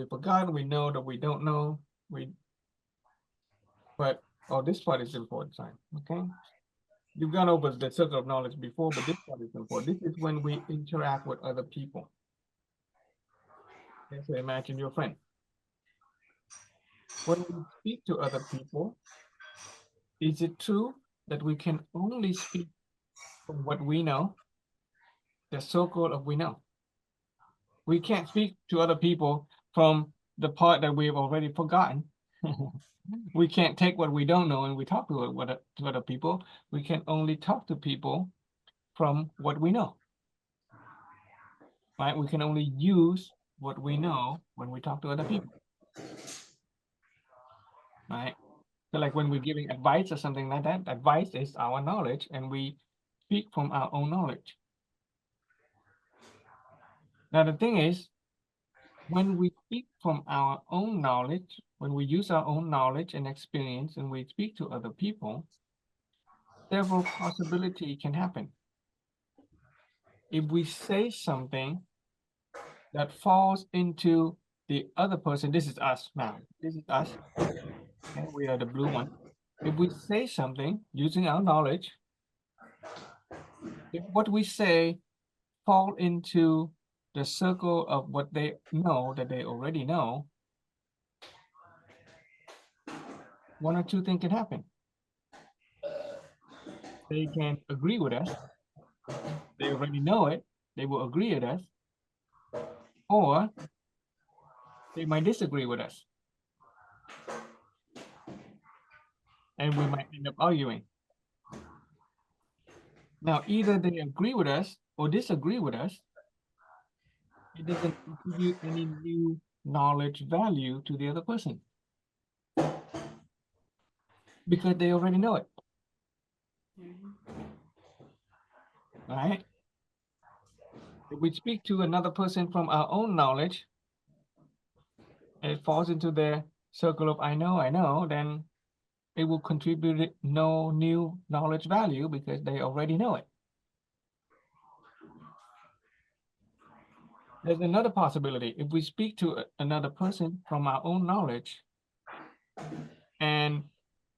forgot. We know that we don't know. But this part is important, Simon. Okay. You've gone over the circle of knowledge before, but this part is important. This is when we interact with other people. Okay, so imagine your friend. When we speak to other people, is it true that we can only speak from what we know, the so-called of we know? We can't speak to other people from the part that we've already forgotten. We can't take what we don't know and we talk to other people. We can only talk to people from what we know. Right? We can only use what we know when we talk to other people. Right? So like when we're giving advice or something like that, advice is our knowledge and we speak from our own knowledge. Now the thing is, when we speak from our own knowledge, when we use our own knowledge and experience and we speak to other people, several possibilities can happen. If we say something that falls into the other person, this is us now, this is us, okay, we are the blue one. If we say something using our knowledge, if what we say fall into the circle of what they know that they already know, one or two things can happen. They can agree with us They already know it. They will agree with us, or they might disagree with us, and we might end up arguing. Now, either they agree with us or disagree with us. It doesn't contribute any new knowledge value to the other person because they already know it. Right? If we speak to another person from our own knowledge and it falls into their circle of I know, then it will contribute no new knowledge value because they already know it. There's another possibility. If we speak to another person from our own knowledge and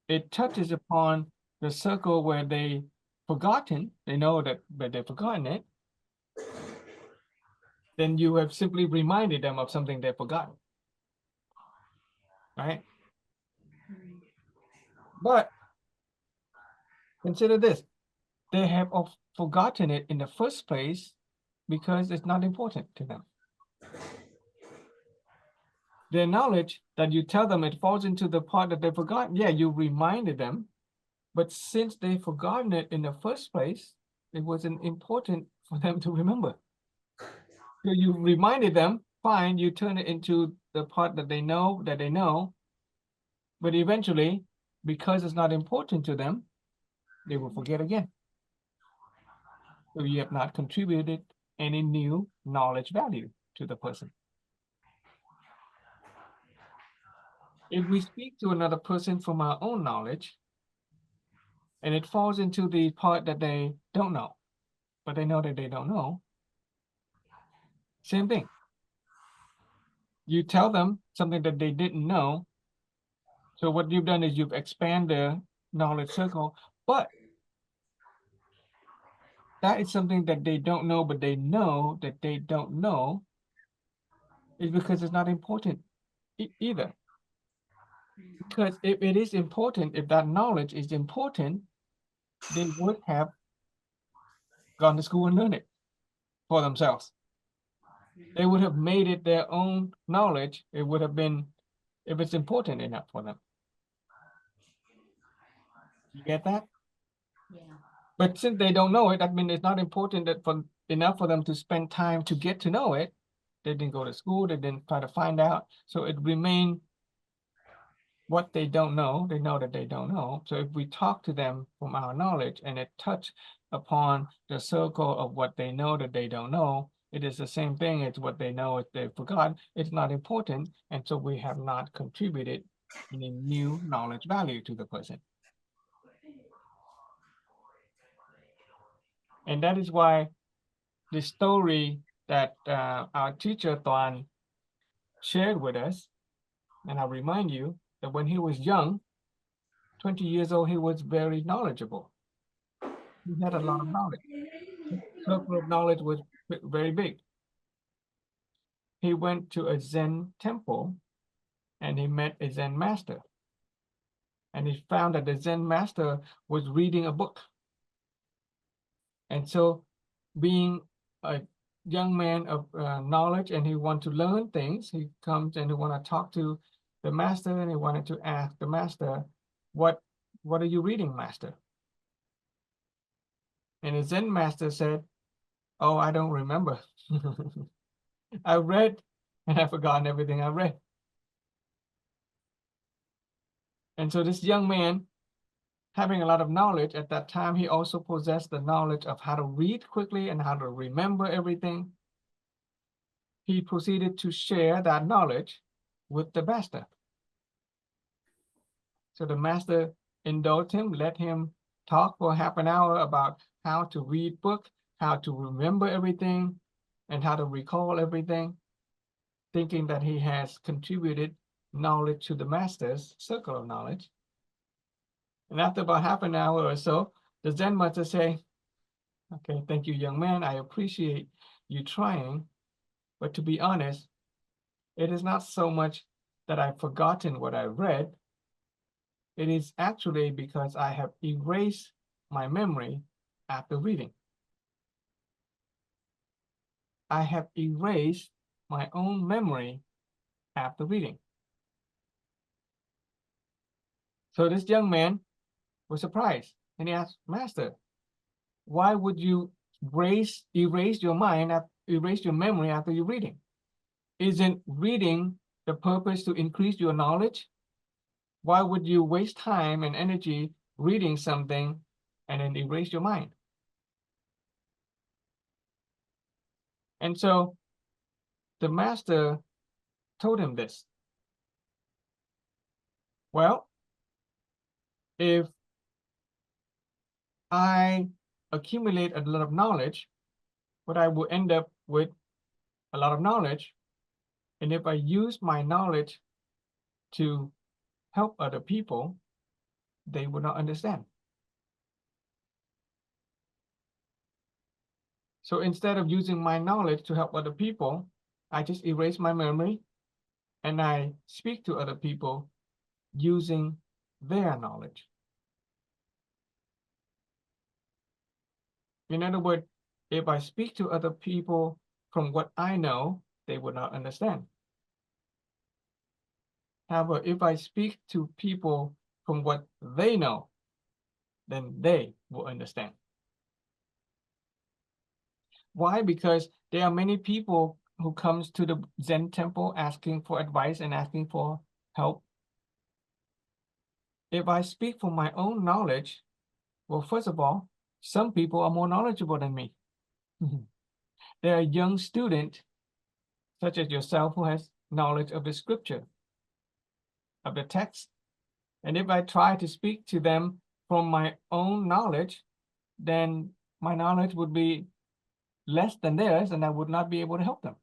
it touches upon the circle where they know that, but they've forgotten it, then you have simply reminded them of something they've forgotten, right? But consider this, they have forgotten it in the first place because it's not important to them. Their knowledge that you tell them it falls into the part that they've forgotten, yeah, you reminded them, but since they've forgotten it in the first place, it wasn't important for them to remember. So you reminded them, fine, you turn it into the part that they know, but eventually, because it's not important to them, they will forget again. So you have not contributed any new knowledge value to the person. If we speak to another person from our own knowledge, and it falls into the part that they don't know, but they know that they don't know, same thing. You tell them something that they didn't know. So what you've done is you've expanded their knowledge circle, but that is something that they don't know, but they know that they don't know, is because it's not important either. Because if it is important, if that knowledge is important, they would have gone to school and learned it for themselves. They would have made it their own knowledge. It would have been, if it's important enough for them. You get that? Yeah. But since they don't know it, that means it's not important enough for them to spend time to get to know it. They didn't go to school, they didn't try to find out. So it remained what they don't know. They know that they don't know. So if we talk to them from our knowledge and it touch upon the circle of what they know that they don't know, it is the same thing as what they know if they forgot. It's not important. And so we have not contributed any new knowledge value to the person. And that is why the story that our teacher Tuan shared with us, and I'll remind you that when he was young, 20 years old, he was very knowledgeable. He had a lot of knowledge. His circle of knowledge was very big. He went to a Zen temple and he met a Zen master. And he found that the Zen master was reading a book. And so being a young man of knowledge and he wanted to learn things, he comes and he want to talk to the master and he wanted to ask the master, what are you reading, master? And the Zen master said, oh, I don't remember. I read and I've forgotten everything I read. And so this young man, having a lot of knowledge at that time, he also possessed the knowledge of how to read quickly and how to remember everything. He proceeded to share that knowledge with the master. So the master indulged him, let him talk for half an hour about how to read book, how to remember everything, and how to recall everything, thinking that he has contributed knowledge to the master's circle of knowledge. And after about half an hour or so, the Zen master say, okay, thank you, young man. I appreciate you trying, but to be honest, it is not so much that I've forgotten what I read. It is actually because I have erased my memory after reading. I have erased my own memory after reading. So this young man was surprised and he asked, Master, why would you erase your mind, erase your memory after you're reading? Isn't reading the purpose to increase your knowledge? Why would you waste time and energy reading something and then erase your mind? And so the master told him this. Well, if I accumulate a lot of knowledge, but I will end up with a lot of knowledge. And if I use my knowledge to help other people, they will not understand. So instead of using my knowledge to help other people, I just erase my memory and I speak to other people using their knowledge. In other words, if I speak to other people from what I know, they will not understand. However, if I speak to people from what they know, then they will understand. Why? Because there are many people who comes to the Zen temple asking for advice and asking for help. If I speak from my own knowledge, well, first of all, some people are more knowledgeable than me. There are young students, such as yourself, who has knowledge of the scripture, of the text. And if I try to speak to them from my own knowledge, then my knowledge would be less than theirs, and I would not be able to help them.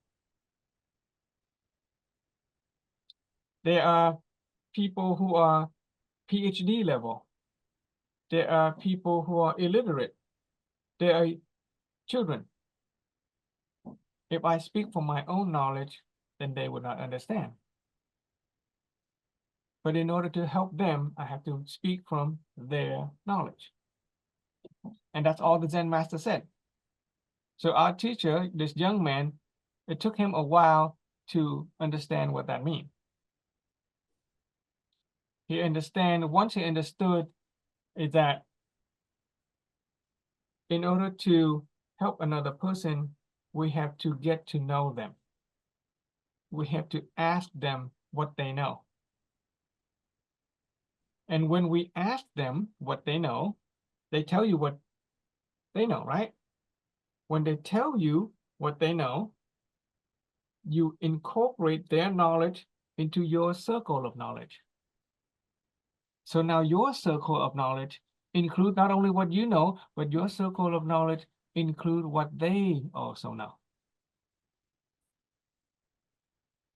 There are people who are PhD level. There are people who are illiterate. There are children. If I speak from my own knowledge, then they would not understand. But in order to help them, I have to speak from their knowledge. And that's all the Zen master said. So our teacher, this young man, it took him a while to understand what that means. Once he understood is that in order to help another person, we have to get to know them. We have to ask them what they know. And when we ask them what they know, they tell you what they know, right? When they tell you what they know, you incorporate their knowledge into your circle of knowledge. So now your circle of knowledge include not only what you know, but your circle of knowledge include what they also know.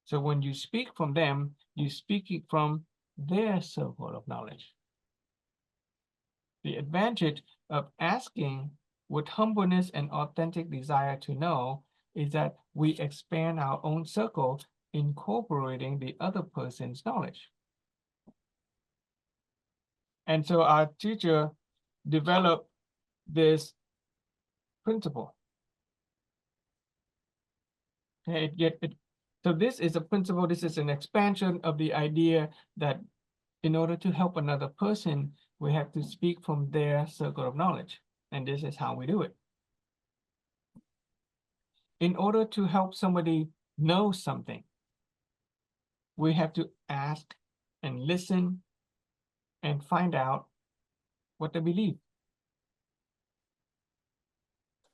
So when you speak from them, you speak it from their circle of knowledge. The advantage of asking with humbleness and authentic desire to know is that we expand our own circle, incorporating the other person's knowledge. And so our teacher developed this principle. Okay, so this is a principle, this is an expansion of the idea that in order to help another person, we have to speak from their circle of knowledge. And this is how we do it. In order to help somebody know something, we have to ask and listen and find out what they believe.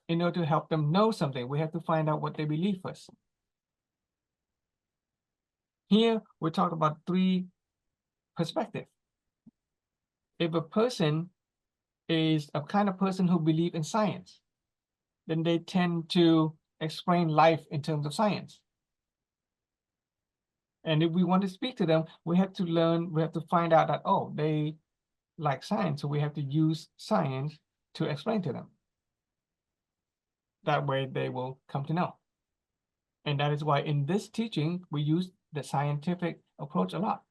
In order to help them know something, we have to find out what they believe first. Here, we talk about three perspectives. If a person is a kind of person who believes in science, then they tend to explain life in terms of science. And if we want to speak to them, we have to find out that, oh, they like science, so we have to use science to explain to them. That way they will come to know. And that is why in this teaching, we use the scientific approach a lot.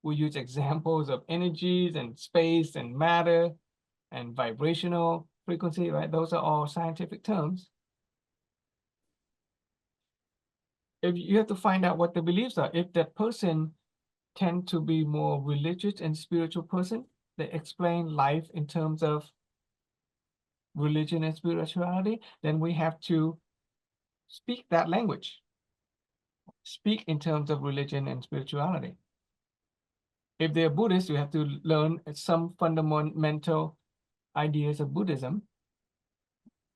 We use examples of energies and space and matter and vibrational frequency, right? Those are all scientific terms. if you have to find out what the beliefs are. If that person tend to be more religious and spiritual person, they explain life in terms of religion and spirituality, then we have to speak that language. Speak in terms of religion and spirituality. If they're Buddhist, you have to learn some fundamental ideas of Buddhism.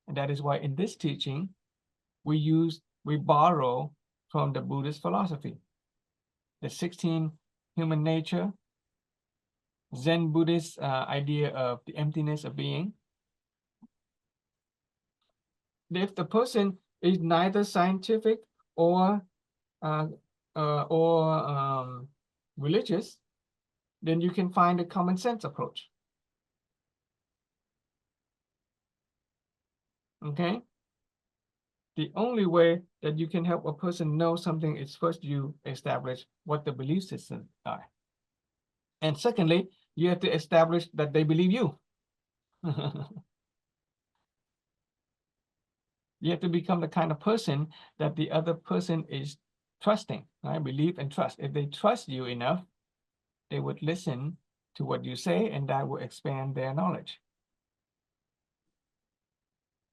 And that is why in this teaching, we borrow from the Buddhist philosophy. The 16 human nature, Zen Buddhist idea of the emptiness of being. If the person is neither scientific or religious, then you can find a common sense approach. Okay? The only way that you can help a person know something is first you establish what the belief systems are. And secondly, you have to establish that they believe you. You have to become the kind of person that the other person is trusting, right? Believe and trust. If they trust you enough, they would listen to what you say, and that will expand their knowledge.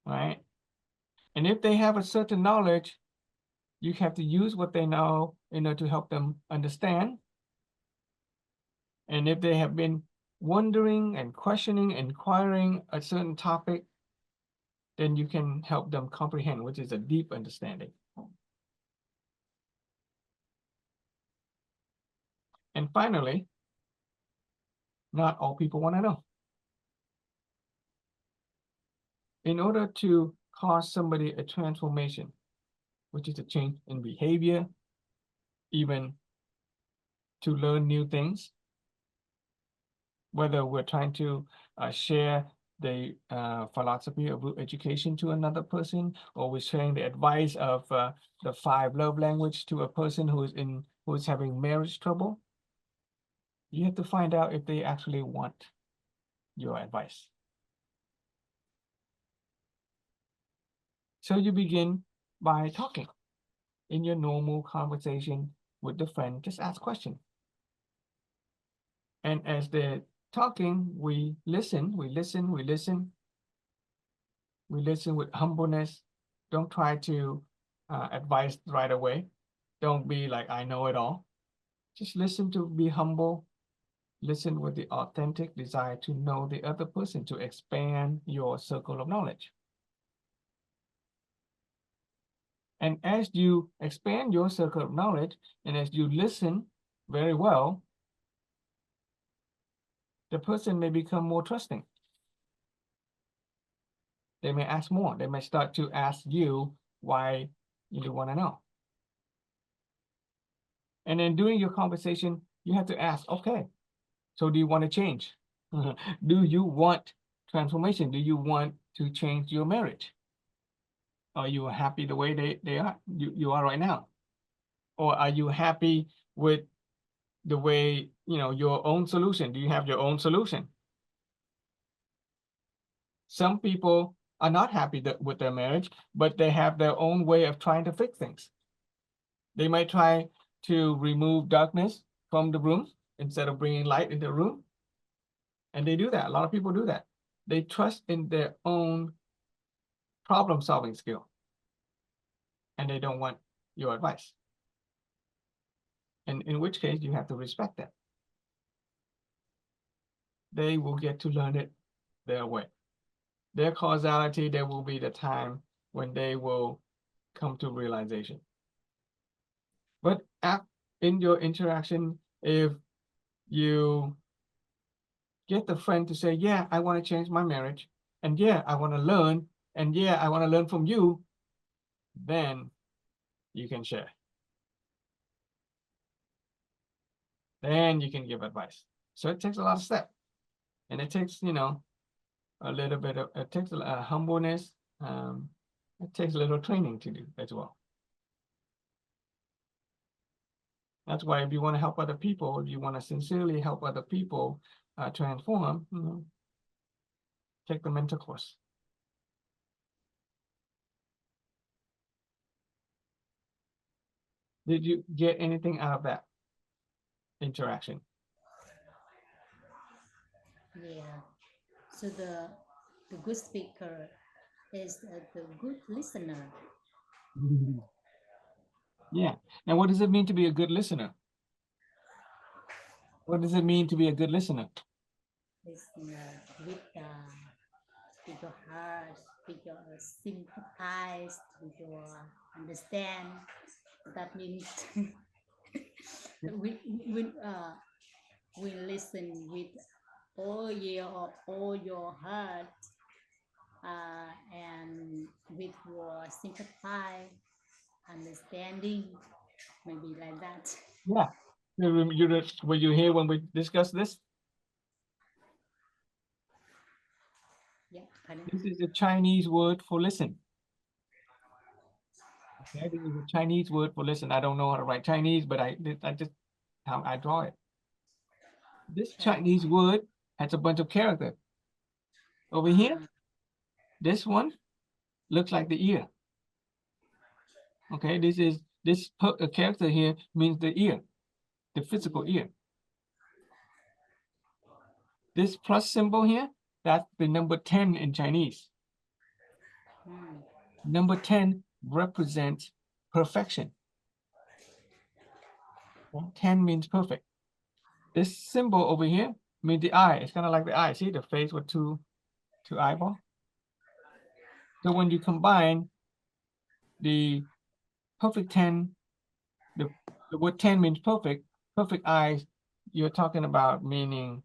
Right? And if they have a certain knowledge, you have to use what they know in order to help them understand. And if they have been wondering and questioning, inquiring a certain topic, then you can help them comprehend, which is a deep understanding. And finally, not all people want to know. In order to cause somebody a transformation, which is a change in behavior, even to learn new things, whether we're trying to share the philosophy of education to another person, or we're sharing the advice of the 5 love language to a person who is having marriage trouble, you have to find out if they actually want your advice. So you begin by talking. In your normal conversation with the friend, just ask questions. And as they're talking, we listen with humbleness. Don't try to advise right away. Don't be like, I know it all. Just listen to be humble. Listen with the authentic desire to know the other person, to expand your circle of knowledge. And as you expand your circle of knowledge, and as you listen very well, the person may become more trusting. They may ask more. They may start to ask you why you want to know. And then during your conversation, you have to ask, okay, so do you want to change? Do you want transformation? Do you want to change your marriage? Are you happy the way you are right now? Or are you happy with the way, your own solution? Do you have your own solution? Some people are not happy with their marriage, but they have their own way of trying to fix things. They might try to remove darkness from the room instead of bringing light into the room. And they do that. A lot of people do that. They trust in their own problem-solving skill. And they don't want your advice. And in which case, you have to respect that. They will get to learn it their way. Their causality, there will be the time when they will come to realization. But in your interaction, if you get the friend to say, yeah, I want to change my marriage, and yeah, I want to learn, and yeah, I want to learn from you, then you can share. Then you can give advice. So it takes a lot of steps. And it takes, a little bit of, it takes a humbleness. It takes a little training to do as well. That's why if you want to help other people, if you want to sincerely help other people transform, take the mentor course. Did you get anything out of that interaction? Yeah. So the good speaker is the good listener. Yeah. Now, what does it mean to be a good listener? What does it mean to be a good listener? Listener with your heart, with your sympathize, with your understand. That means we we listen with all your heart, and with your sympathy, understanding, maybe like that. Yeah. Were you here when we discussed this? Yeah, pardon. This is a Chinese word for listen. Okay, this is a Chinese word for listen. I don't know how to write Chinese, but I just how I draw it. This Chinese word has a bunch of characters. Over here, this one looks like the ear. Okay, this character here means the ear, the physical ear. This plus symbol here, that's the number 10 in Chinese. Number 10 represents perfection. 10 means perfect. This symbol over here means the eye. It's kind of like the eye. See the face with two eyeballs? So when you combine the perfect 10, the word 10 means perfect, perfect eyes, you're talking about meaning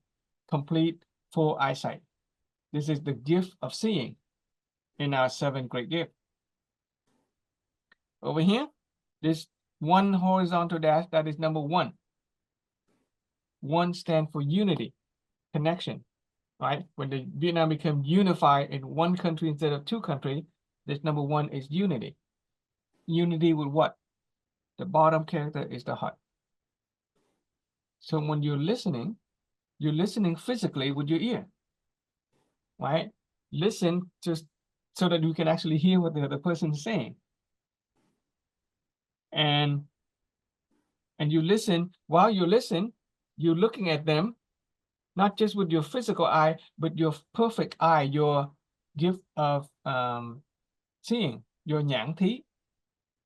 complete full eyesight. This is the gift of seeing in our 7 great gift. Over here, this one horizontal dash, that is number 1. 1 stands for unity, connection, right? When the Vietnam became unified in 1 country instead of 2 countries, this number 1 is unity. Unity with what? The bottom character is the heart. So when you're listening physically with your ear, right? Listen just so that you can actually hear what the other person is saying. And you listen, while you listen, you're looking at them, not just with your physical eye, but your perfect eye, your gift of seeing, your nhãn thị.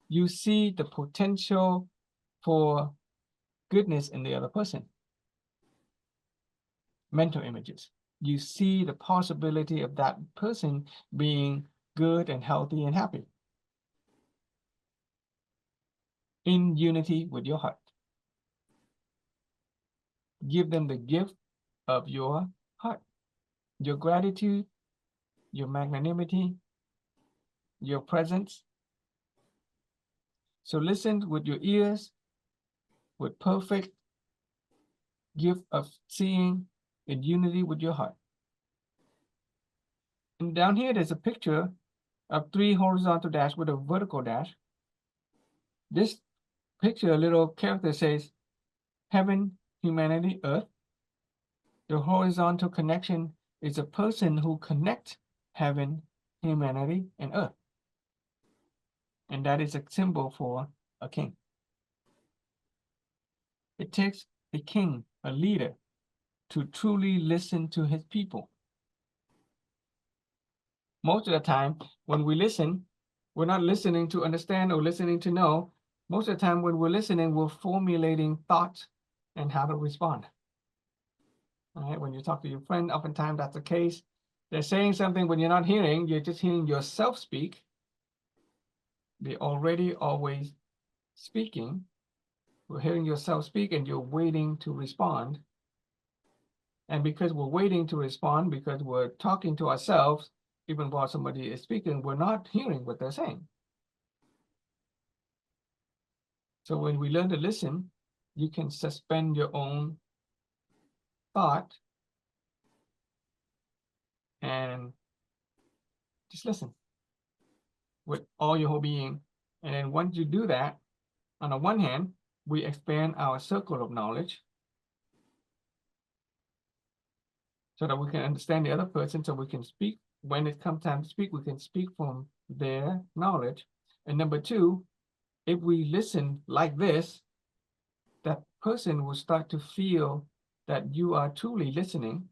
You see the potential for goodness in the other person. Mental images. You see the possibility of that person being good and healthy and happy. In unity with your heart. Give them the gift of your heart, your gratitude, your magnanimity, your presence. So listen with your ears, with perfect gift of seeing in unity with your heart. And down here, there's a picture of 3 horizontal dash with a vertical dash. This picture, a little character says, heaven, humanity, earth. The horizontal connection is a person who connects heaven, humanity, and earth. And that is a symbol for a king. It takes a king, a leader, to truly listen to his people. Most of the time, when we listen, we're not listening to understand or listening to know. Most of the time, when we're listening, we're formulating thoughts and how to respond. All right, when you talk to your friend, oftentimes that's the case. They're saying something when you're not hearing, you're just hearing yourself speak. They're already always speaking. We're hearing yourself speak and you're waiting to respond. And because we're waiting to respond, because we're talking to ourselves, even while somebody is speaking, we're not hearing what they're saying. So when we learn to listen, you can suspend your own thought and just listen with all your whole being. And then once you do that, on the one hand, we expand our circle of knowledge so that we can understand the other person, so we can speak. When it comes time to speak, we can speak from their knowledge. And number 2, if we listen like this, that person will start to feel that you are truly listening,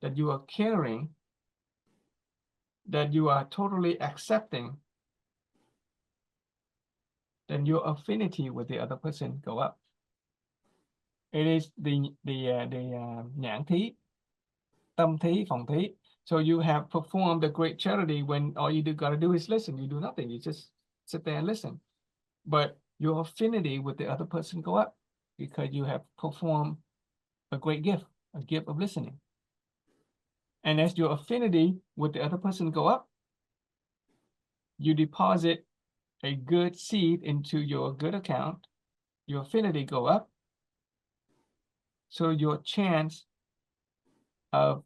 that you are caring, that you are totally accepting, then your affinity with the other person go up. It is the nhãn thí, tâm thí, phòng thí. So you have performed a great charity when all you gotta do is listen. You do nothing. You just sit there and listen. But your affinity with the other person go up because you have performed a great gift, a gift of listening. And as your affinity with the other person go up, you deposit a good seed into your good account, your affinity go up. So your chance of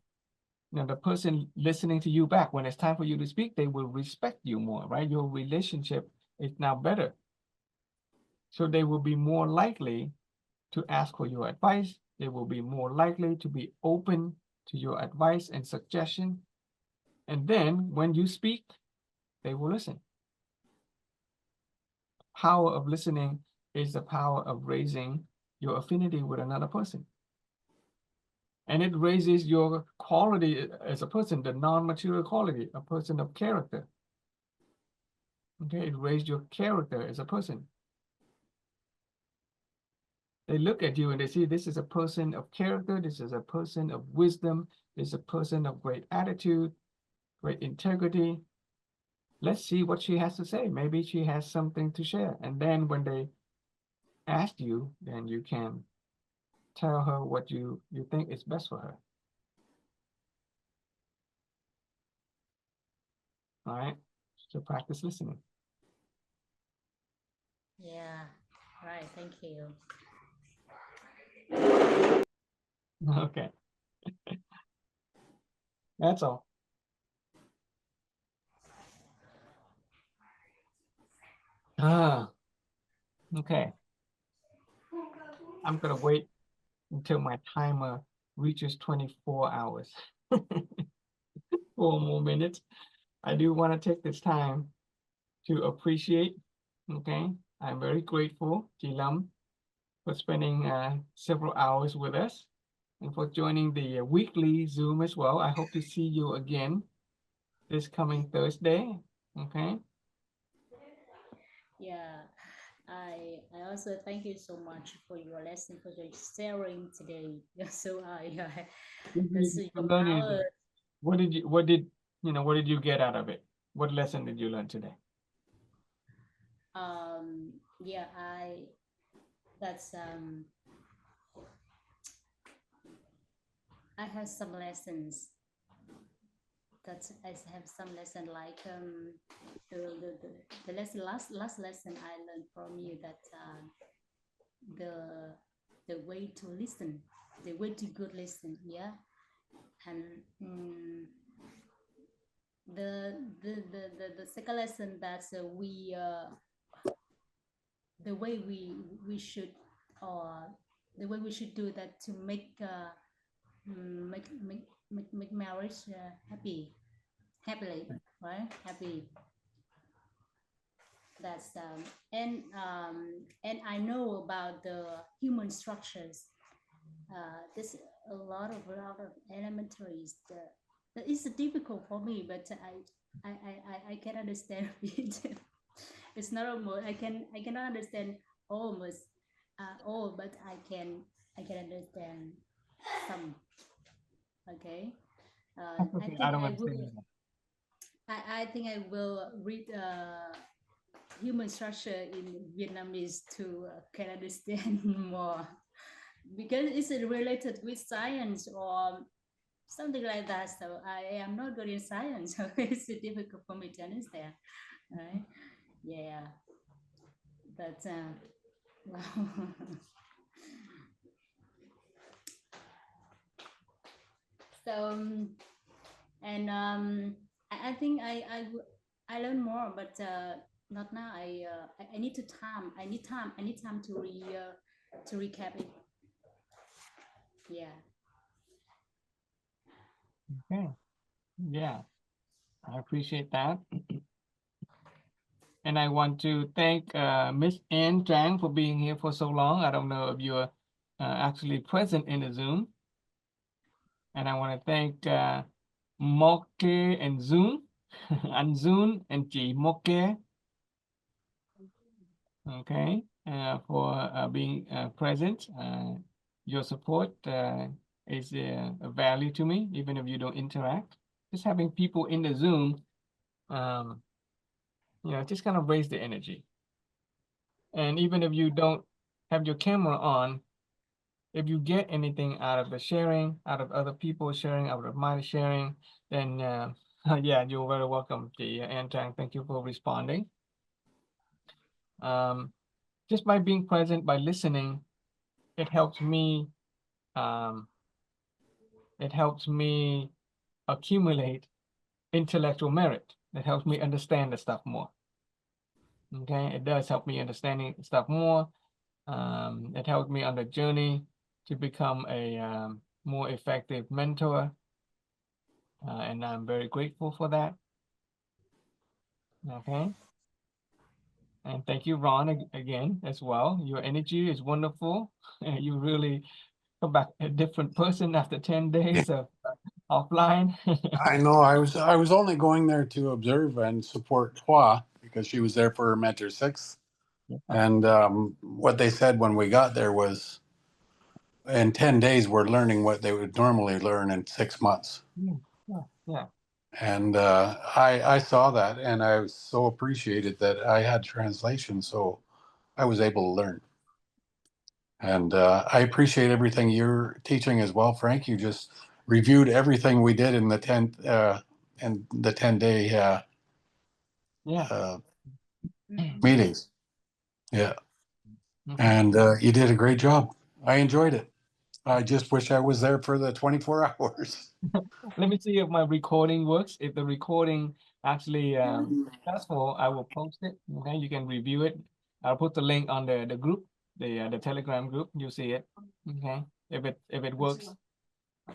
the person listening to you back, when it's time for you to speak, they will respect you more, right? Your relationship is now better. So they will be more likely to ask for your advice. They will be more likely to be open to your advice and suggestion. And then when you speak, they will listen. Power of listening is the power of raising your affinity with another person. And it raises your quality as a person, the non-material quality, a person of character. Okay, it raises your character as a person. They look at you and they see this is a person of character, this is a person of wisdom, this is a person of great attitude, great integrity. Let's see what she has to say. Maybe she has something to share. And then when they ask you, then you can tell her what you think is best for her. All right, so practice listening. Yeah, right. Thank you. Okay. That's all. Okay. I'm gonna wait until my timer reaches 24 hours. 4 more minutes. I do want to take this time to appreciate, okay? I'm very grateful, Chị Lâm, for spending several hours with us and for joining the weekly Zoom as well. I hope to see you again this coming Thursday, okay? Yeah, I also thank you so much for your lesson, for your sharing today. Yeah, so that's your Learning, power. what did you get out of it? What lesson did you learn today? Yeah, that's I have some lessons. I have some lesson like the lesson last lesson I learned from you that the way to listen, the way to good listen, yeah, and the second lesson that we the way we should or the way we should do that to make make marriage happily, right? Happy. That's and I know about the human structures. There's a lot of elementaries that is difficult for me, but I can understand it. It's not almost I cannot understand almost all, but I can understand some. Okay. I Okay, I think don't I understand will. that. I think I will read human structure in Vietnamese to can understand more because it's related with science or something like that. So I am not good in science, so it's difficult for me to understand. Right? Yeah, but wow. So and I think I learn more, but not now. I need to time. I need time. I need time to recap it. Yeah. Okay, yeah, I appreciate that. And I want to thank Miss Ann Zhang for being here for so long. I don't know if you're actually present in the Zoom. And I want to thank Moke and Zoom, and Zoom and Chi Moke, okay, for being present. Your support is a value to me, even if you don't interact. Just having people in the Zoom, just kind of raise the energy. And even if you don't have your camera on, if you get anything out of the sharing, out of other people sharing, out of my sharing, then yeah, you're very welcome, Ji and Trang. Thank you for responding. Just by being present, by listening, it helps me. It helps me accumulate intellectual merit. It helps me understand the stuff more. Okay, it does help me understanding stuff more. It helped me on the journey to become a more effective mentor. And I'm very grateful for that. Okay. And thank you, Ron, again, as well. Your energy is wonderful. You really come back a different person after 10 days of offline. I know. I was only going there to observe and support Hua because she was there for her Mentor 6. And what they said when we got there was, in 10 days, we're learning what they would normally learn in 6 months. Yeah. And I saw that, and I was so appreciated that I had translation, so I was able to learn. And I appreciate everything you're teaching as well, Frank. You just reviewed everything we did in the 10-day meetings. Yeah. And you did a great job. I enjoyed it. I just wish I was there for the 24 hours. Let me see if my recording works. If the recording actually successful, I will post it. Okay, you can review it. I'll put the link on the group, the Telegram group. You see it. Okay, if it works,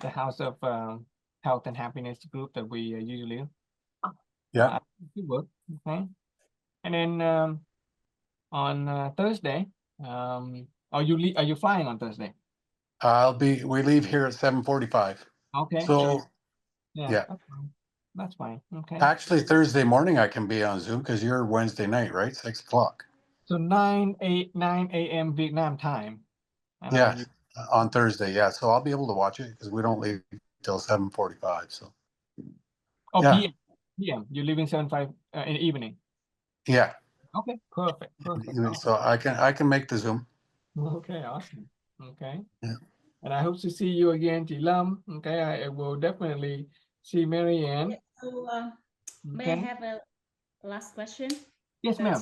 the House of Health and Happiness group that we usually. Yeah. It work. Okay, and then on Thursday, are you flying on Thursday? We leave here at 7:45. Okay. So Yeah. That's fine. Okay. Actually, Thursday morning I can be on Zoom because you're Wednesday night, right? 6 o'clock. So 9 a.m. Vietnam time. Yeah, on Thursday. Yeah, so I'll be able to watch it because we don't leave till 7:45. So. Oh, Yeah. PM. You're leaving 7:05 in the evening. Yeah. Okay. Perfect. So I can make the Zoom. Okay. Awesome. Okay. Yeah. And I hope to see you again, Chị Lâm. Okay. I will definitely see Marianne. So, may I have a last question? Yes, ma'am.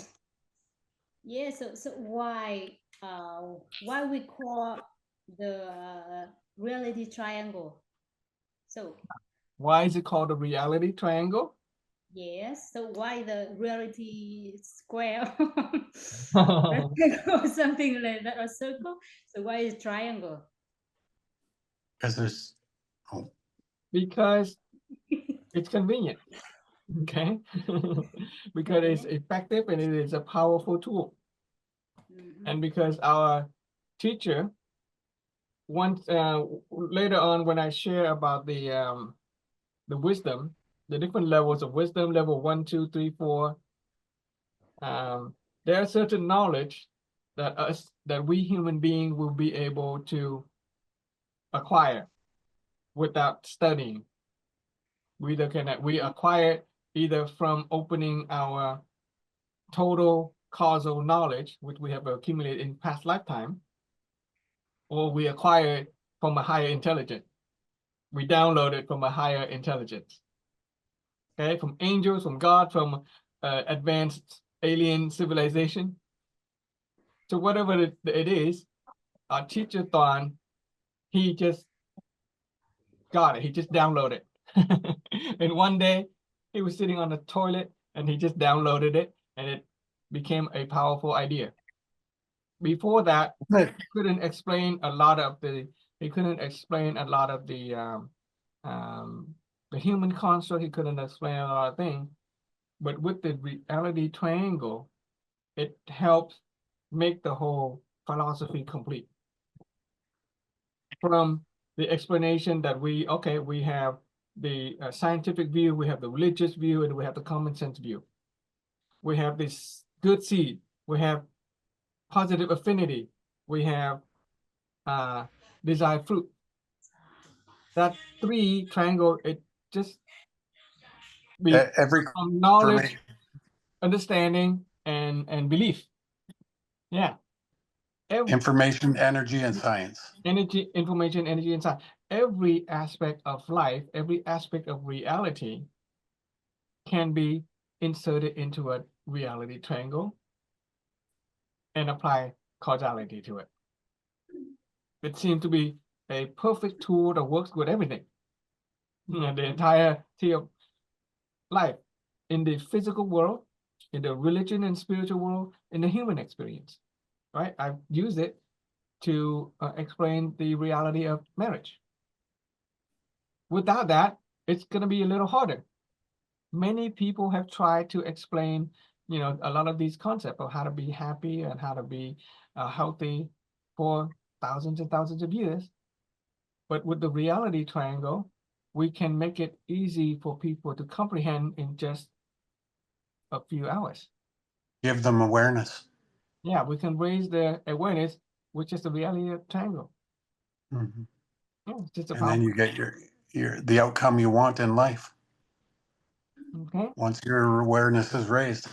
Yeah. So why we call the reality triangle? So why is it called a reality triangle? Yes. So why the reality square or something like that, or circle? So why is triangle? Because there's. Because it's convenient. Okay. Because it's effective and it is a powerful tool. And because our teacher once later on when I share about the wisdom, the different levels of wisdom, level 1, 2, 3, 4, there are certain knowledge that we human beings will be able to acquire without studying. We acquire either from opening our total causal knowledge, which we have accumulated in past lifetime, or we acquire it from a higher intelligence. We download it from a higher intelligence. Okay, from angels, from God, from advanced alien civilization. So whatever it is, our teacher Thon, he just got it. He just downloaded it. And one day he was sitting on the toilet and he just downloaded it and it became a powerful idea. Before that, he couldn't explain a lot of the human construct. He couldn't explain a lot of things. But with the reality triangle, it helps make the whole philosophy complete. From the explanation that we have the scientific view, we have the religious view, and we have the common sense view. We have this good seed, we have positive affinity, we have desired fruit. That three triangle, it just be Every knowledge, understanding, and belief. Yeah. information, energy, and science. Energy, information, energy, and science. Every aspect of life, every aspect of reality can be inserted into a reality triangle and apply causality to it. It seems to be a perfect tool that works with everything. The entirety of life, in the physical world, in the religion and spiritual world, in the human experience, right? I've used it to explain the reality of marriage. Without that, it's going to be a little harder. Many people have tried to explain, a lot of these concepts of how to be happy and how to be healthy for thousands and thousands of years. But with the reality triangle, we can make it easy for people to comprehend in just a few hours. Give them awareness. Yeah, we can raise the awareness, which is the reality triangle. Mm-hmm. Yeah, it's just a And then powerful. you get the outcome you want in life. Okay. Once your awareness is raised.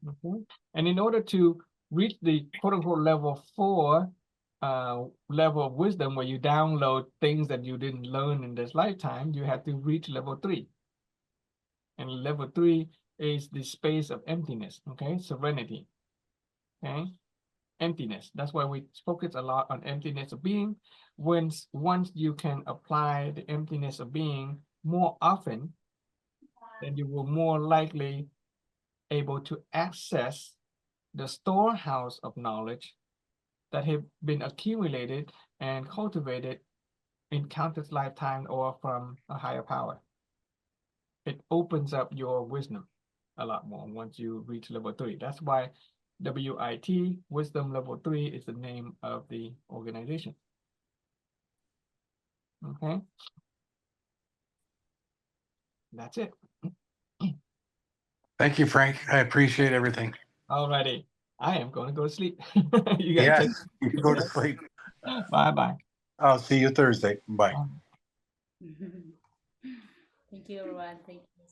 Okay. And in order to reach the quote unquote level 4 level of wisdom, where you download things that you didn't learn in this lifetime, you have to reach level 3. And level 3 is the space of emptiness, okay? Serenity, okay? Emptiness. That's why we focus a lot on emptiness of being. Once you can apply the emptiness of being more often, then you will more likely able to access the storehouse of knowledge that have been accumulated and cultivated in countless lifetimes or from a higher power. It opens up your wisdom a lot more once you reach level 3. That's why WIT, Wisdom Level 3, is the name of the organization. Okay. That's it. Thank you, Frank. I appreciate everything. Alrighty. I am going to go to sleep. You guys Yes, you can go to sleep. Bye-bye. I'll see you Thursday. Bye. Thank you, everyone. Thank you.